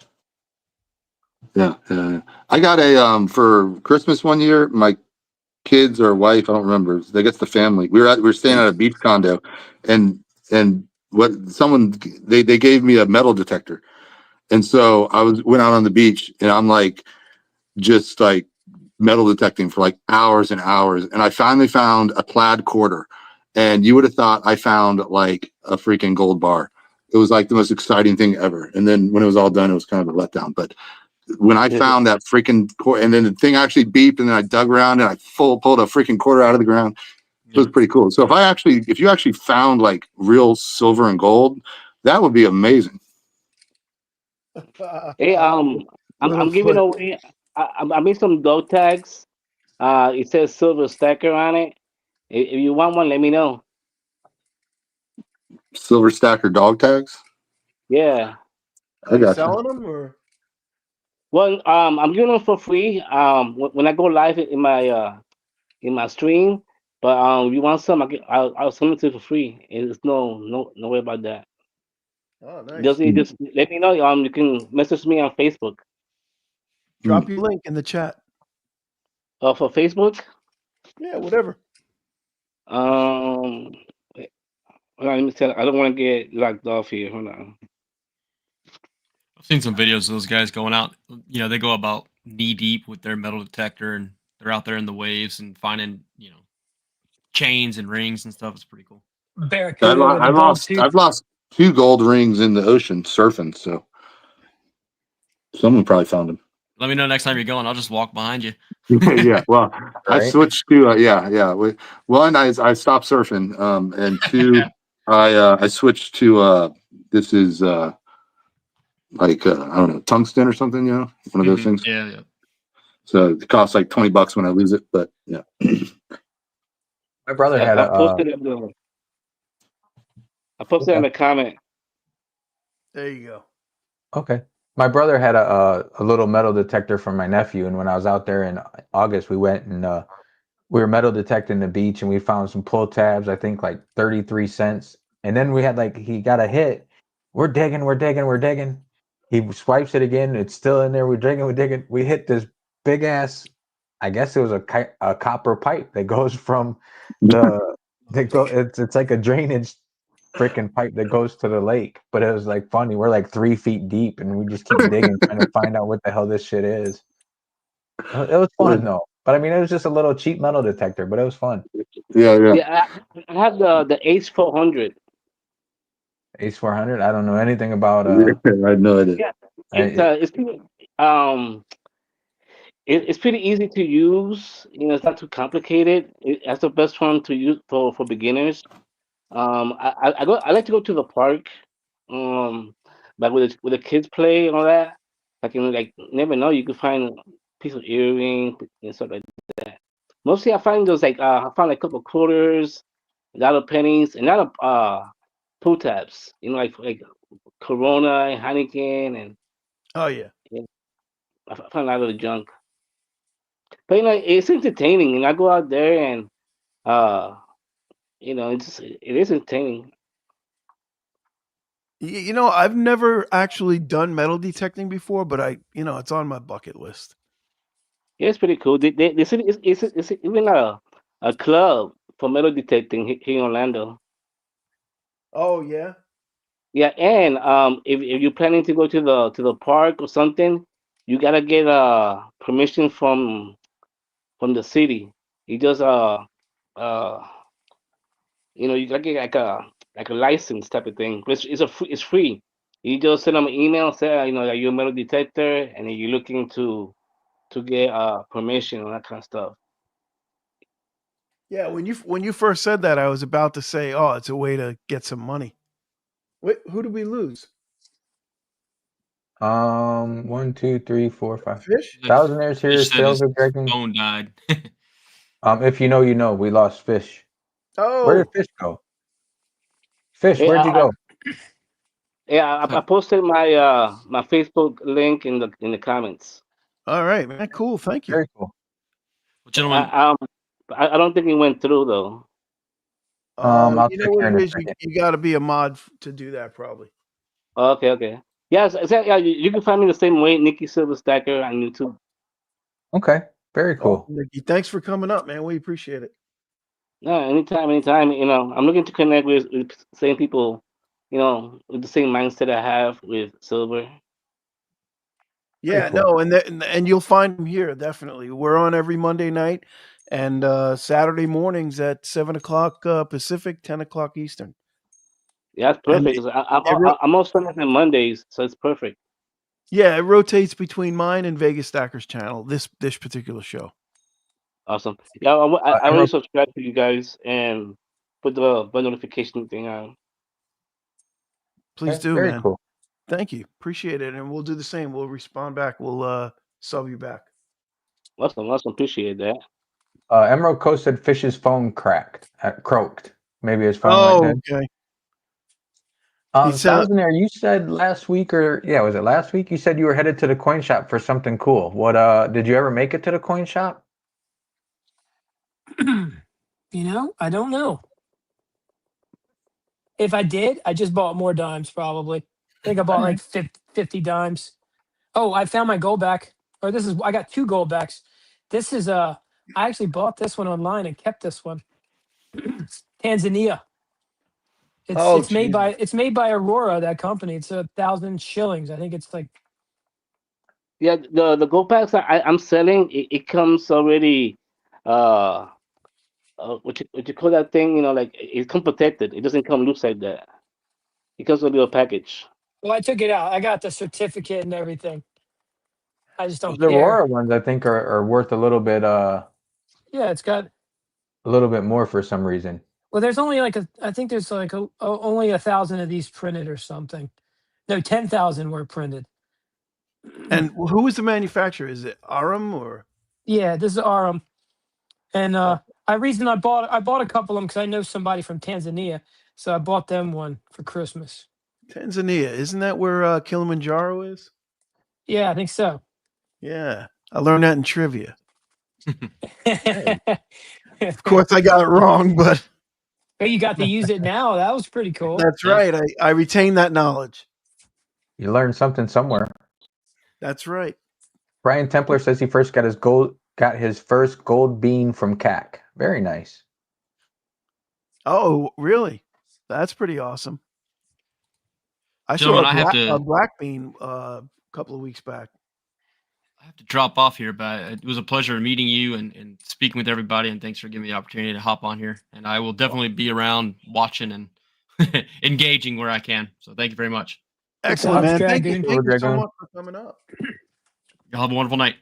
Yeah. I got a for Christmas one year, my kids or wife, I don't remember. They guess the family. We were staying at a beach condo, and what someone they gave me a metal detector, and so I went out on the beach, and I'm like just like metal detecting for like hours and hours, and I finally found a plaid quarter, and you would have thought I found like a freaking gold bar. It was like the most exciting thing ever, and then when it was all done, it was kind of a letdown, but when I found that freaking quarter, and then the thing actually beeped, and then I dug around and I pulled a freaking quarter out of the ground. It was pretty cool. So if you actually found like real silver and gold, that would be amazing. Hey, I'm giving away. I made some dog tags. It says silver stacker on it. If you want one, let me know. Silver stacker dog tags. Yeah. I Are you got you. selling them or? Well, I'm giving them for free. When I go live in my stream, but if you want some, I'll send it to you for free. It's no way about that. Oh, nice. Just let me know. You can message me on Facebook. Drop your link in the chat. For Facebook. Yeah, whatever. Wait, hold on, let me tell. I don't want to get locked off here. Hold on. I've seen some videos of those guys going out. You know, they go about knee deep with their metal detector, and they're out there in the waves and finding, you know, chains and rings and stuff. It's pretty cool. Barracuda with a gold tooth. I've lost 2 gold rings in the ocean surfing. So someone probably found them. Let me know next time you're going. I'll just walk behind you. Yeah. Well, I Right. switched to One, I stopped surfing. And 2, I switched to this is like I don't know, tungsten or something. You know, one of those things. Yeah, yeah. So it costs like $20 when I lose it. But yeah. My brother had I a. posted it. I posted it in the comment. There you go. Okay. My brother had a little metal detector from my nephew, and when I was out there in August, we went and we were metal detecting the beach, and we found some pull tabs. I think like 33 cents, and then we had he got a hit. We're digging. He swipes it again. It's still in there. We're digging. We hit this big ass. I guess it was a copper pipe that goes from the. It's like a drainage freaking pipe that goes to the lake, but it was like funny. We're like 3 feet deep, and we just keep digging, trying to find out what the hell this shit is. It was fun though, but I mean, it was just a little cheap metal detector, but it was fun. Yeah. Yeah, I have the Ace 400. Ace 400. I don't know anything about. I had no idea. Yeah, I- it's pretty, it's pretty easy to use. You know, it's not too complicated. That's the best one to use for beginners. I like to go to the park, like with the kids play and all that. I can never know, you could find a piece of earring and stuff like that. Mostly I find those I found like a couple quarters, a lot of pennies, and a lot of pull tabs. You know, like Corona and Heineken, and Oh yeah. I found a lot of the junk. But you know, it's entertaining, and I go out there and you know, it is entertaining. You know, I've never actually done metal detecting before, but it's on my bucket list. Yeah, it's pretty cool. They said it's even a club for metal detecting here in Orlando. Oh yeah. Yeah, and if you're planning to go to the park or something, you gotta get permission from the city. You just uh you know, you gotta get like a license type of thing. But it's free. You just send them an email, say you know that you're a metal detector and you're looking to get permission and that kind of stuff. Yeah, when you first said that, I was about to say, "Oh, it's a way to get some money." Wait, who did we lose? 1, 2, 3, 4, 5. Fish? Thousandaires here. Fish said his Silver Dragon. phone died. If you know, you know. We lost Fish. Oh, Where did Fish go? Fish, Yeah, where'd you go? I posted my Facebook link in the comments. all right, man. Cool. Thank you. Very cool. Well, gentlemen, I don't think it went through though. I'll You check know what here in it a is? second. You got to be a mod to do that, probably. Okay. Yeah, yeah. You can find me the same way, Nikki Silver Stacker on YouTube. Okay, very cool. Awesome, Nikki. Thanks for coming up, man. We appreciate it. No, anytime. You know, I'm looking to connect with the same people. You know, with the same mindset I have with Silver. Yeah, cool. no, and you'll find them here definitely. We're on every Monday night and Saturday mornings at 7:00 Pacific, 10:00 Eastern. Yeah, that's And perfect. 'Cause it ro- I'm also on Mondays, so it's perfect. yeah, it rotates between mine and Vegas Stackers channel. This particular show. Awesome. Yeah, I already Emerald, subscribed to you guys and put the bell notification thing on. Please okay, do, very man. cool. Thank you. Appreciate it, and we'll do the same. We'll respond back. We'll sub you back. Awesome. Appreciate that. Emerald Coast said Fish's phone croaked. Maybe his phone Oh, went dead. okay. He sound- Thousandaire, you said last week, or was it last week? You said you were headed to the coin shop for something cool. What did you ever make it to the coin shop? You know, I don't know. If I did, I just bought more dimes probably. I think I bought like 50 dimes. Oh, I found my gold back. I got 2 gold backs. This is I actually bought this one online and kept this one. Tanzania. Oh, It's made by Jesus. Aurora, that company. It's 1,000 shillings. I think it's like Yeah, the gold packs I'm selling, it comes already. What you call that thing? You know, like it comes protected. It doesn't come loose like that. It comes with a little package. well, I took it out. I got the certificate and everything. I just don't The care. Aurora ones, I think, are worth a little bit Yeah, it's got. more for some reason. Well, there's only like I think there's like only 1,000 of these printed or something. No, 10,000 were printed. And who is the manufacturer? Is it Aram or? Yeah, this is Aram. And I bought a couple of them because I know somebody from Tanzania, so I bought them one for Christmas. Tanzania, isn't that where Kilimanjaro is? Yeah, I think so. Yeah, I learned that in trivia. Hey. Of course, I got it wrong, but But you got to use it now. That was pretty cool. that's right. I retain that knowledge. You learned something somewhere. That's right. Brian Templer says he first got his first gold bean from CAC. Very nice. Oh, really? That's pretty awesome. I saw Gentlemen, a black bean a couple of weeks back. I have to drop off here, but it was a pleasure meeting you and speaking with everybody. And thanks for giving me the opportunity to hop on here. And I will definitely be around watching and engaging where I can. So thank you very much. Excellent, man. Thank you. Dragoon. Thank you so Dragoon. much for coming up. Y'all have a wonderful night.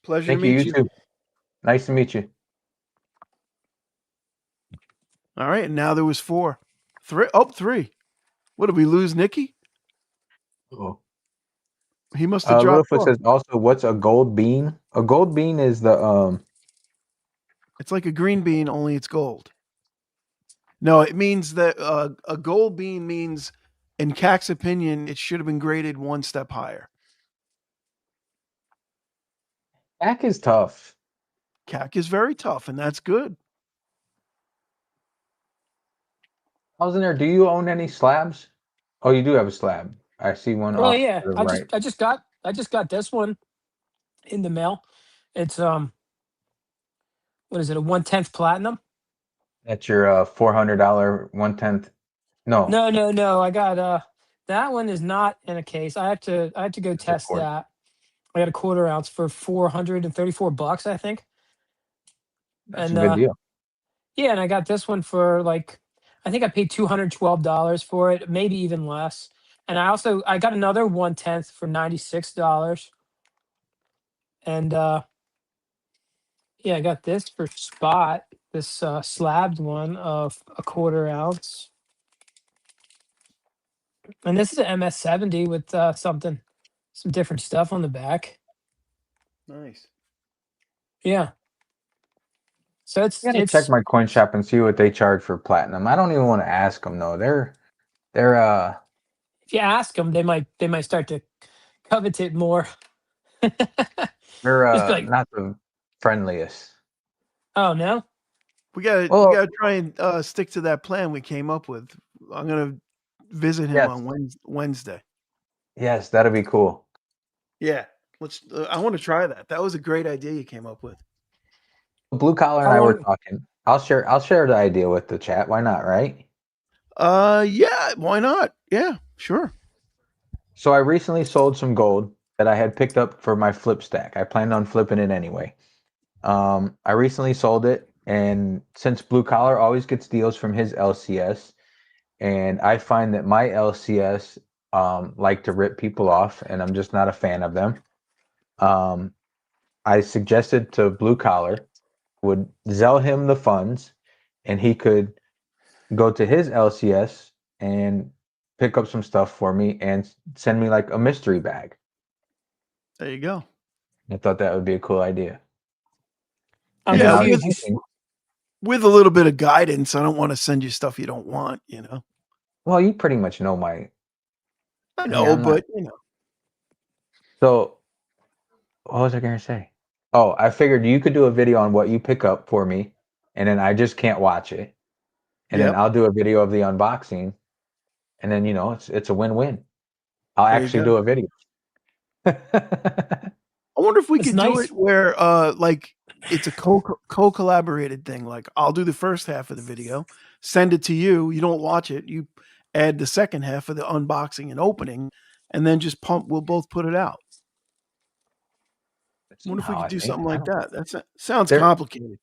Pleasure Thank to you. meet You too. Nice to meet you. All right, and now there was 4. 3. Oh, 3. What, did we lose Nikki? Cool. He must have dropped Littlefoot off. says also, what's a gold bean? A gold bean is the It's like a green bean, only it's gold. No, it means that a gold bean means, in CAC's opinion, it should have been graded 1 step higher. CAC is tough. CAC is very tough, and that's good. I was in there. Do you own any slabs? Oh, you do have a slab. I see one. Oh off yeah, to the I right. just got this one in the mail. It's what is it? A 1/10 platinum? That's your $400 1/10. No, No. I got that one is not in a case. I have to go a test quarter. that. I got a quarter ounce for $434, I think. that's And a good deal. yeah, and I got this one for like I think I paid $212 for it, maybe even less. And I got another 1/10 for $96. And yeah, I got this for spot, this slabbed one of a quarter ounce. And this is an MS70 with some different stuff on the back. Nice. Yeah. So I gotta check my coin shop and see what they charge for platinum. I don't even want to ask them though. They're if you ask them, they might start to covet it more. they're Just be like, not the friendliest. oh no. We gotta try and stick to that plan we came up with. I'm gonna visit him Yes. on Wednesday. Yes, that'd be cool. Yeah, let's. I want to try that. That was a great idea you came up with. Blue Collar and How I were long- talking. I'll share the idea with the chat. Why not, right? Yeah, why not? Yeah, sure. So I recently sold some gold that I had picked up for my flip stack. I planned on flipping it anyway. I recently sold it, and since Blue Collar always gets deals from his LCS, and I find that my LCS like to rip people off, and I'm just not a fan of them. I suggested to Blue Collar would sell him the funds, and he could go to his LCS and pick up some stuff for me and send me like a mystery bag. There you go. I thought that would be a cool idea. I'm Yeah, confused. with a little bit of guidance. I don't want to send you stuff you don't want. You know. Well, you pretty much know my. I know, Yeah, I'm not- but you know. So, what was I gonna say? Oh, I figured you could do a video on what you pick up for me, and then I just can't watch it, and Yep. then I'll do a video of the unboxing, and then it's a win-win. I'll There you actually go. do a video. I wonder if we It's could do nice. it where like it's a co-collaborated thing. Like I'll do the first half of the video, send it to you. You don't watch it. You add the second half of the unboxing and opening, and then just we'll both put it out. I wonder if we could do something like that. That sounds complicated.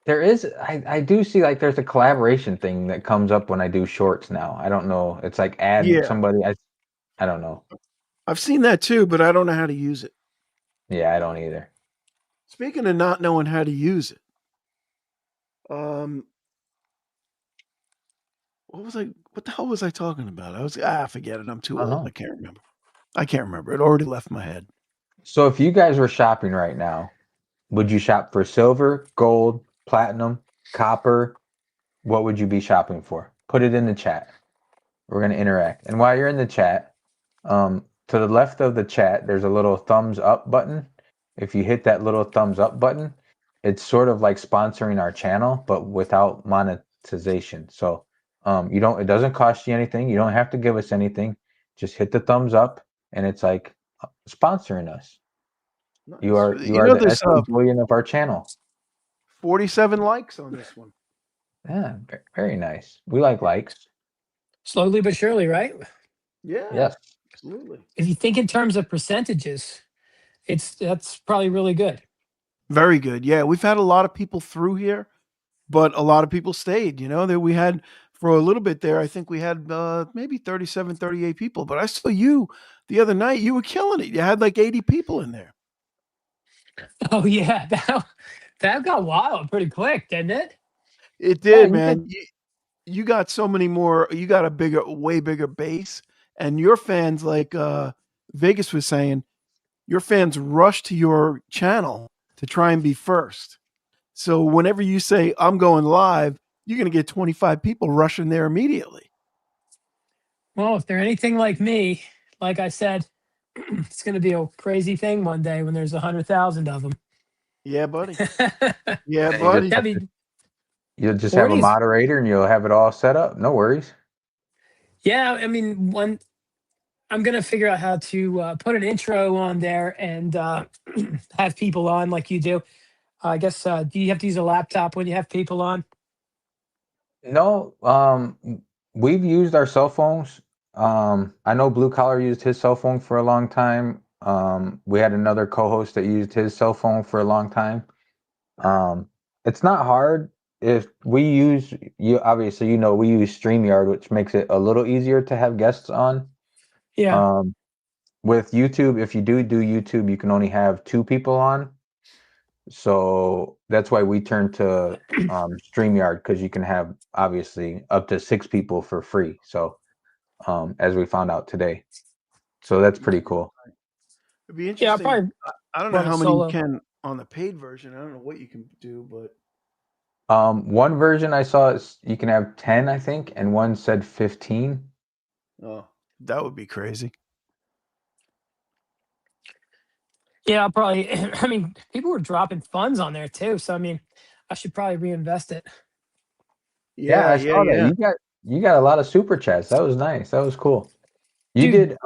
There is, I do see like there's a collaboration thing that comes up when I do shorts now. I don't know. It's like add somebody. I don't know. I've seen that too, but I don't know how to use it. Yeah, I don't either. Speaking of not knowing how to use it, what the hell was I talking about? Forget it. I'm too old. I can't remember. It already left my head. So if you guys were shopping right now, would you shop for silver, gold, platinum, copper? What would you be shopping for? Put it in the chat. We're going to interact. And while you're in the chat, to the left of the chat, there's a little thumbs up button. If you hit that little thumbs up button, it's sort of like sponsoring our channel, but without monetization. So it doesn't cost you anything. You don't have to give us anything. Just hit the thumbs up, and it's like sponsoring us. Nice. You are the SE Julian of our channel. 47 likes on this one. Yeah, very nice. We like likes. Slowly but surely, right? Yeah. Yes. Absolutely. If you think in terms of percentages, that's probably really good. Very good. Yeah, we've had a lot of people through here, but a lot of people stayed. That we had for a little bit there. I think we had maybe 37, 38 people. But I saw you the other night. You were killing it. You had like 80 people in there. Oh yeah, that got wild pretty quick, didn't it? It did, man. You got so many more. You got a way bigger base, and your fans, like Vegas was saying, your fans rush to your channel to try and be first. So whenever you say I'm going live, you're going to get 25 people rushing there immediately. Well, if they're anything like me, like I said, it's going to be a crazy thing one day when there's 100,000 of them. Yeah, buddy. Yeah, buddy. You'll just have a moderator and you'll have it all set up. No worries. Yeah, I mean, I'm going to figure out how to put an intro on there and have people on like you do. I guess, do you have to use a laptop when you have people on? No, we've used our cell phones. I know Blue Collar used his cell phone for a long time. We had another co-host that used his cell phone for a long time. It's not hard. If we use, obviously, we use StreamYard, which makes it a little easier to have guests on. Yeah. With YouTube, if you do YouTube, you can only have 2 people on. So that's why we turn to StreamYard, because you can have obviously up to 6 people for free. So as we found out today, so that's pretty cool. It'd be interesting. Yeah, I don't know how many you can on the paid version. I don't know what you can do, but one version I saw is you can have 10, I think, and one said 15. Oh, that would be crazy. Yeah, probably. I mean, people were dropping funds on there too. So I mean, I should probably reinvest it. Yeah, I saw that. You got a lot of super chats. That was nice. That was cool. You did.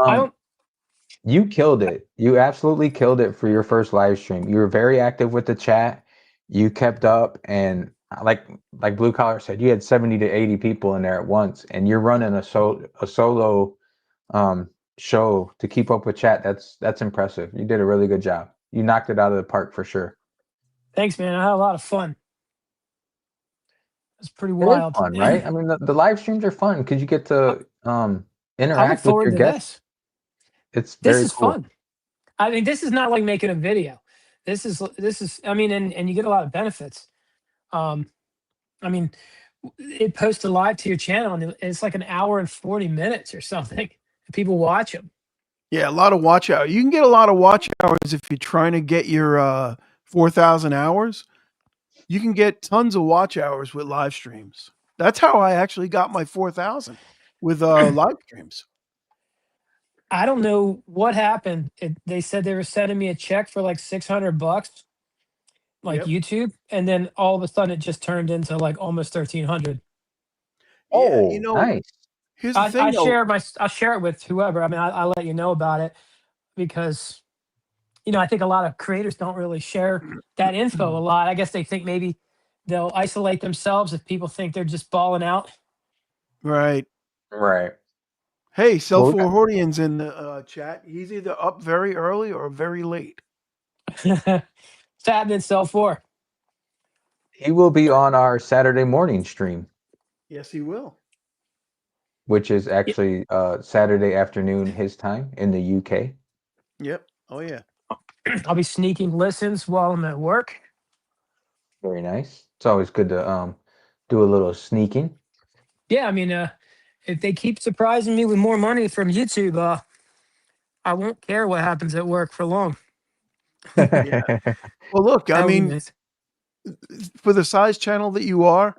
You killed it. You absolutely killed it for your first live stream. You were very active with the chat. You kept up, and like Blue Collar said, you had 70 to 80 people in there at once, and you're running a solo show to keep up with chat. That's impressive. You did a really good job. You knocked it out of the park for sure. Thanks, man. I had a lot of fun. It's pretty wild. Fun, right? I mean, the live streams are fun because you get to interact with your guests. This is cool. Fun. I mean, this is not like making a video. This is. I mean, and you get a lot of benefits. I mean, it posts live to your channel, and it's like an hour and 40 minutes or something. People watch them. Yeah, a lot of watch hours. You can get a lot of watch hours if you're trying to get your 4,000 hours. You can get tons of watch hours with live streams. That's how I actually got my 4,000 with live streams. I don't know what happened. They said they were sending me a check for like $600, like YouTube, and then all of a sudden it just turned into like almost 1,300. Oh, nice. Here's the thing. I'll share it with whoever. I mean, I'll let you know about it because, I think a lot of creators don't really share that info a lot. I guess they think maybe they'll isolate themselves if people think they're just balling out. Right. Right. Hey, Well, Self we got- Hordian's in the chat. He's either up very early or very late. What's happening, Self 4? he will be on our Saturday morning stream, Yes, he will. which is actually Saturday afternoon his time in the UK. Yep. Oh yeah. I'll be sneaking listens while I'm at work. Very nice. It's always good to do a little sneaking. Yeah, I mean, if they keep surprising me with more money from YouTube, I won't care what happens at work for long. Yeah. Well, look, I That would be mean, nice. for the size channel that you are,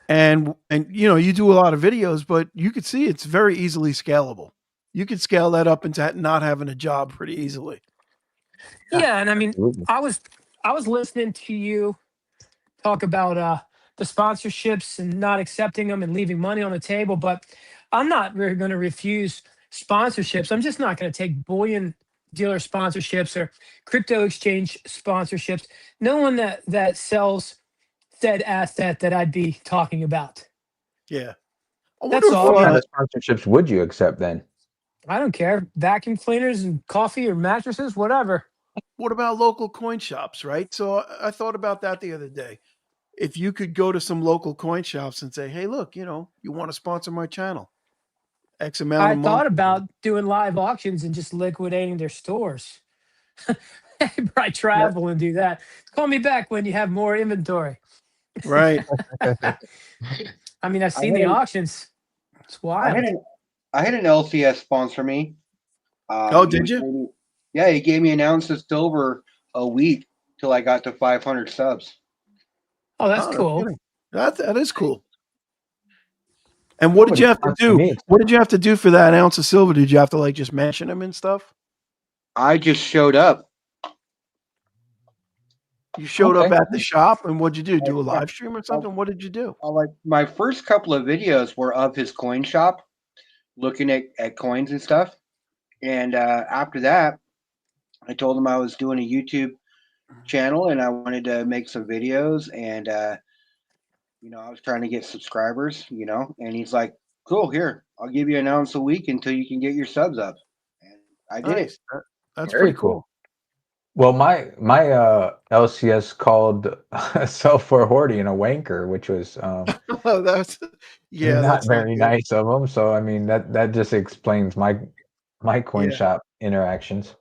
and you do a lot of videos, but you could see it's very easily scalable. You could scale that up into not having a job pretty easily. Yeah, and I mean, Absolutely. I was listening to you talk about the sponsorships and not accepting them and leaving money on the table, but I'm not really going to refuse sponsorships. I'm just not going to take bullion dealer sponsorships or crypto exchange sponsorships. No one that sells said asset that I'd be talking about. Yeah. I That's wonder if, all. What kind Yeah. of sponsorships would you accept then? I don't care. Vacuum cleaners and coffee or mattresses, whatever. what about local coin shops, right? So I thought about that the other day. If you could go to some local coin shops and say, hey, look, you want to sponsor my channel, X amount I a month. thought about doing live auctions and just liquidating their stores. I travel and do that. Call me back when you have more inventory. Right. I mean, I've I seen had the an, auctions. It's I had wild. an LCS sponsor me. Oh, He did was you? giving- yeah, he gave me an ounce of silver a week till I got to 500 subs. Oh, that's Oh, no cool. kidding. That is cool. And what did Nobody you have to sponsored do? me. What did you have to do for that ounce of silver? Did you have to like just mention him and stuff? I just showed up. You showed up Okay. at the shop, and what'd you do? Do a Yeah. live stream or something? What did you do? Like my first couple of videos were of his coin shop, looking at coins and stuff. And after that, I told him I was doing a YouTube channel and I wanted to make some videos. And I was trying to get subscribers. And he's like, "Cool, here, I'll give you an ounce a week until you can get your subs up." And I did it. Nice. That's Very pretty cool. Well, my LCS called Self for Hordian a wanker, which was Oh, that's not that's not very good. nice of him. So I mean that just explains my coin Yeah. shop interactions.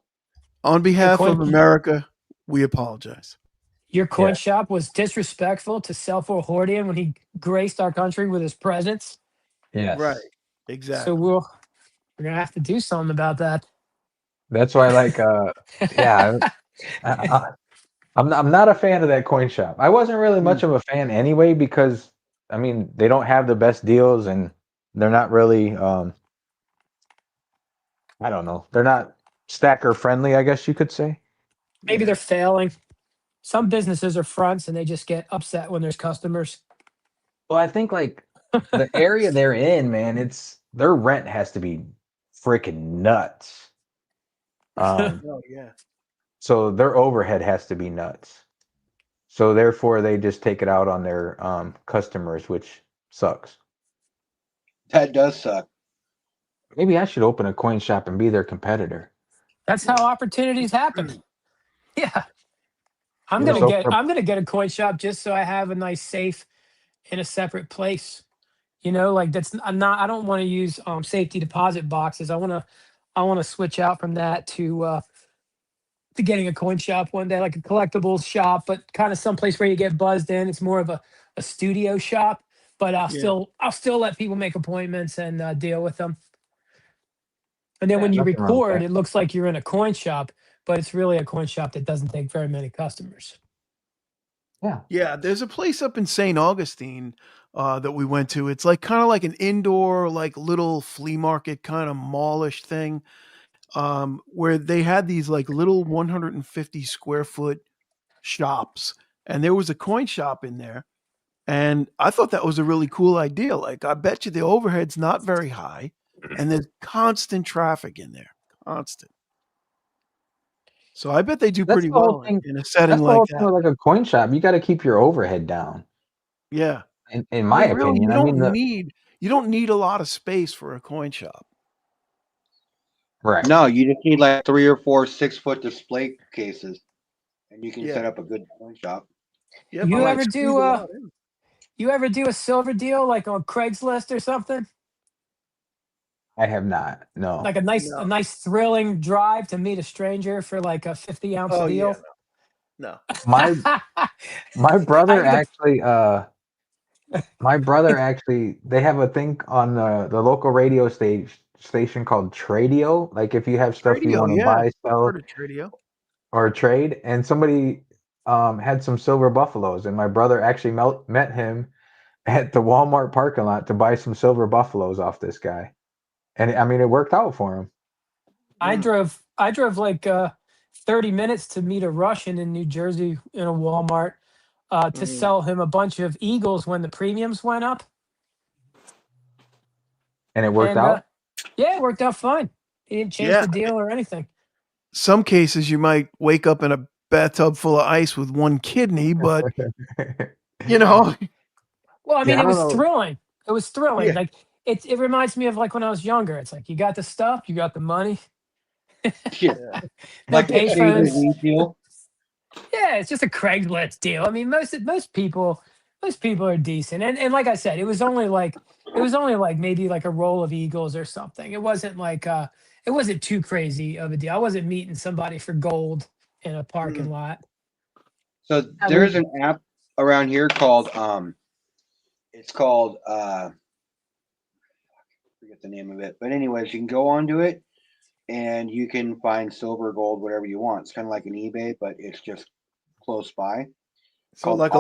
On behalf coin- of America, we apologize. Your coin Yeah. shop was disrespectful to Selfor Hordian when he graced our country with his presence. Yes. Right. So Exactly. we're gonna have to do something about that. That's why yeah, I'm not a fan of that coin shop. I wasn't really much of a fan anyway because I mean they don't have the best deals and they're not really I don't know. They're not stacker friendly, I guess you could say. Maybe Yeah. they're failing. Some businesses are fronts and they just get upset when there's customers. Well, I think like the area they're in, man, their rent has to be freaking nuts. Oh yeah. So their overhead has to be nuts. So therefore they just take it out on their customers, which sucks. That does suck. Maybe I should open a coin shop and be their competitor. That's how opportunities happen. Yeah. I'm Yeah, gonna so get for- I'm gonna get a coin shop just so I have a nice safe in a separate place. Like I don't want to use safety deposit boxes. I wanna switch out from that to getting a coin shop one day, like a collectibles shop, but kind of someplace where you get buzzed in. It's more of a studio shop, but I'll Yeah. still let people make appointments and deal with them. And then when you nothing wrong with record, that. it looks like you're in a coin shop, but it's really a coin shop that doesn't take very many customers. Yeah. Yeah, there's a place up in St. Augustine that we went to. It's like kind of like an indoor, like little flea market kind of mallish thing, where they had these like little 150 square foot shops, and there was a coin shop in there. And I thought that was a really cool idea. Like, I bet you the overhead's not very high, and there's constant traffic in there. Constant. So I bet they do That's pretty the whole well thing. in a That's setting the like whole thing that. with like a coin shop. You got to keep your overhead down. Yeah. In my Really, opinion, you I mean, don't need a lot of space for a coin shop. right. No, you just need like 3 or 4 6-foot display cases, and you can Yeah. set up a good coin shop. Yeah, You but ever squeeze do a lot in. you ever do a silver deal like on Craigslist or something? I have not. No. Like a No. nice thrilling drive to meet a stranger for like a 50-ounce Oh yeah, deal? no. My my brother I- actually they have a thing on the local radio station called Tradio. Like if you have stuff you Tradio, want to yeah. buy, I've sell, heard of Tradio. or trade, and somebody had some silver buffaloes, and my brother actually met him at the Walmart parking lot to buy some silver buffaloes off this guy. And I mean, it worked out for him. I drove like 30 minutes to meet a Russian in New Jersey in a Walmart to sell him a bunch of eagles when the premiums went up. And it worked And out. yeah, it worked out fine. He didn't change Yeah. the deal or anything. Some cases you might wake up in a bathtub full of ice with one kidney, but you know, Well, I mean, Yeah, I it was don't know. thrilling. It was thrilling. Yeah. Like it reminds me of like when I was younger. It's like you got the stuff, you got the money. Yeah. No Like the patience. Taser Lee deal. Yeah, it's just a Craigslist deal. I mean, most people are decent. And like I said, it was only like maybe like a roll of eagles or something. It wasn't like it wasn't too crazy of a deal. I wasn't meeting somebody for gold in a parking lot. So there's an app around here called it's called I forget the name of it. But anyways, you can go onto it and you can find silver, gold, whatever you want. It's kind of like an eBay, but it's just close by. so like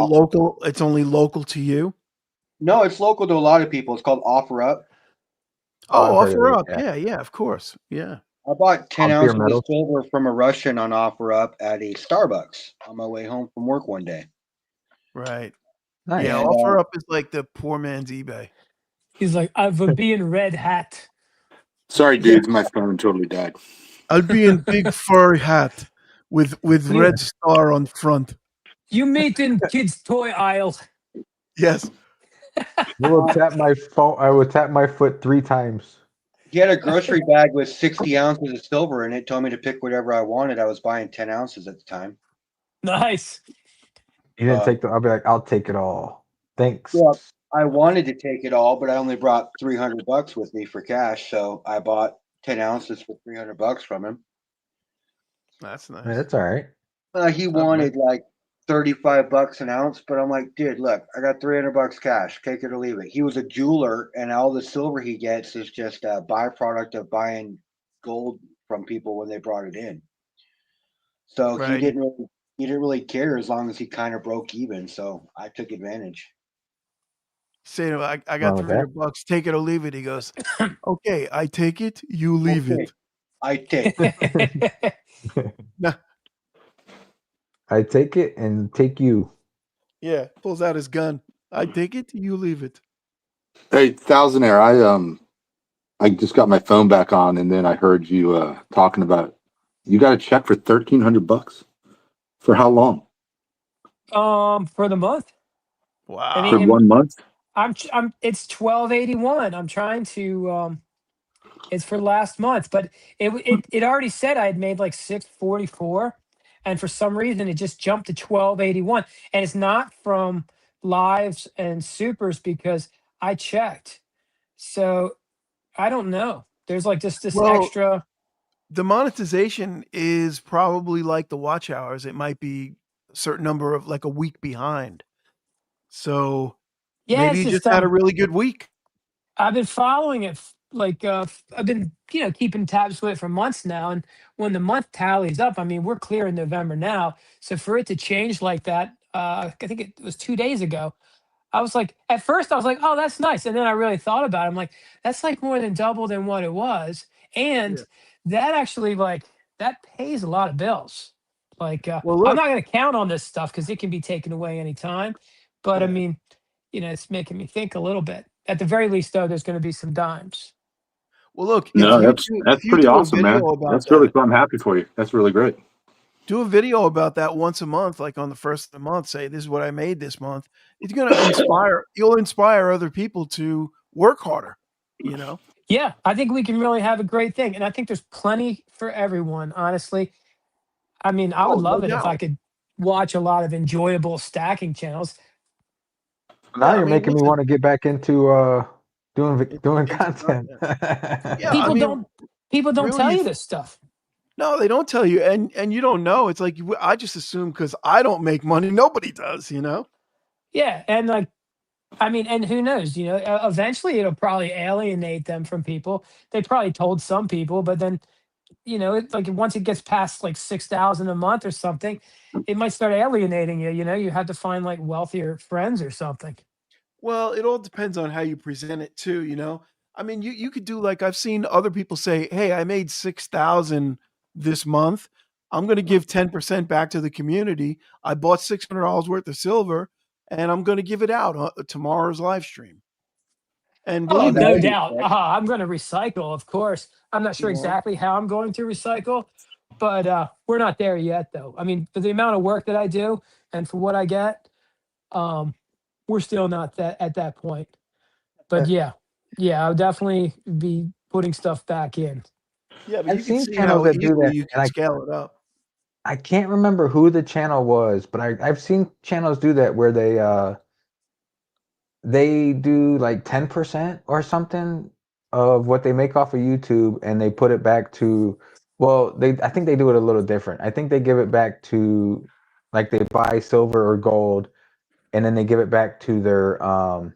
it's only local to you. No, it's local to a lot of people. It's called Offer Up. Oh, I've heard offer of it, up. yeah. Yeah, of course. Yeah. I bought 10 Up your ounces metal. of silver from a Russian on Offer Up at a Starbucks on my way home from work one day. Right. Nice. Yeah, And, offer up is like the poor man's eBay. He's like, I've been red hat. Sorry, dudes, my phone totally died. I'll be in big furry hat with Yeah. red star on front. You meet in kids' toy aisle. Yes. I will tap my phone. I will tap my foot 3 times. He had a grocery bag with 60 ounces of silver in it. Told me to pick whatever I wanted. I was buying 10 ounces at the time. Nice. You didn't take the. I'll be like, I'll take it all. Thanks. Yeah, I wanted to take it all, but I only brought $300 with me for cash. So I bought 10 ounces for $300 from him. That's nice. Yeah, that's all right. He wanted like $35 an ounce, but I'm like, dude, look, I got $300 cash. Take it or leave it. He was a jeweler, and all the silver he gets is just a byproduct of buying gold from people when they brought it in. So he Right. didn't really care as long as he kind of broke even. So I took advantage. Say to him, I got Wrong with that. $300. Take it or leave it. He goes, okay, I take it. You leave Okay. it. I take. Nah. I take it and take you. Yeah. Pulls out his gun. I take it. You leave it. Hey, Thousandaire, I just got my phone back on, and then I heard you talking about you got a check for $1,300 for how long? For the month. Wow. I For mean, 1 month? it's 1281. I'm trying to it's for last month, but it already said I had made like 644, and for some reason it just jumped to 1281, and it's not from lives and supers because I checked. So I don't know. There's like just this Well, extra. the monetization is probably like the watch hours. It might be a certain number of like a week behind. So Yeah, maybe it's you just just had a really good week. I've been following it like I've been keeping tabs with it for months now, and when the month tallies up, I mean we're clear in November now, so for it to change like that, I think it was 2 days ago. I was like, at first I was like, oh, that's nice, and then I really thought about it. I'm like, that's like more than double than what it was, and that actually like that pays a lot of bills. Like Well, I'm look, not going to count on this stuff because it can be taken away anytime, but I Yeah. mean, it's making me think a little bit. At the very least, though, there's going to be some dimes. well, look, No, if you that's do, that's if you pretty do a awesome, man. video about That's really that, cool. I'm happy for you. That's really great. Do a video about that once a month, like on the first of the month. Say, this is what I made this month. It's going to inspire. You'll inspire other people to work harder. You know. Yeah, I think we can really have a great thing, and I think there's plenty for everyone. Honestly, I mean, I would Oh, no love it if I doubt. could watch a lot of enjoyable stacking channels. Now Yeah, I you're mean, making me listen, want to get back into doing doing into content. Yeah, I People mean, don't really, tell you this stuff. no, they don't tell you, and you don't know. It's like I just assume because I don't make money, nobody does. You know. Yeah, and like, I mean, and who knows? You know, eventually it'll probably alienate them from people. They probably told some people, but then like once it gets past like 6,000 a month or something, it might start alienating you. You know, you have to find like wealthier friends or something. Well, it all depends on how you present it too, you know? I mean, you could do like I've seen other people say, "Hey, I made 6,000 this month. I'm going to give 10% back to the community. I bought $600 worth of silver and I'm going to give it out on tomorrow's live stream." And Oh, believe that me, no would be doubt. sick. I'm going to recycle, of course. I'm not sure you know, exactly how I'm going to recycle, but we're not there yet, though. I mean, for the amount of work that I do and for what I get, um, we're still not that at that point. But yeah, I'll definitely be putting stuff back in. yeah, but I've you can seen see channels how that do easily that, you and can scale it up. I can't remember who the channel was, but I've seen channels do that where they do like 10% or something of what they make off of YouTube and they put it back to, well, I think they do it a little different. I think they give it back to, like, they buy silver or gold and then they give it back to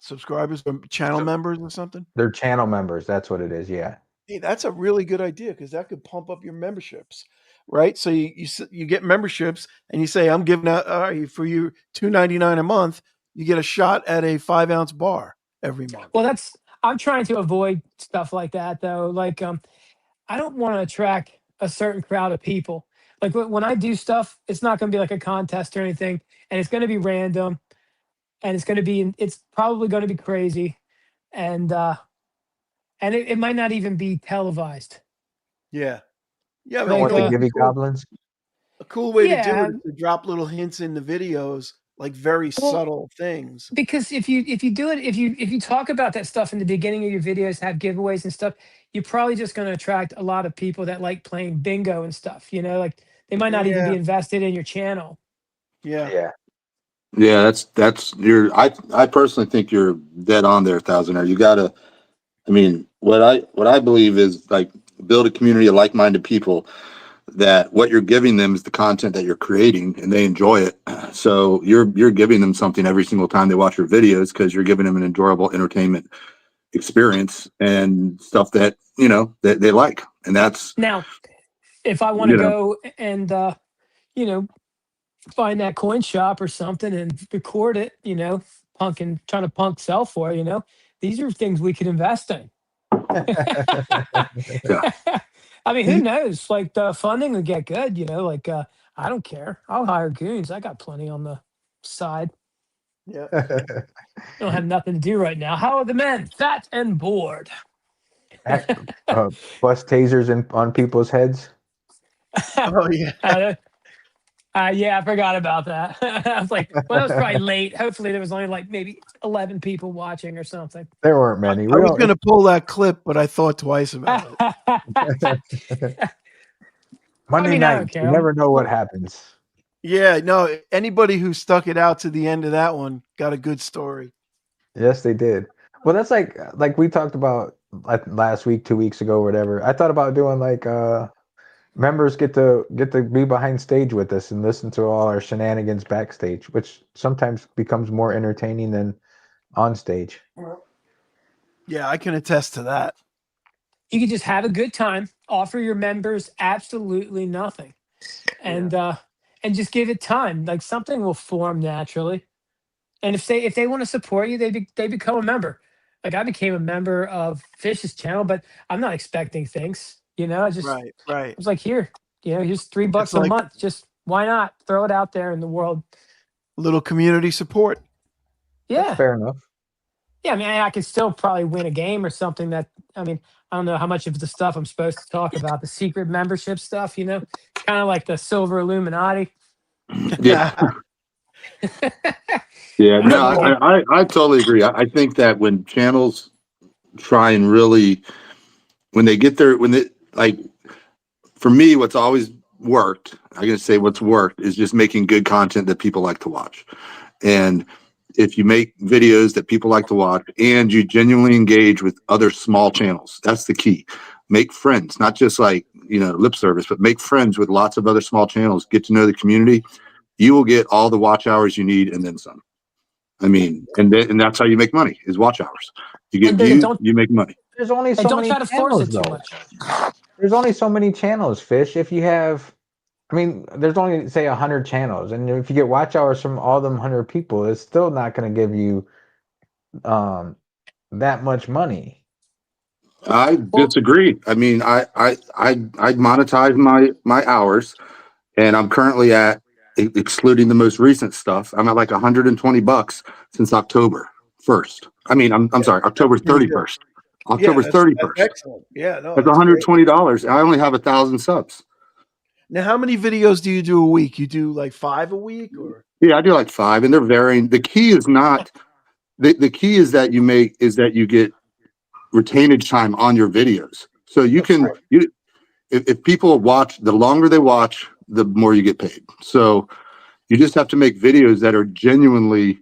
Subscribers or channel members or something. their channel members. That's what it is. Yeah. Hey, that's a really good idea because that could pump up your memberships, right? So you get memberships and you say, "I'm giving out for you $2.99 a month. You get a shot at a 5-ounce bar every month." Well, I'm trying to avoid stuff like that, though. Like, I don't want to attract a certain crowd of people. Like when I do stuff, it's not going to be like a contest or anything, and it's going to be random, and it's probably going to be crazy, and it might not even be televised. Yeah, yeah. You But don't you Like, want know the what'd be Gibby cool? Goblins? A cool way to do it yeah, is to drop little hints in the videos, like very well, subtle things. because if you do it, if you talk about that stuff in the beginning of your videos, have giveaways and stuff, you're probably just going to attract a lot of people that like playing bingo and stuff. You know, like they might not even be Yeah, invested in your channel. yeah, Yeah. Yeah, that's I personally think you're dead on there, Thousandaire. You gotta, I mean, what I believe is like build a community of like-minded people that what you're giving them is the content that you're creating and they enjoy it. So you're giving them something every single time they watch your videos because you're giving them an enjoyable entertainment experience and stuff that, that they like. And that's, Now, if I want to go and find that coin shop or something and record it, trying to punk sell for, these are things we could invest in. yeah. I mean, who knows? Like the funding would get good, like I don't care. I'll hire goons. I got plenty on the side. yeah. I don't have nothing to do right now. How are the men? Fat and bored. Bust tasers on people's heads. Oh yeah. Yeah, I forgot about that. I was like, well, that was probably late. Hopefully, there was only like maybe 11 people watching or something. There weren't many. I was going to pull that clip, but I thought twice about it. Monday I night, don't care. you never know what happens. Yeah, no, anybody who stuck it out to the end of that one got a good story. Yes, they did. Well, that's like we talked about like last week, 2 weeks ago, whatever. I thought about doing like members get to be behind stage with us and listen to all our shenanigans backstage, which sometimes becomes more entertaining than on stage. Yeah, I can attest to that. You can just have a good time, offer your members absolutely nothing, and just give it time. Like something will form naturally. And if they want to support you, they become a member. Like I became a member of Fish's channel, but I'm not expecting things. I Right. was like, here's $3 It's a like month. Just why not throw it out there in the world? little community support. Yeah. That's fair enough. Yeah, I mean, I could still probably win a game or something. That I mean, I don't know how much of the stuff I'm supposed to talk about, the secret membership stuff. You know, kind of like the Silver Illuminati. Yeah. Yeah, no, I totally agree. I think that when channels try and really, when they get their, when they, like, for me, what's always worked, I'm going to say what's worked is just making good content that people like to watch. And if you make videos that people like to watch and you genuinely engage with other small channels, that's the key. Make friends, not just like, lip service, but make friends with lots of other small channels, get to know the community. You will get all the watch hours you need and then some. I mean, and that's how you make money is watch hours. You get views, you make money. There's only so don't many try to force it channels, too though. much. There's only so many channels, Fish. If you have, I mean, there's only say 100 channels, and if you get watch hours from all them 100 people, it's still not going to give you that much money. I disagree. I mean, I monetize my hours, and I'm currently at, excluding the most recent stuff, I'm at like $120 since October 1st. I mean, I'm sorry, October 31st. October 31st. That's excellent. Yeah, no, That's that's great. $120. I only have 1,000 subs. Now, how many videos do you do a week? You do like 5 a week, or? Yeah, I do like 5, and they're varying. The key is not the key is that you get retainage time on your videos. So you can if people watch, the longer they watch, the more you get paid. So you just have to make videos that are genuinely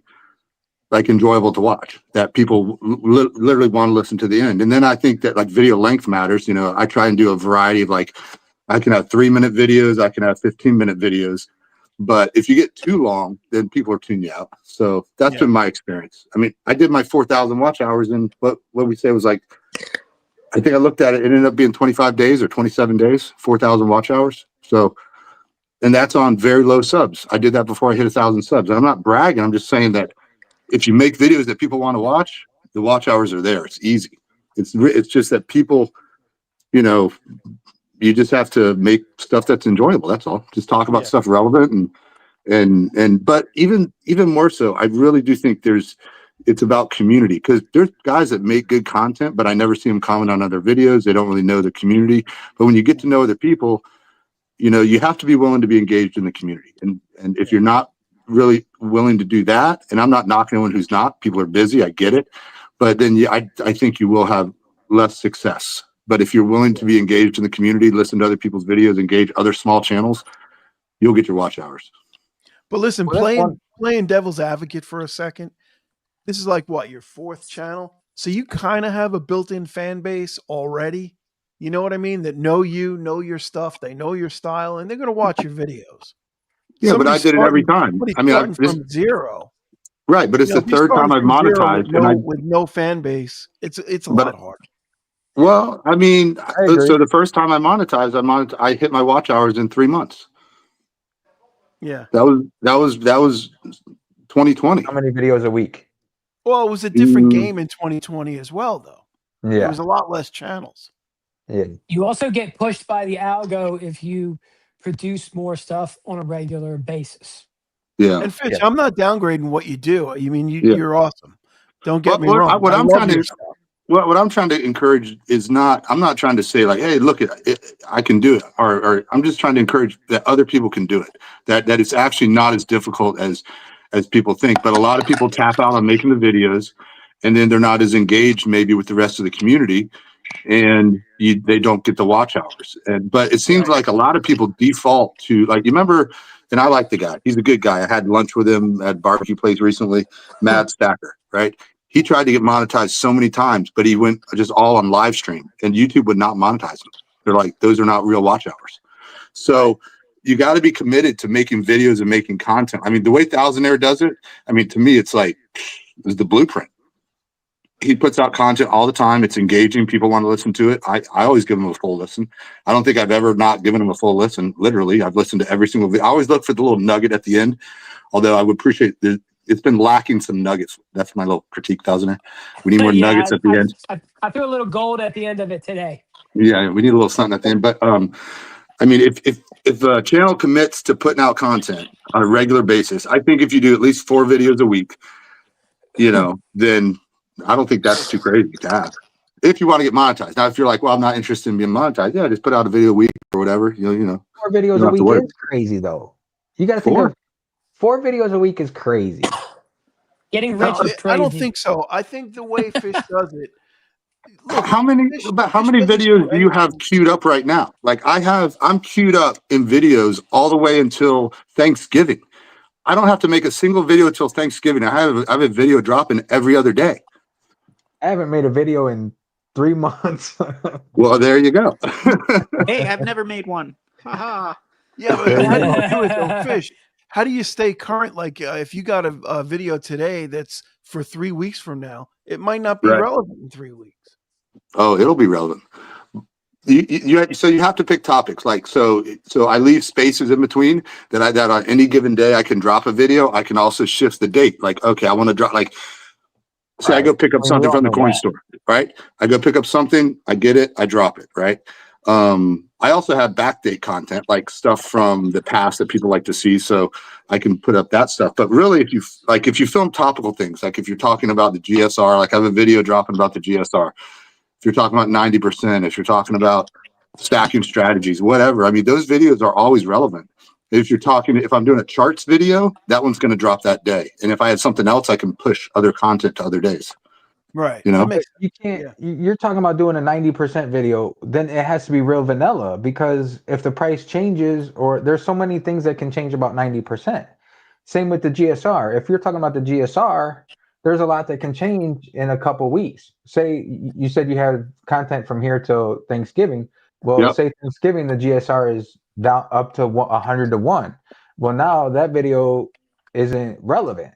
like enjoyable to watch, that people literally want to listen to the end. And then I think that like video length matters. I try and do a variety of, like, I can have 3-minute videos, I can have 15-minute videos, but if you get too long, then people are tuning you out. So that's been my experience. I mean, I did my 4,000 watch hours in what we say was like, I think I looked at it, it ended up being 25 days or 27 days, 4,000 watch hours. So, and that's on very low subs. I did that before I hit 1,000 subs. And I'm not bragging. I'm just saying that if you make videos that people want to watch, the watch hours are there. It's easy. It's just that people, you just have to make stuff that's enjoyable. That's all. Just talk about stuff relevant but even more so, I really do think it's about community, because there's guys that make good content, but I never see them comment on other videos. They don't really know the community. But when you get to know other people, you have to be willing to be engaged in the community. And if you're not really willing to do that, and I'm not knocking anyone who's not, people are busy, I get it, but then I think you will have less success. But if you're willing to be engaged in the community, listen to other people's videos, engage other small channels, you'll get your watch hours. But listen, playing devil's advocate for a second, this is like what, your 4th channel? So you kind of have a built-in fan base already. You know what I mean? That know your stuff, they know your style, and they're going to watch your videos. Yeah, but I did it every time. I mean, from zero. Right, but it's the 3rd time I've monetized, with no fan base. It's a lot harder. Well, I mean, so the first time I monetized, I hit my watch hours in 3 months. Yeah, that was 2020. How many videos a week? Well, it was a different game in 2020 as well, though. Yeah, there was a lot less channels. Yeah, You also get pushed by the algo if you produce more stuff on a regular basis. Yeah, and Fitch, I'm not downgrading what you do. I mean, you're awesome. Don't get me wrong. What I'm trying to encourage is not, I'm not trying to say like, hey, look, I can do it. Or I'm just trying to encourage that other people can do it. That it's actually not as difficult as people think. But a lot of people tap out on making the videos, and then they're not as engaged maybe with the rest of the community, and they don't get the watch hours. But it seems like a lot of people default to, like, you remember, and I like the guy. He's a good guy. I had lunch with him at barbecue place recently, Matt Stacker, right? He tried to get monetized so many times, but he went just all on live stream, and YouTube would not monetize him. They're like, those are not real watch hours. So you got to be committed to making videos and making content. I mean, the way Thousandaire does it, I mean, to me, it's like, it's the blueprint. He puts out content all the time. It's engaging. People want to listen to it. I always give him a full listen. I don't think I've ever not given him a full listen. Literally, I've listened to every single video. I always look for the little nugget at the end, although I would appreciate it's been lacking some nuggets. That's my little critique, Thousandaire. We need more nuggets at the end. I threw a little gold at the end of it today. Yeah, we need a little something at the end. But I mean, if a channel commits to putting out content on a regular basis, I think if you do at least 4 videos a week, then I don't think that's too crazy to ask. If you want to get monetized. Now, if you're like, well, I'm not interested in being monetized, yeah, just put out a video a week or whatever. You know. 4 videos don't a have to week worry. is crazy, though. You got to think 4? of 4 videos a week is crazy. Getting No, rich is crazy. I don't think so. I think the way Fish does it. Look, How many Fish videos does this do for you have queued up right now? Like I'm queued up in videos all the way until Thanksgiving. I don't have to make a single video until Thanksgiving. I have a video dropping every other day. I haven't made a video in 3 months. Well, there you go. Hey, I've never made one. Haha. Yeah, but There you how do go. you do it though, Fish? How do you stay current? Like, if you got a video today that's for 3 weeks from now, it might not be Right. relevant in 3 weeks. Oh, it'll be relevant. So you have to pick topics. Like so I leave spaces in between that on any given day I can drop a video. I can also shift the date. Like, okay, I want to drop say I go pick up Well, something we from the all know coin that. store, right? I go pick up something, I get it, I drop it, right? I also have backdate content, like stuff from the past that people like to see, so I can put up that stuff. But really, if you film topical things, like if you're talking about the GSR, like I have a video dropping about the GSR. If you're talking about 90%, if you're talking about stacking strategies, whatever, I mean, those videos are always relevant. If I'm doing a charts video, that one's going to drop that day. And if I had something else, I can push other content to other days. Right. You know? That makes You can't. You're talking about doing a 90% video. Then it has to be real vanilla, because if the price changes, or there's so many things that can change about 90%. Same with the GSR. If you're talking about the GSR, there's a lot that can change in a couple weeks. Say you said you had content from here till Thanksgiving. Well, Yep. say Thanksgiving, the GSR is down up to 100 to 1. Well, now that video isn't relevant.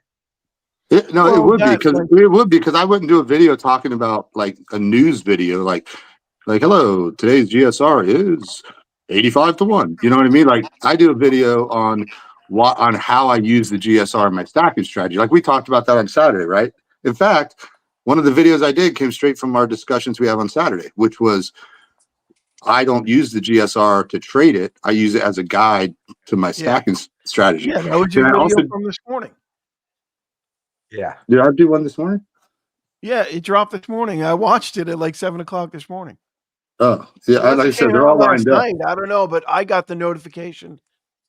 It Well, would be that, because like- it would be because I wouldn't do a video talking about like a news video, like hello, today's GSR is 85 to 1. You know what I mean? Like I do a video on how I use the GSR in my stacking strategy. Like we talked about that on Saturday, right? In fact, one of the videos I did came straight from our discussions we have on Saturday, which was I don't use the GSR to trade it. I use it as a guide to my stacking strategy. Yeah, that was your And I video also- from this morning. Yeah. Did I do one this morning? Yeah, it dropped this morning. I watched it at like 7:00 this morning. Oh, yeah. Unless Like I it said, came they're out all last lined up. night. I don't know, but I got the notification. In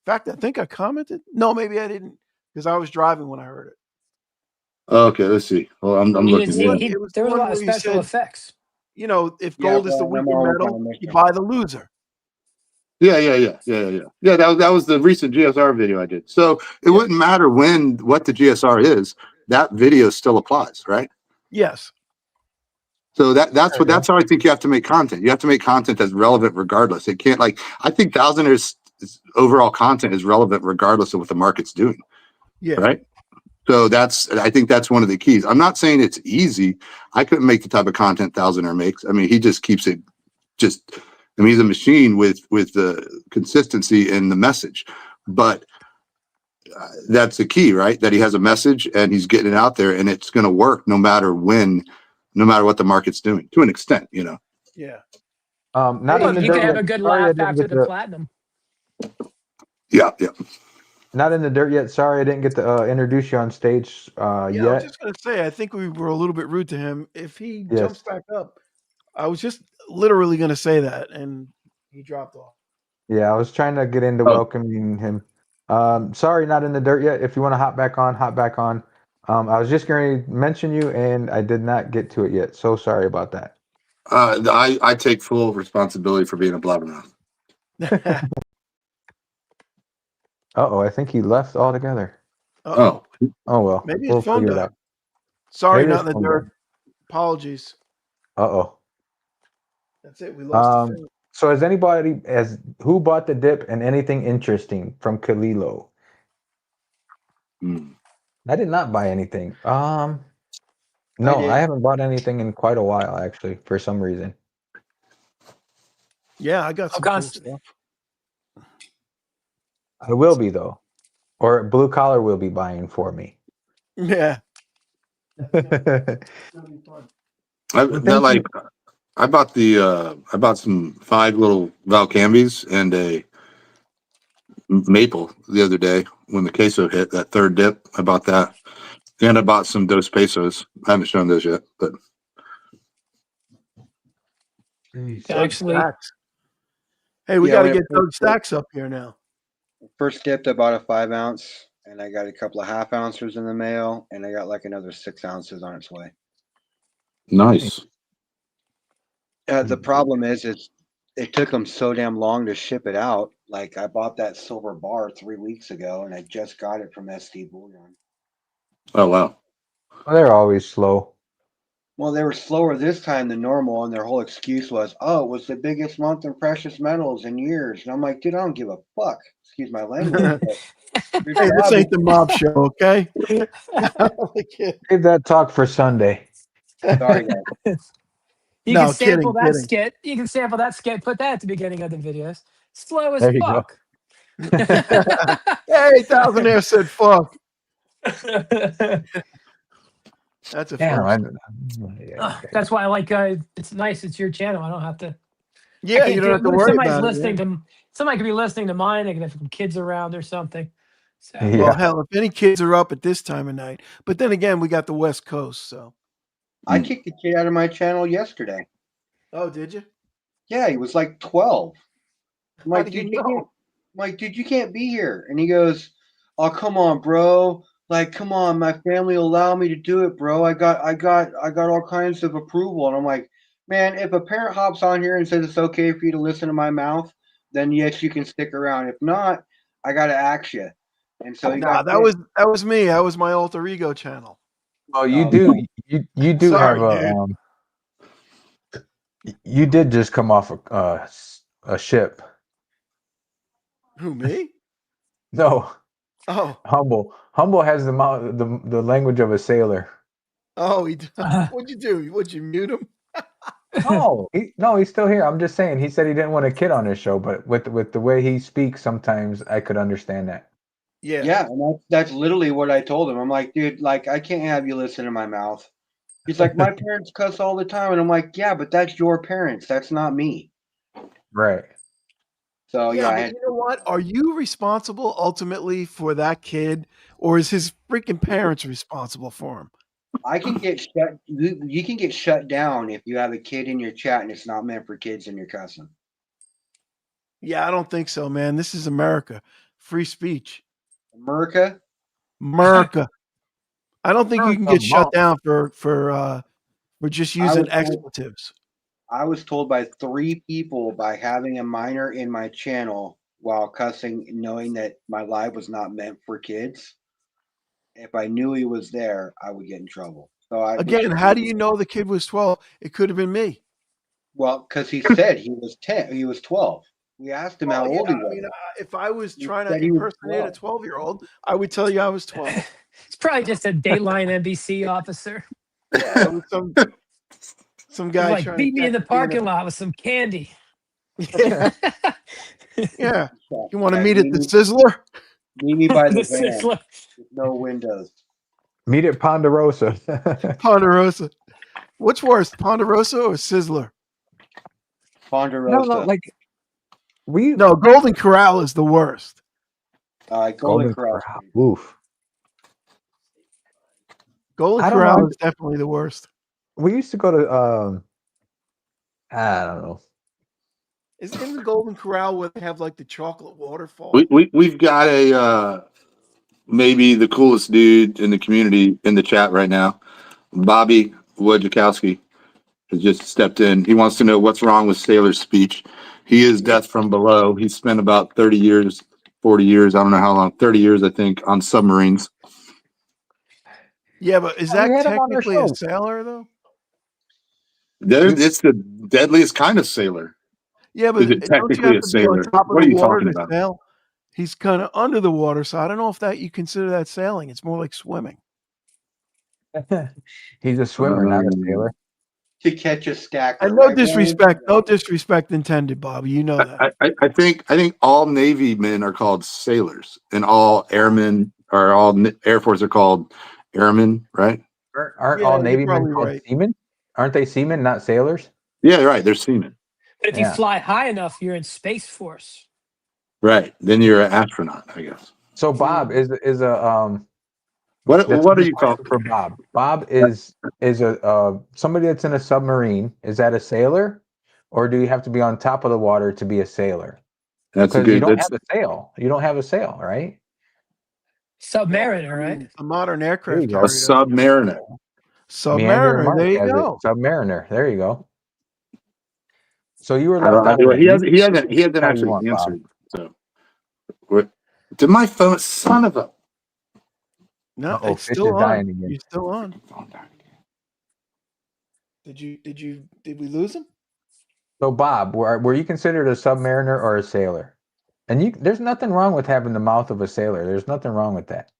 fact, I think I commented. No, maybe I didn't, because I was driving when I heard it. Okay, let's see. Well, I'm He looking. is- now. he- It was there was a the lot one of where you special said- effects. You know, if Yeah, gold is the well, I'm weaker always metal, trying to make you them. buy the loser. Yeah. That was the recent GSR video I did. So it wouldn't matter what the GSR is. That video still applies, right? Yes. So that's how I think you have to make content. You have to make content that's relevant regardless. It can't I think Thousanders' overall content is relevant regardless of what the market's doing, Yeah. right? So I think that's one of the keys. I'm not saying it's easy. I couldn't make the type of content Thousandaire makes. I mean, he just keeps it he's a machine with the consistency in the message, but that's the key, right? That he has a message and he's getting it out there, and it's going to work no matter what the market's doing, to an extent, you know. Yeah. Not Hey, in the You dirt can have yet. a good Sorry I laugh didn't after get the platinum. Yeah. Not in the dirt yet. Sorry, I didn't get to introduce you on stage Yeah, I was yet. just gonna say, I think we were a little bit rude to him. If he Yes. jumps back up, I was just literally gonna say that, and he dropped off. Yeah, I was trying to get into Oh. welcoming him. Sorry, not in the dirt yet. If you want to hop back on, hop back on. I was just going to mention you, and I did not get to it yet. So sorry about that. I take full responsibility for being a blabbermouth. Uh-oh, I think he left altogether. Uh-oh. Oh, Oh, well. Maybe we'll his phone figure it died. out. Sorry, Maybe not his in the phone dirt. died. Apologies. Uh-oh. That's it. We lost the So who bought the dip and anything interesting from Kalilo? hmm. I did not buy anything. No, did. I haven't bought anything in quite a while, actually, for some reason. Yeah, I got some cool Const- stuff. I will be, though. Or Blue Collar will be buying for me. Yeah. I bought some 5 little Valcambis and a maple the other day when the queso hit that third dip. I bought that. And I bought some Dos Pesos. I haven't shown those yet, but Doug Actually, Stacks. Hey, we Yeah, got to when it get Doug first- Stacks up here now. First dipped, I bought a 5 ounce, and I got a couple of half ounces in the mail, and I got like another 6 ounces on its way. nice. The problem is, it took them so damn long to ship it out. Like I bought that silver bar 3 weeks ago, and I just got it from SD Bullion. Oh wow. Well, they're always slow. Well, they were slower this time than normal, and their whole excuse was, "Oh, it was the biggest month in precious metals in years." And I'm like, dude, I don't give a fuck. Excuse my language. But your Hey, this job ain't the mob show, okay? Save that talk for Sunday. is- Sorry, guys. you No, can sample kidding, that kidding. skit. You can sample that skit. Put that at the beginning of the videos. Slow as There you go. fuck. Hey, Thousandaire said fuck. That's a Damn, first. yeah, okay. That's why I like. It's nice. It's your channel. I don't have to. Yeah, you don't have to What if worry somebody's about it. listening Yeah. to? Somebody could be listening to mine. They could have some kids around or something. So Yeah. Well, hell, if any kids are up at this time of night, but then again, we got the West Coast, so. I kicked the kid out of my channel yesterday. Oh, did you? Yeah, he was like 12. I'm How like, do you dude, know? dude, you can't be here. And he goes, "Oh, come on, bro. Like, come on, my family will allow me to do it, bro. I got all kinds of approval." And I'm like, man, if a parent hops on here and says it's okay for you to listen to my mouth, then yes, you can stick around. If not, I gotta axe you. And so he Nah, got that was me. That was my alter ego channel. Well, you Oh, do. You do Sorry, have a. You did just come off a ship. Who, me? No, Oh, Humble has the language of a sailor. oh, what'd you do? What'd you mute him? No, he's still here. I'm just saying. He said he didn't want a kid on his show, but with the way he speaks, sometimes I could understand that. Yeah. yeah, and that's literally what I told him. I'm like, dude, like I can't have you listen to my mouth. He's like, my parents cuss all the time, and I'm like, yeah, but that's your parents. That's not me. Right. So Yeah, I but had you know what? Are you responsible ultimately for that kid, or is his freaking parents responsible for him? I can get shut. You can get shut down if you have a kid in your chat and it's not meant for kids and you're cussing. Yeah, I don't think so, man. This is America. Free speech. America. America. I don't think you can get shut America. down for just I using was told- expletives. I was told by 3 people by having a minor in my channel while cussing, knowing that my live was not meant for kids. If I knew he was there, I would get in trouble. So Again, how do you know the kid was 12? It could have been me. Well, because he said he was 10. He was 12. We asked him how Well, old yeah, he was. I mean, if I was He trying to said he was impersonate a 12. 12-year-old, I would tell you I was 12. it's probably just a Dateline NBC officer. Yeah, it was some He's guy like, trying beat to me in the catch parking lot with some candy. Yeah. Yeah. You want to Yeah, meet at the Sizzler? Meet me by the This van is like- with no windows. Meet at Ponderosa. Ponderosa. What's worse, Ponderosa or Sizzler? Ponderosa. No, like we No, Golden Corral is the worst. Golden Corral. Oof. Golden I don't Corral know. is definitely the worst. We used to go to I don't know. Is in the Golden Corral where they have like the chocolate waterfall? We've got a maybe the coolest dude in the community in the chat right now. Bobby Wojciechowski has just stepped in. He wants to know what's wrong with Sailor's speech. He is death from below. He spent about 30 years, 40 years, I don't know how long, 30 years, I think, on submarines. Yeah, but is We that had him on our technically a show. sailor though? It's the deadliest kind of sailor. Yeah, but Is it don't you technically have a to be on sailor? top of What are the you water talking to about? sail? He's kind of under the water, so I don't know if that you consider that sailing. It's more like swimming. He's a swimmer, not a sailor. To catch a stacker. And no right, disrespect, no disrespect intended, Bobby. You know that. I think all Navy men are called sailors, and all airmen or all Air Force are called airmen, right? Aren't Yeah, all you're Navy men probably called right. seamen? Aren't they seamen, not sailors? Yeah, right. They're seamen, But if Yeah. you fly high enough, you're in Space Force. right? Then you're an astronaut, I guess. So Bob is a What That's what a are good you question talking? for Bob? Bob is a somebody that's in a submarine. Is that a sailor, or do you have to be on top of the water to be a sailor? That's a Because you good. don't That's have a sail. You don't have a sail, right? Submariner, right? A modern There aircraft you go. a carrier doesn't have a submariner. sail. Meander Submariner. Mark There you has it. go. Submariner. There you go. So you were I left don't. out of He that. hasn't. He hasn't. He hasn't How you actually want, Bob. answered. So, what? Did my phone? Son of a. No, Uh-oh, it's Fish still is on. dying again. You're still on. Phone died again. Did we lose him? So Bob, were you considered a submariner or a sailor? And there's nothing wrong with having the mouth of a sailor. There's nothing wrong with that.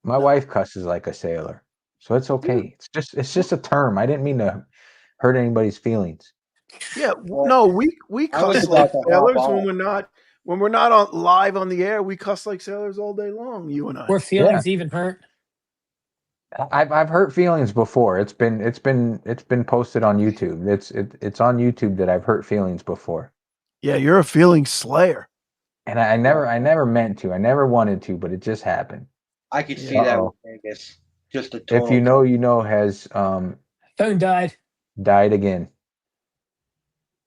My wife cusses like a sailor, so it's okay. It's just a term. I didn't mean to hurt anybody's feelings. Yeah, Well, no, we I was cuss about like to hop sailors when off. we're not on live on the air. We cuss like sailors all day long. You and I. Were feelings even hurt? I've hurt feelings before. It's been posted on YouTube. It's on YouTube that I've hurt feelings before. Yeah, you're a feeling slayer. And I never meant to. I never wanted to, but it just happened. I could see Yeah. that Uh-oh. with Vegas. Just a total. If you know, you know has Phone died. died again.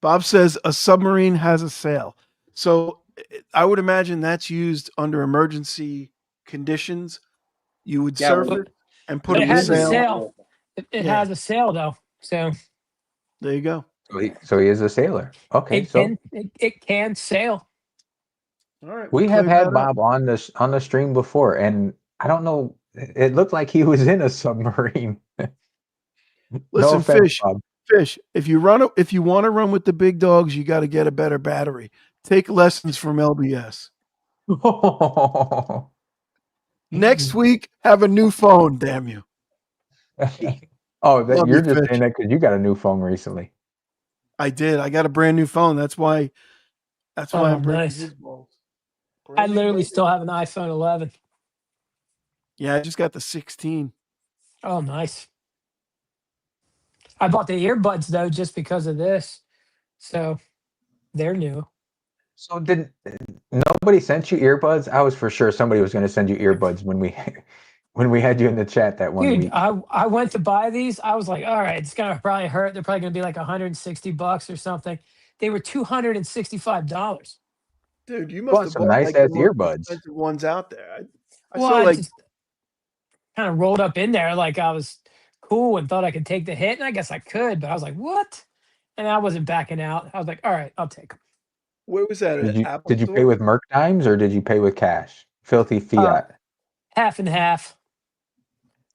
Bob says a submarine has a sail. So I would imagine that's used under emergency conditions. You would Yeah, surf well, it and put But up it a has a sail. sail. It Yeah. has a sail though. So There you go. So he is a sailor. Okay, it can sail. All right. we have cleared had that up. Bob on the stream before, and I don't know. It looked like he was in a submarine. Listen, offense, Fish. Bob. Fish, if you want to run with the big dogs, you got to get a better battery. Take lessons from LBS. Next week, have a new phone. Damn you! Oh, Love you're you, just Fish. saying that because you got a new phone recently. I did. I got a brand new phone. That's why. That's why Oh, I'm breaking nice. his balls. I literally still have an iPhone 11. Yeah, I just got the 16. Oh, nice. I bought the earbuds though just because of this, so they're new. So did nobody sent you earbuds? I was for sure somebody was going to send you earbuds when we had you in the chat that one Dude, week. I went to buy these. I was like, all right, it's gonna probably hurt. They're probably gonna be like $160 or something. They were $265. Dude, you You must want have some bought nice like ass the most earbuds. expensive ones out there. I Well, saw I like just kind of rolled up in there like I was cool and thought I could take the hit, and I guess I could, but I was like, what? And I wasn't backing out. I was like, all right, I'll take them. where was that? Did At you Apple did you Store? pay with Merc Dimes or did you pay with cash? Filthy fiat. Half and half.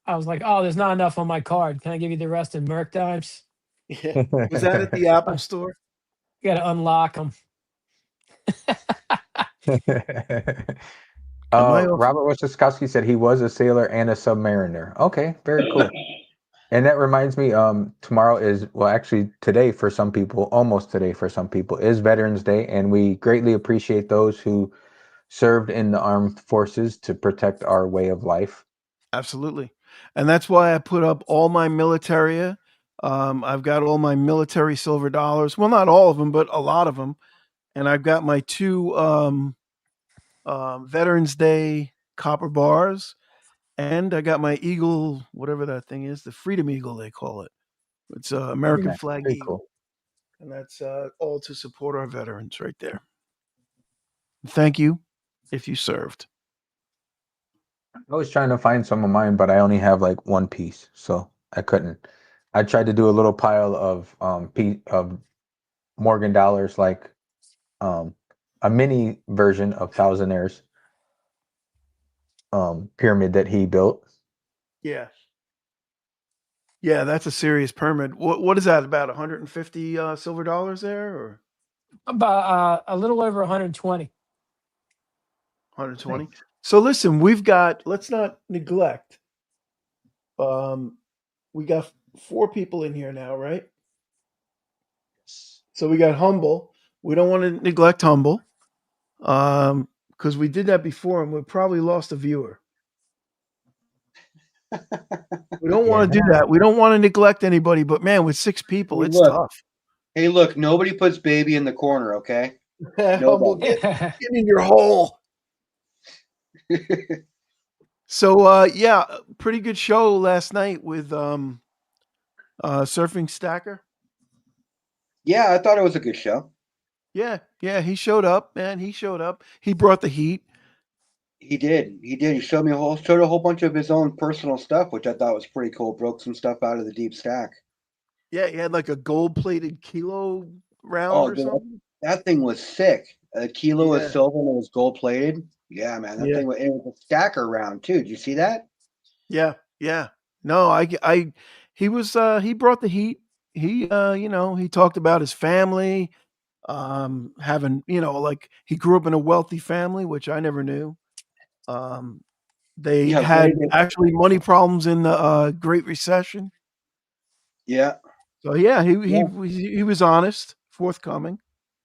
I was like, oh, there's not enough on my card. Can I give you the rest in Merc Dimes? Yeah. Was that at the Apple Store? You got to unlock them. Robert Wachowski said he was a sailor and a submariner. Okay, very cool. And that reminds me, tomorrow is, well, actually today for some people, almost today for some people, is Veterans Day, and we greatly appreciate those who served in the armed forces to protect our way of life. Absolutely. And that's why I put up all my military. I've got all my military silver dollars. Well, not all of them, but a lot of them. And I've got my two Veterans Day copper bars. And I got my Eagle, whatever that thing is, the Freedom Eagle, they call it. It's American Yeah, flag very eagle. cool. And that's all to support our veterans right there. Thank you if you served. I was trying to find some of mine, but I only have like one piece, so I couldn't. I tried to do a little pile of Morgan dollars, like a mini version of Thousandaires pyramid that he built. Yeah. Yeah, that's a serious pyramid. What is that? About 150 silver dollars there, or About a little over 120. 120? So listen, we've got. Let's not neglect. We got 4 people in here now, right? So we got Humble. We don't want to neglect Humble, because we did that before and we probably lost a viewer. We don't want to do that. We don't want to neglect anybody, but man, with 6 people, Hey, it's look. tough. Hey, look, nobody puts baby in the corner, okay? Humble, Nobody. get in your hole. So yeah, pretty good show last night with Surfing Stacker. Yeah, I thought it was a good show. Yeah, he showed up, man. He showed up. He brought the heat. He did. He showed me showed a whole bunch of his own personal stuff, which I thought was pretty cool. Broke some stuff out of the deep stack. Yeah, he had like a gold-plated kilo round Oh, or dude, something. that thing was sick. A kilo Yeah. of silver and it was gold plated. Yeah, man, that Yeah. thing was, it was a stacker round too. Did you see that? Yeah. No, he was he brought the heat. He he talked about his family, having, like he grew up in a wealthy family, which I never knew. They Yeah, had very good. actually money problems in the Great Recession. Yeah, So yeah, he Yeah. he was honest, forthcoming.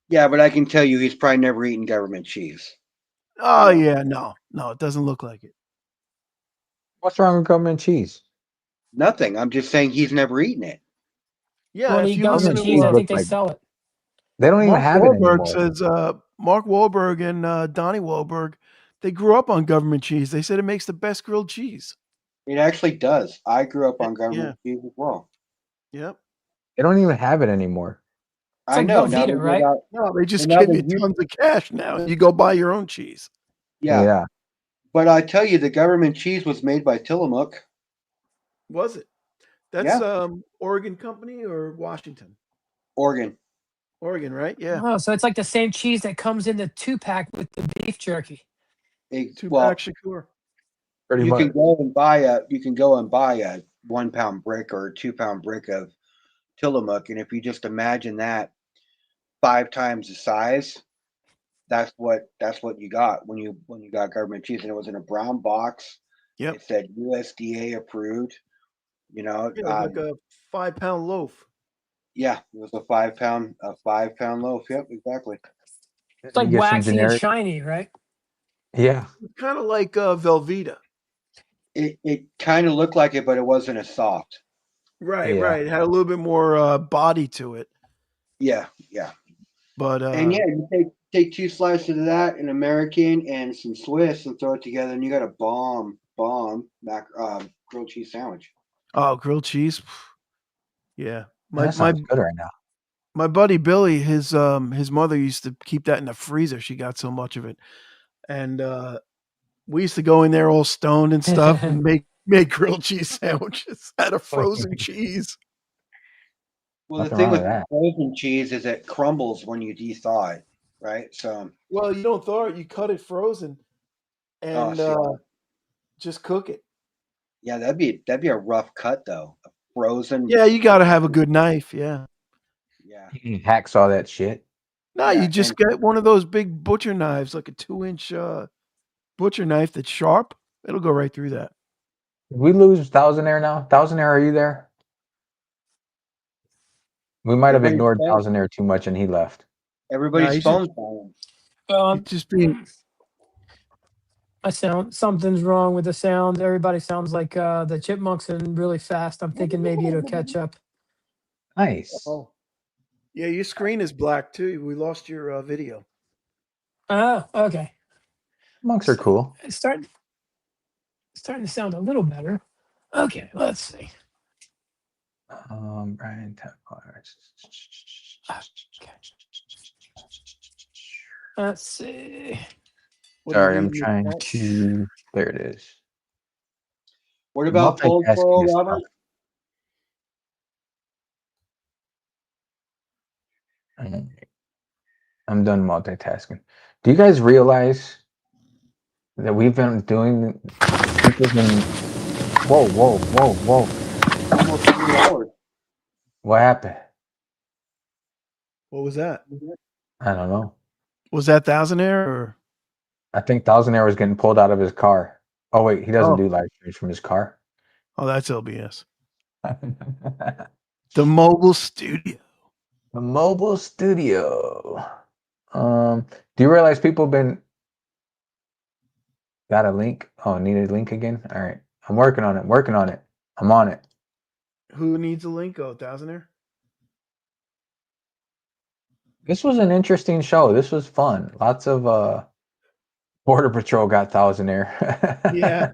yeah, but I can tell you, he's probably never eaten government cheese. Oh Yeah. yeah, no, it doesn't look like it. What's wrong with government cheese? Nothing. I'm just saying he's never eaten it. Yeah, When if he you goes listen to to cheese, I look think they like- sell it. They don't even Mark have it Wahlberg anymore. says Mark Wahlberg and Donnie Wahlberg, they grew up on government cheese. They said it makes the best grilled cheese. It actually does. I grew up on government cheese as well. Yep. They don't even have it anymore. It's I like know. Now Velveeta, they give right? out, No, they just and now give they you use- tons of cash now. You go buy your own cheese. yeah. But I tell you, the government cheese was made by Tillamook. Was it? That's Oregon company or Washington? Oregon. Oregon, right? Yeah. Oh, so it's like the same cheese that comes in the 2-pack with the beef jerky. Well, Two-pack Shakur. Pretty you much. can go and buy a 1 pound brick or a 2 pound brick of Tillamook, and if you just imagine that 5 times the size, that's what you got when you got government cheese, and it was in a brown box. Yep. It said USDA approved. Yeah, it was like a 5-pound loaf. Yeah, it was a 5 pound loaf. Yep, exactly. It's like You get some waxy and generic- shiny, right? Yeah. Kind of like Velveeta. It kind of looked like it, but it wasn't as soft. Right, Yeah. right. It had a little bit more body to it. Yeah. But And yeah, you take 2 slices of that, an American and some Swiss, and throw it together, and you got a bomb grilled cheese sandwich. oh, grilled cheese. Yeah. That sounds good right now. My buddy Billy, his mother used to keep that in the freezer. She got so much of it. And we used to go in there all stoned and stuff and make grilled cheese sandwiches out of frozen cheese. Well, the Nothing thing wrong with with that. frozen cheese is it crumbles when you de-thaw it, right? So Well, you don't thaw it, you cut it frozen and see. just cook it. Yeah, that'd be a rough cut though. A frozen. Yeah, you got to have a good knife. Yeah. Yeah. You can hacksaw that shit. No, Yeah, you just get one of those big butcher knives, like a 2-inch butcher knife that's sharp. It'll go right through that. Did we lose Thousandaire now? Thousandaire, are you there? We might have Everybody's ignored phone- Thousandaire too much and he left. Everybody's he's phone's dying. It's just being Something's wrong with the sound. Everybody sounds like the chipmunks and really fast. I'm thinking maybe it'll catch up. Nice. Oh. Yeah, your screen is black too. We lost your video. Oh, okay. Monks are cool. It's starting to sound a little better. Okay, let's see. Brian Tepler. Let's see. What are you Sorry, I'm reading in trying chat? to. There it is. What about cold Multitasking coral, is tough. Robert? I'm done multitasking. Do you guys realize that we've been doing? Whoa! Almost 3 hours. What happened? What was that? I don't know. Was that Thousandaire or I think Thousandaire was getting pulled out of his car. Oh wait, he doesn't Oh. do live streams from his car. oh, that's LBS. The mobile studio. The mobile studio. Do you realize people have been got a link? Oh, need a link again? All right. I'm working on it. I'm on it. Who needs a link? Oh, Thousandaire? This was an interesting show. This was fun. Lots of Border Patrol got Thousandaire. Yeah.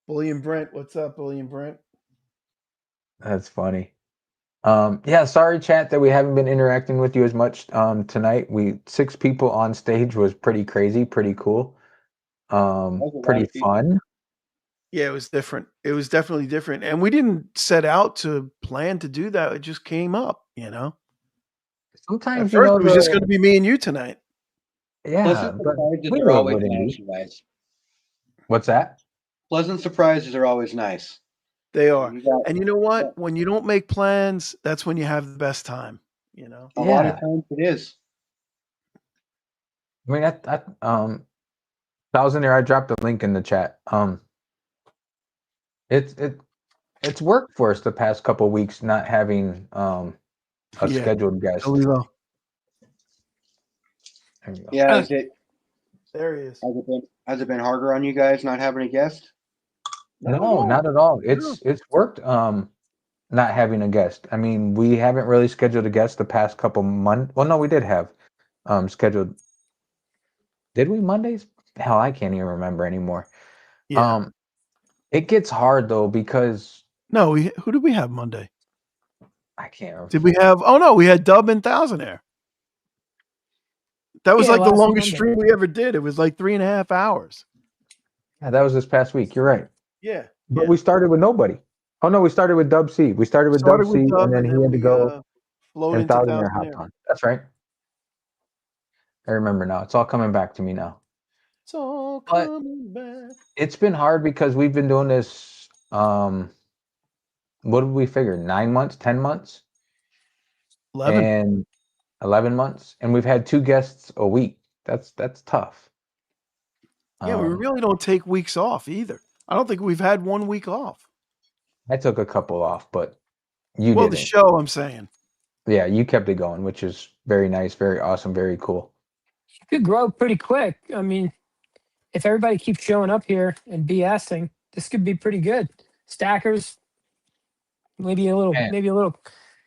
Bullion Brent, what's up, Bullion Brent? That's funny. Yeah, sorry, chat, that we haven't been interacting with you as much tonight. 6 people on stage was pretty crazy, pretty cool, That's a lot pretty of people. fun. Yeah, it was different. It was definitely different, and we didn't set out to plan to do that. It just came up, you know. At Sometimes, first, it was just going to be me and you tonight. yeah, Pleasant but surprises we are knew it always wouldn't nice, be. you guys. What's that? Pleasant surprises are always nice. They are, You got and you know what? When you don't make plans, that's when you have the best time. You know. a lot of Yeah. times it is. I mean, Thousand there, I dropped a link in the chat. It's worked for us the past couple weeks not having a Yeah. scheduled guest. Totally low. There you go. Yeah, is it? There he is. Has it been harder on you guys not having a guest? No, not at all. It's worked not having a guest. I mean, we haven't really scheduled a guest the past couple months. Well, no, we did have scheduled. Did we Mondays? Hell, I can't even remember anymore. Yeah. It gets hard though because No, who did we have Monday? I can't remember. Did we have? Oh no, we had Dub and Thousandair. That was Yeah, like the last longest Monday. stream we ever did. It was like 3.5 hours. Yeah, that was this past week. You're right. Yeah. But we started with nobody. Oh no, we started with Dub C. We started with Started Dub with C, Dub, and then he had to go float and into Thousandair hopped Thousandair. on. That's right. I remember now. It's all coming back to me now. It's all But coming back. it's been hard because we've been doing this. What did we figure? 9 months, 10 months, 11. and 11 months, and we've had 2 guests a week. That's tough. Yeah, we really don't take weeks off either. I don't think we've had 1 week off. I took a couple off, but you Well, didn't. the show, I'm saying. Yeah, you kept it going, which is very nice, very awesome, very cool. You could grow pretty quick. I mean, if everybody keeps showing up here and BSing, this could be pretty good. Stackers, maybe a little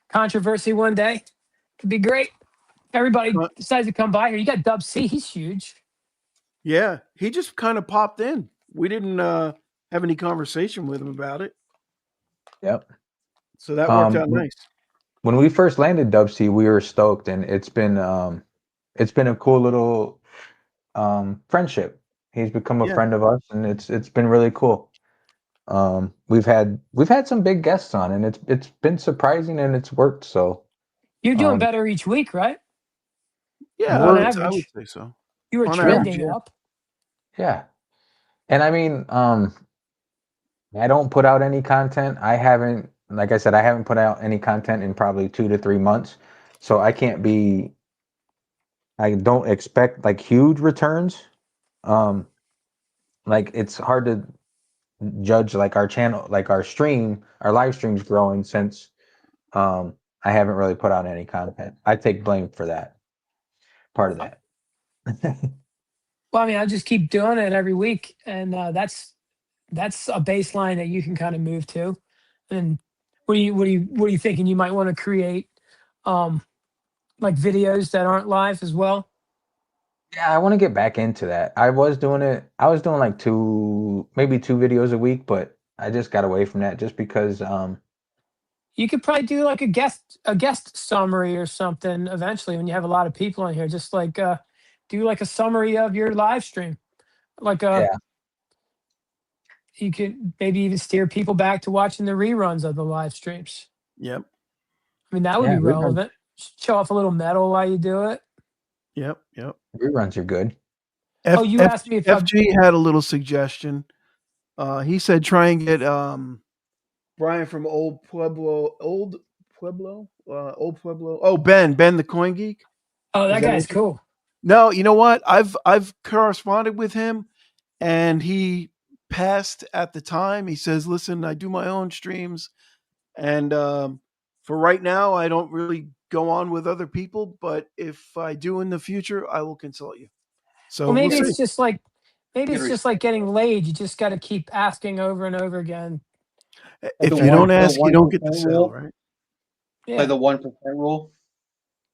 controversy one day. Could be great. Everybody decides to come by here. You got Dub C, he's huge. Yeah, he just kind of popped in. We didn't have any conversation with him about it. Yep. So that worked out nice. When we first landed Dub C, we were stoked, and it's been a cool little friendship. He's become a friend of us, and it's been really cool. We've had some big guests on, and it's been surprising, and it's worked. So You're doing better each week, right? Yeah, on I average. would say so. You were On trending average, yeah. up. yeah, and I mean, I don't put out any content. I haven't, like I said, I haven't put out any content in probably 2 to 3 months. So I don't expect like huge returns. Like it's hard to judge like our channel, like our live streams growing since I haven't really put out any content. I take blame for that. Part of that. Well, I mean, I just keep doing it every week, and that's a baseline that you can kind of move to. And what are you thinking? You might want to create like videos that aren't live as well. Yeah, I want to get back into that. I was doing like maybe 2 videos a week, but I just got away from that just because You could probably do like a guest summary or something eventually when you have a lot of people on here. Just like do like a summary of your live stream, like you could maybe even steer people back to watching the reruns of the live streams. Yep. I mean, that would be reruns. relevant. Show off a little metal while you do it. Yep. Reruns are good. You asked me if FG had a little suggestion. He said try and get Brian from Old Pueblo. Oh, Ben the Coin Geek. Oh, that Is that guy's it? cool. No, you know what? I've corresponded with him, and he passed at the time. He says, "Listen, I do my own streams, and for right now, I don't really go on with other people. But if I do in the future, I will consult you." So Well, maybe we'll it's see. just like getting laid. You just got to keep asking over and over again. If you don't ask, you don't get to sell, right? Yeah. Like the 1% rule.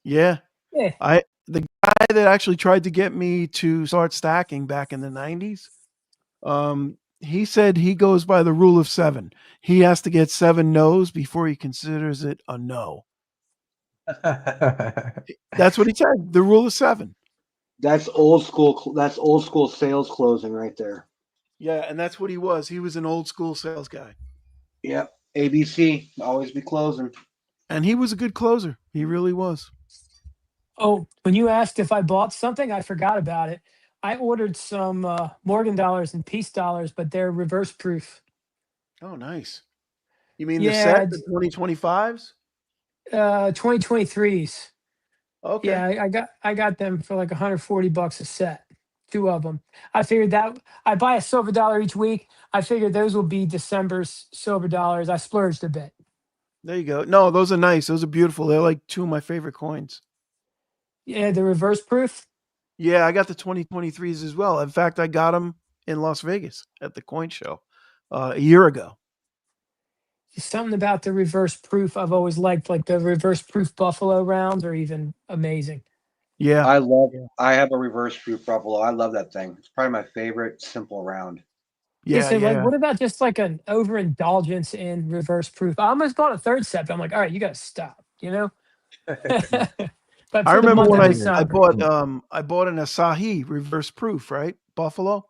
Yeah. Yeah. The guy that actually tried to get me to start stacking back in the 90s, he said he goes by the rule of 7. He has to get 7 no's before he considers it a no. That's what he said. The rule of 7. That's old school. That's old school sales closing right there. Yeah, and that's what he was. He was an old school sales guy. Yep. ABC, always be closing. And he was a good closer. He really was. Oh, when you asked if I bought something, I forgot about it. I ordered some Morgan dollars and Peace dollars, but they're reverse proof. Oh, nice. You mean the Yeah, set, the 2025s? 2023s. Okay. Yeah, I got them for like $140 a set, 2 of them. I figured that I buy a silver dollar each week. I figured those will be December's silver dollars. I splurged a bit. There you go. No, those are nice. Those are beautiful. They're like 2 of my favorite coins. Yeah, the reverse proof. Yeah, I got the 2023s as well. In fact, I got them in Las Vegas at the coin show a year ago. Something about the reverse proof I've always liked, like the reverse proof Buffalo rounds are even amazing. Yeah. I have a reverse proof Buffalo. I love that thing. It's probably my favorite simple round. Yeah, so like, what about just like an overindulgence in reverse proof? I almost bought a 3rd set, but I'm like, all right, you got to stop, you know? But I for the remember month when of I December. bought an Asahi reverse proof, right? Buffalo.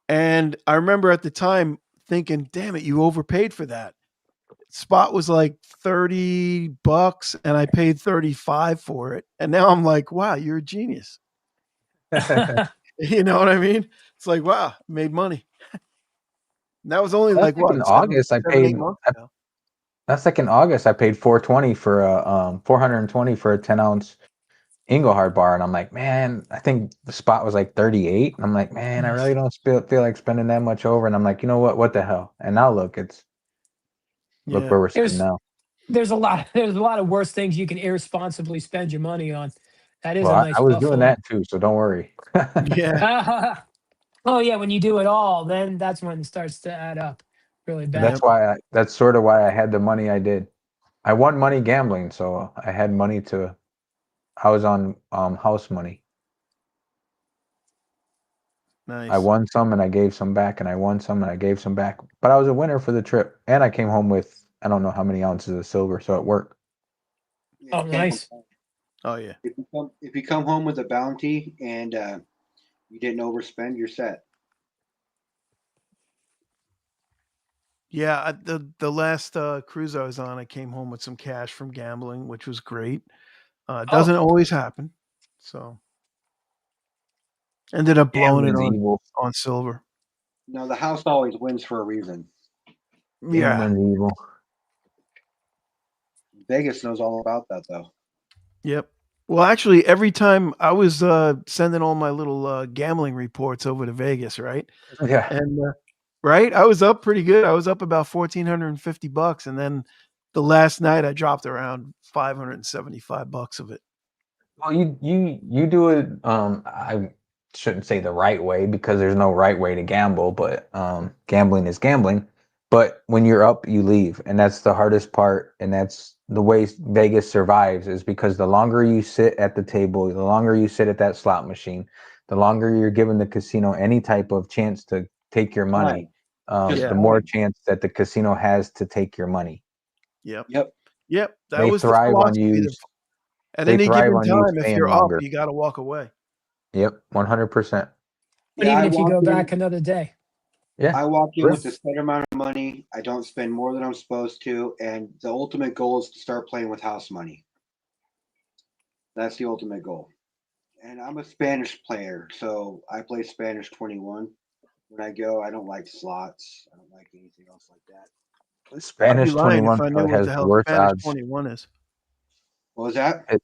And I remember at the time thinking, damn it, you overpaid for that. Spot was like $30 and I paid $35 for it. And now I'm like, wow, you're a genius. You know what I mean? It's like, wow, made money. And that was only That's like what, in August. I 7-8 paid. months ago. That's like in August. I paid $420 for a 420 for a 10-ounce Engelhard bar, and I'm like, man, I think the spot was like 38. And I'm like, man, I really don't feel like spending that much over. And I'm like, you know what? What the hell? And now look, look where we're sitting now. There's a lot of worse things you can irresponsibly spend your money on. That is Well, a nice I was Buffalo. doing that too, so don't worry. Yeah. Oh yeah, when you do it all, then that's when it starts to add up really bad. That's sort of why I had the money I did. I won money gambling, so I had money to. I was on house money. Nice. I won some and I gave some back, and I won some and I gave some back. But I was a winner for the trip, and I came home with I don't know how many ounces of silver, so it worked. Oh, nice. Oh yeah. If you come home with a bounty and you didn't overspend, you're set. Yeah, the last cruise I was on, I came home with some cash from gambling, which was great. It doesn't always happen, so ended up blowing it on silver. No, the house always wins for a reason. Yeah, Gambling's evil. Vegas knows all about that, though. Yep. Well, actually, every time I was sending all my little gambling reports over to Vegas, right? Yeah. And right, I was up pretty good. I was up about $1,450, and then the last night I dropped around $575 of it. Well, you do it. I shouldn't say the right way because there's no right way to gamble, but gambling is gambling. But when you're up, you leave, and that's the hardest part, and that's the way Vegas survives is because the longer you sit at the table, the longer you sit at that slot machine, the longer you're giving the casino any type of chance to take your money, the more chance that the casino has to take your money. Yep. That They was thrive the on philosophy. At any given time, if staying you're longer. up, you got to walk away. Yep, 100%. But even if you go back another day. Yeah. I walk in with a set amount of money. I don't spend more than I'm supposed to, and the ultimate goal is to start playing with house money. That's the ultimate goal. And I'm a Spanish player, so I play Spanish 21. When I go, I don't like slots. I don't like anything else like that. Spanish 21 if I knew probably what has the the hell worst Spanish odds. 21 is. What was that?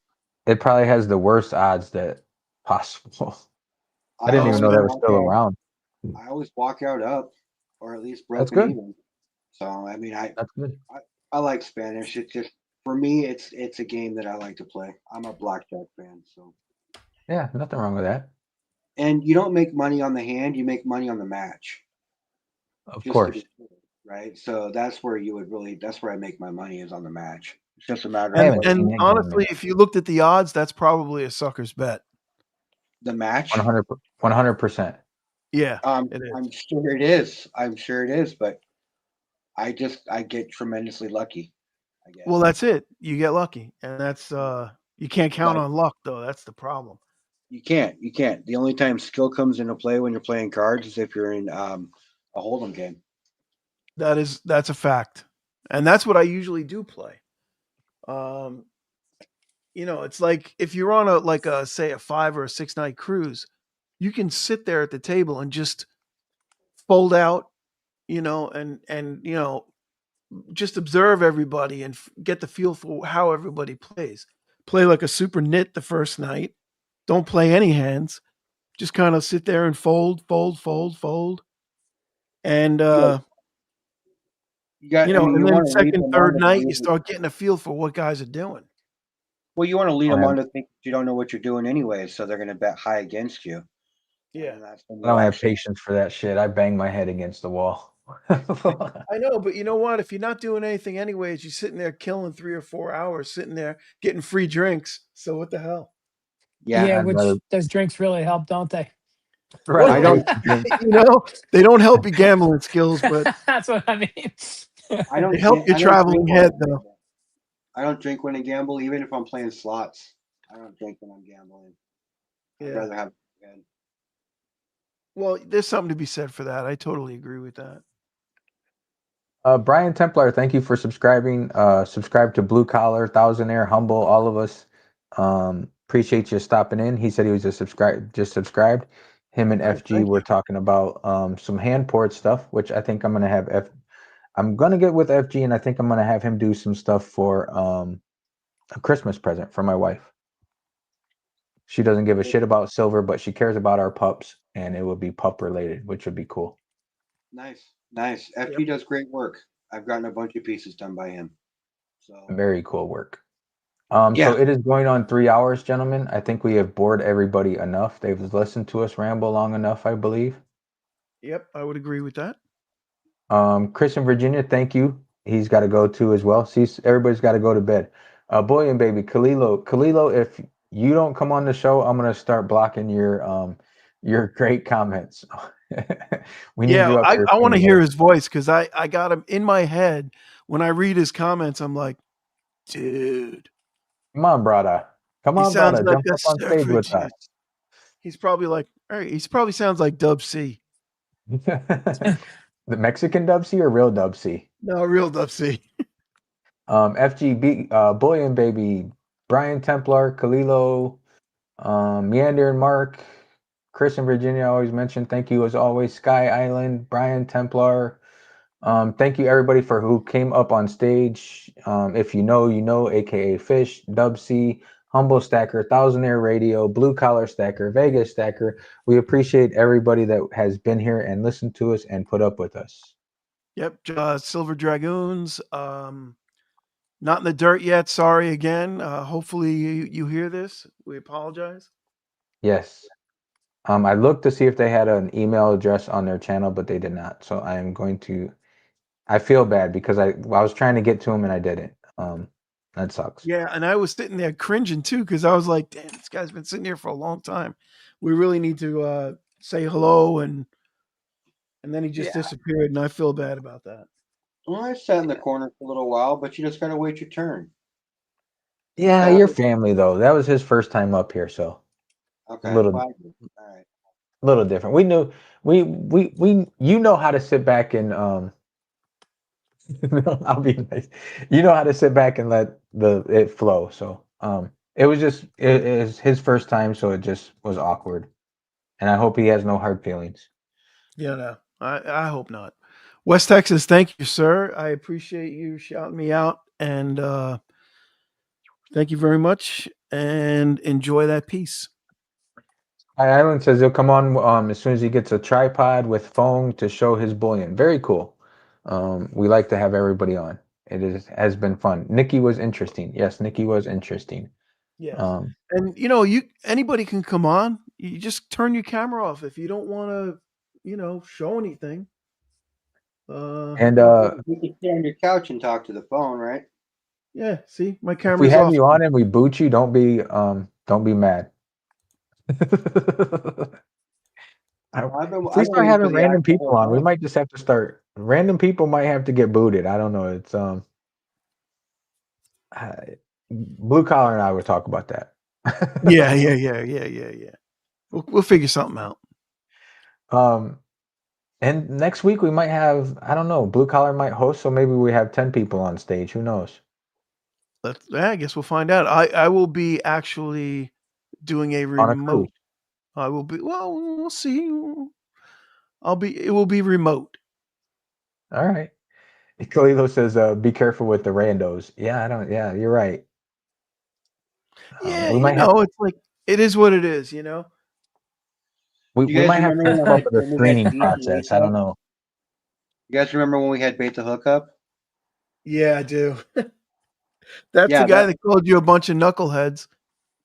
It probably has the worst odds that possible. I didn't even know that was still around. I always walk out up, or at least That's broken good. even. So I mean, That's good. I like Spanish. It's just for me, it's a game that I like to play. I'm a blackjack fan, so. Yeah, nothing wrong with that. And you don't make money on the hand; you make money on the match. Of Just course. to be clear, right? So that's where you would really. That's where I make my money is on the match. It's just a matter of And honestly, if you looked at the odds, that's probably a sucker's bet. the match. 100%. Yeah, it is. I'm sure it is. I'm sure it is, but I get tremendously lucky, I guess. Well, that's it. You get lucky, and that's you can't count Like- on luck though. That's the problem. You can't. The only time skill comes into play when you're playing cards is if you're in a hold'em game. That's a fact, and that's what I usually do play. It's like if you're on a say a 5 or a 6 night cruise, you can sit there at the table and just fold out, and just observe everybody and get the feel for how everybody plays. Play like a super nit the first night. Don't play any hands. Just kind of sit there and fold. And You got. and then wanna lead second, them third on to night, you believe- start getting a feel for what guys are doing. Well, you want to lead them have- on to think you don't know what you're doing anyway, so they're going to bet high against you. Yeah, And that's when I don't they'll have actually- patience for that shit. I bang my head against the wall. I know, but you know what? If you're not doing anything anyways, you're sitting there killing 3 or 4 hours, sitting there getting free drinks. So what the hell? Yeah, I'd which rather- those drinks really help, don't they? Right, I don't- drink. They don't help your gambling skills, but That's what I mean. I don't they help drink- your I don't traveling drink when head, I though. gamble. I don't drink when I gamble, even if I'm playing slots. I don't drink when I'm gambling. I'd Yeah. rather have. And Well, there's something to be said for that. I totally agree with that. Brian Templar, thank you for subscribing. Subscribe to Blue Collar, Thousandaire, Humble, all of us. Appreciate you stopping in. He said he was just subscribed. Him and FG thank were you. talking about some hand port stuff, which I think I'm gonna have I'm gonna get with FG, and I think I'm gonna have him do some stuff for a Christmas present for my wife. She doesn't give a shit about silver, but she cares about our pups, and it would be pup related, which would be cool. nice. FG does great work. I've gotten a bunch of pieces done by him. So Very cool work. Yeah. So it is going on 3 hours, gentlemen. I think we have bored everybody enough. They've listened to us ramble long enough, I believe. Yep, I would agree with that. Chris in Virginia, thank you. He's got to go too as well. See, everybody's got to go to bed. Boy and baby, Kalilo, if you don't come on the show, I'm gonna start blocking your great comments. We need you up here. I want to soon, hear brother. his voice because I got him in my head. When I read his comments, I'm like, dude, Come on, brada. Come he on, sounds brada. like Jump a up on stage with us. suffragist. He's probably like, all right, he's probably sounds like Dub C. The Mexican Dub C or real Dub C? No, real Dub C. FGB, Boy and Baby, Brian Templar, Kalilo, Meander and Mark, Chris in Virginia, I always mention. Thank you as always, Sky Island, Brian Templar. Thank you everybody for who came up on stage. If you know, aka Fish, Dub C, Humble Stacker, Thousandaire Radio, Blue Collar Stacker, Vegas Stacker. We appreciate everybody that has been here and listened to us and put up with us. Yep, Silver Dragoons. Not in the dirt yet. Sorry again. Hopefully you hear this. We apologize. Yes. I looked to see if they had an email address on their channel, but they did not. So I am going to. I feel bad because I was trying to get to them and I didn't. That sucks. Yeah, and I was sitting there cringing too because I was like, "Damn, this guy's been sitting here for a long time. We really need to say hello." And then he just disappeared, and I feel bad about that. Well, I sat in the corner for a little while, but you just gotta wait your turn. Yeah, your family though. That was his first time up here, so Okay. little- All right. a little different. We knew we you know how to sit back and I'll be nice. You know how to sit back and let it flow. So it was just it is his first time, so it just was awkward. And I hope he has no hard feelings. Yeah, no, I hope not. West Texas, thank you, sir. I appreciate you shouting me out, and thank you very much. And enjoy that piece. High Island says he'll come on as soon as he gets a tripod with phone to show his bullion. Very cool. We like to have everybody on. Has been fun. Nikki was interesting. Yes, Nikki was interesting. Yeah. And anybody can come on. You just turn your camera off if you don't want to, show anything. And You can sit on your couch and talk to the phone, right? Yeah, see, my if we camera's have off. you on and we boot you, don't be mad. I've been, If we I've been start waiting for having the random act the people whole on, we time. might just have to start. Random people might have to get booted. I don't know. It's Blue Collar and I would talk about that. Yeah. We'll figure something out. And next week we might have, I don't know, Blue Collar might host, so maybe we have 10 people on stage. Who knows? I guess we'll find out. I will be actually doing a On a cruise. remote. I will be. Well, we'll see. It will be remote. All right. Kalilo says, "Be careful with the randos." Yeah, I don't. Yeah, you're right. Yeah, we might have. it's like it is what it is. You We guys might have to remember step up the when we had screening Beat the process. I don't know. You guys remember when we had Bait the Hookup? Yeah, I do. That's Yeah, the guy that- that called you a bunch of knuckleheads.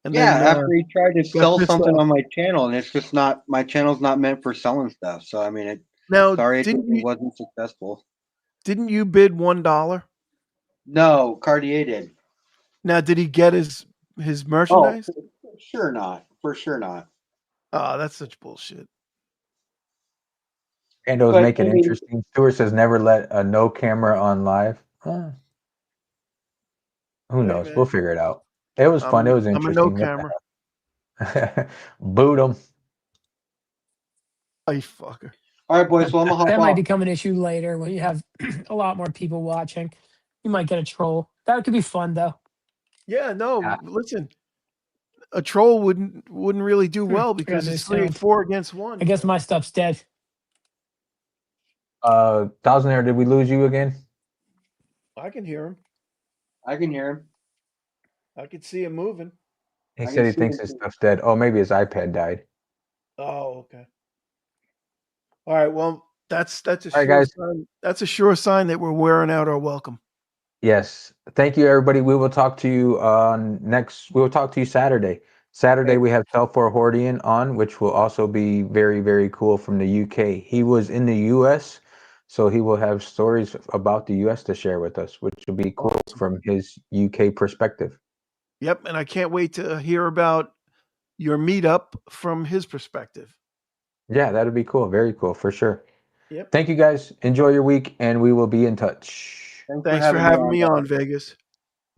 And Yeah, then, after he tried to got sell pissed something off. on my channel, and it's just not, my channel's not meant for selling stuff. So I mean, Now, sorry, it didn't you wasn't successful. bid $1? No, Cartier did. Now, did he get his Oh, merchandise? for sure not. For sure not. Oh, that's such bullshit. Randos But, make it I mean- interesting. Stewart says, "Never let a no camera on live." Who Hey, knows? man. We'll figure it out. It was fun. It was I'm a interesting. no What the camera. heck? Boot them. Oh, you fucker. All right, boys. Well, I'm gonna hop That might off. become an issue later when you have a lot more people watching. You might get a troll. That could be fun though. Yeah, no, Yeah. listen. A troll wouldn't really do well forgot because to it's sound. 3-4 against 1. I guess my stuff's dead. Thousandaire, did we lose you again? I can hear him. I can hear him. I can see him moving. He I said can he see thinks him his too. stuff's dead. Oh, maybe his iPad died. Oh, okay. All right. Well, that's a All right, sure guys. sign. That's a sure sign that we're wearing out our welcome. Yes. Thank you, everybody. We will talk to you we will talk to you Saturday. Saturday, we have Telfor Hordian on, which will also be very, very cool from the UK. He was in the US, so he will have stories about the US to share with us, which will be cool from his UK perspective. Yep, and I can't wait to hear about your meetup from his perspective. Yeah, that'd be cool. Very cool, for sure. Yep. Thank you, guys. Enjoy your week, and we will be in touch. Thanks for having me on, Vegas.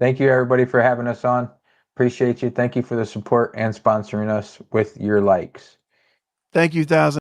Thank you, everybody, for having us on. Appreciate you. Thank you for the support and sponsoring us with your likes. Thank you, 1000.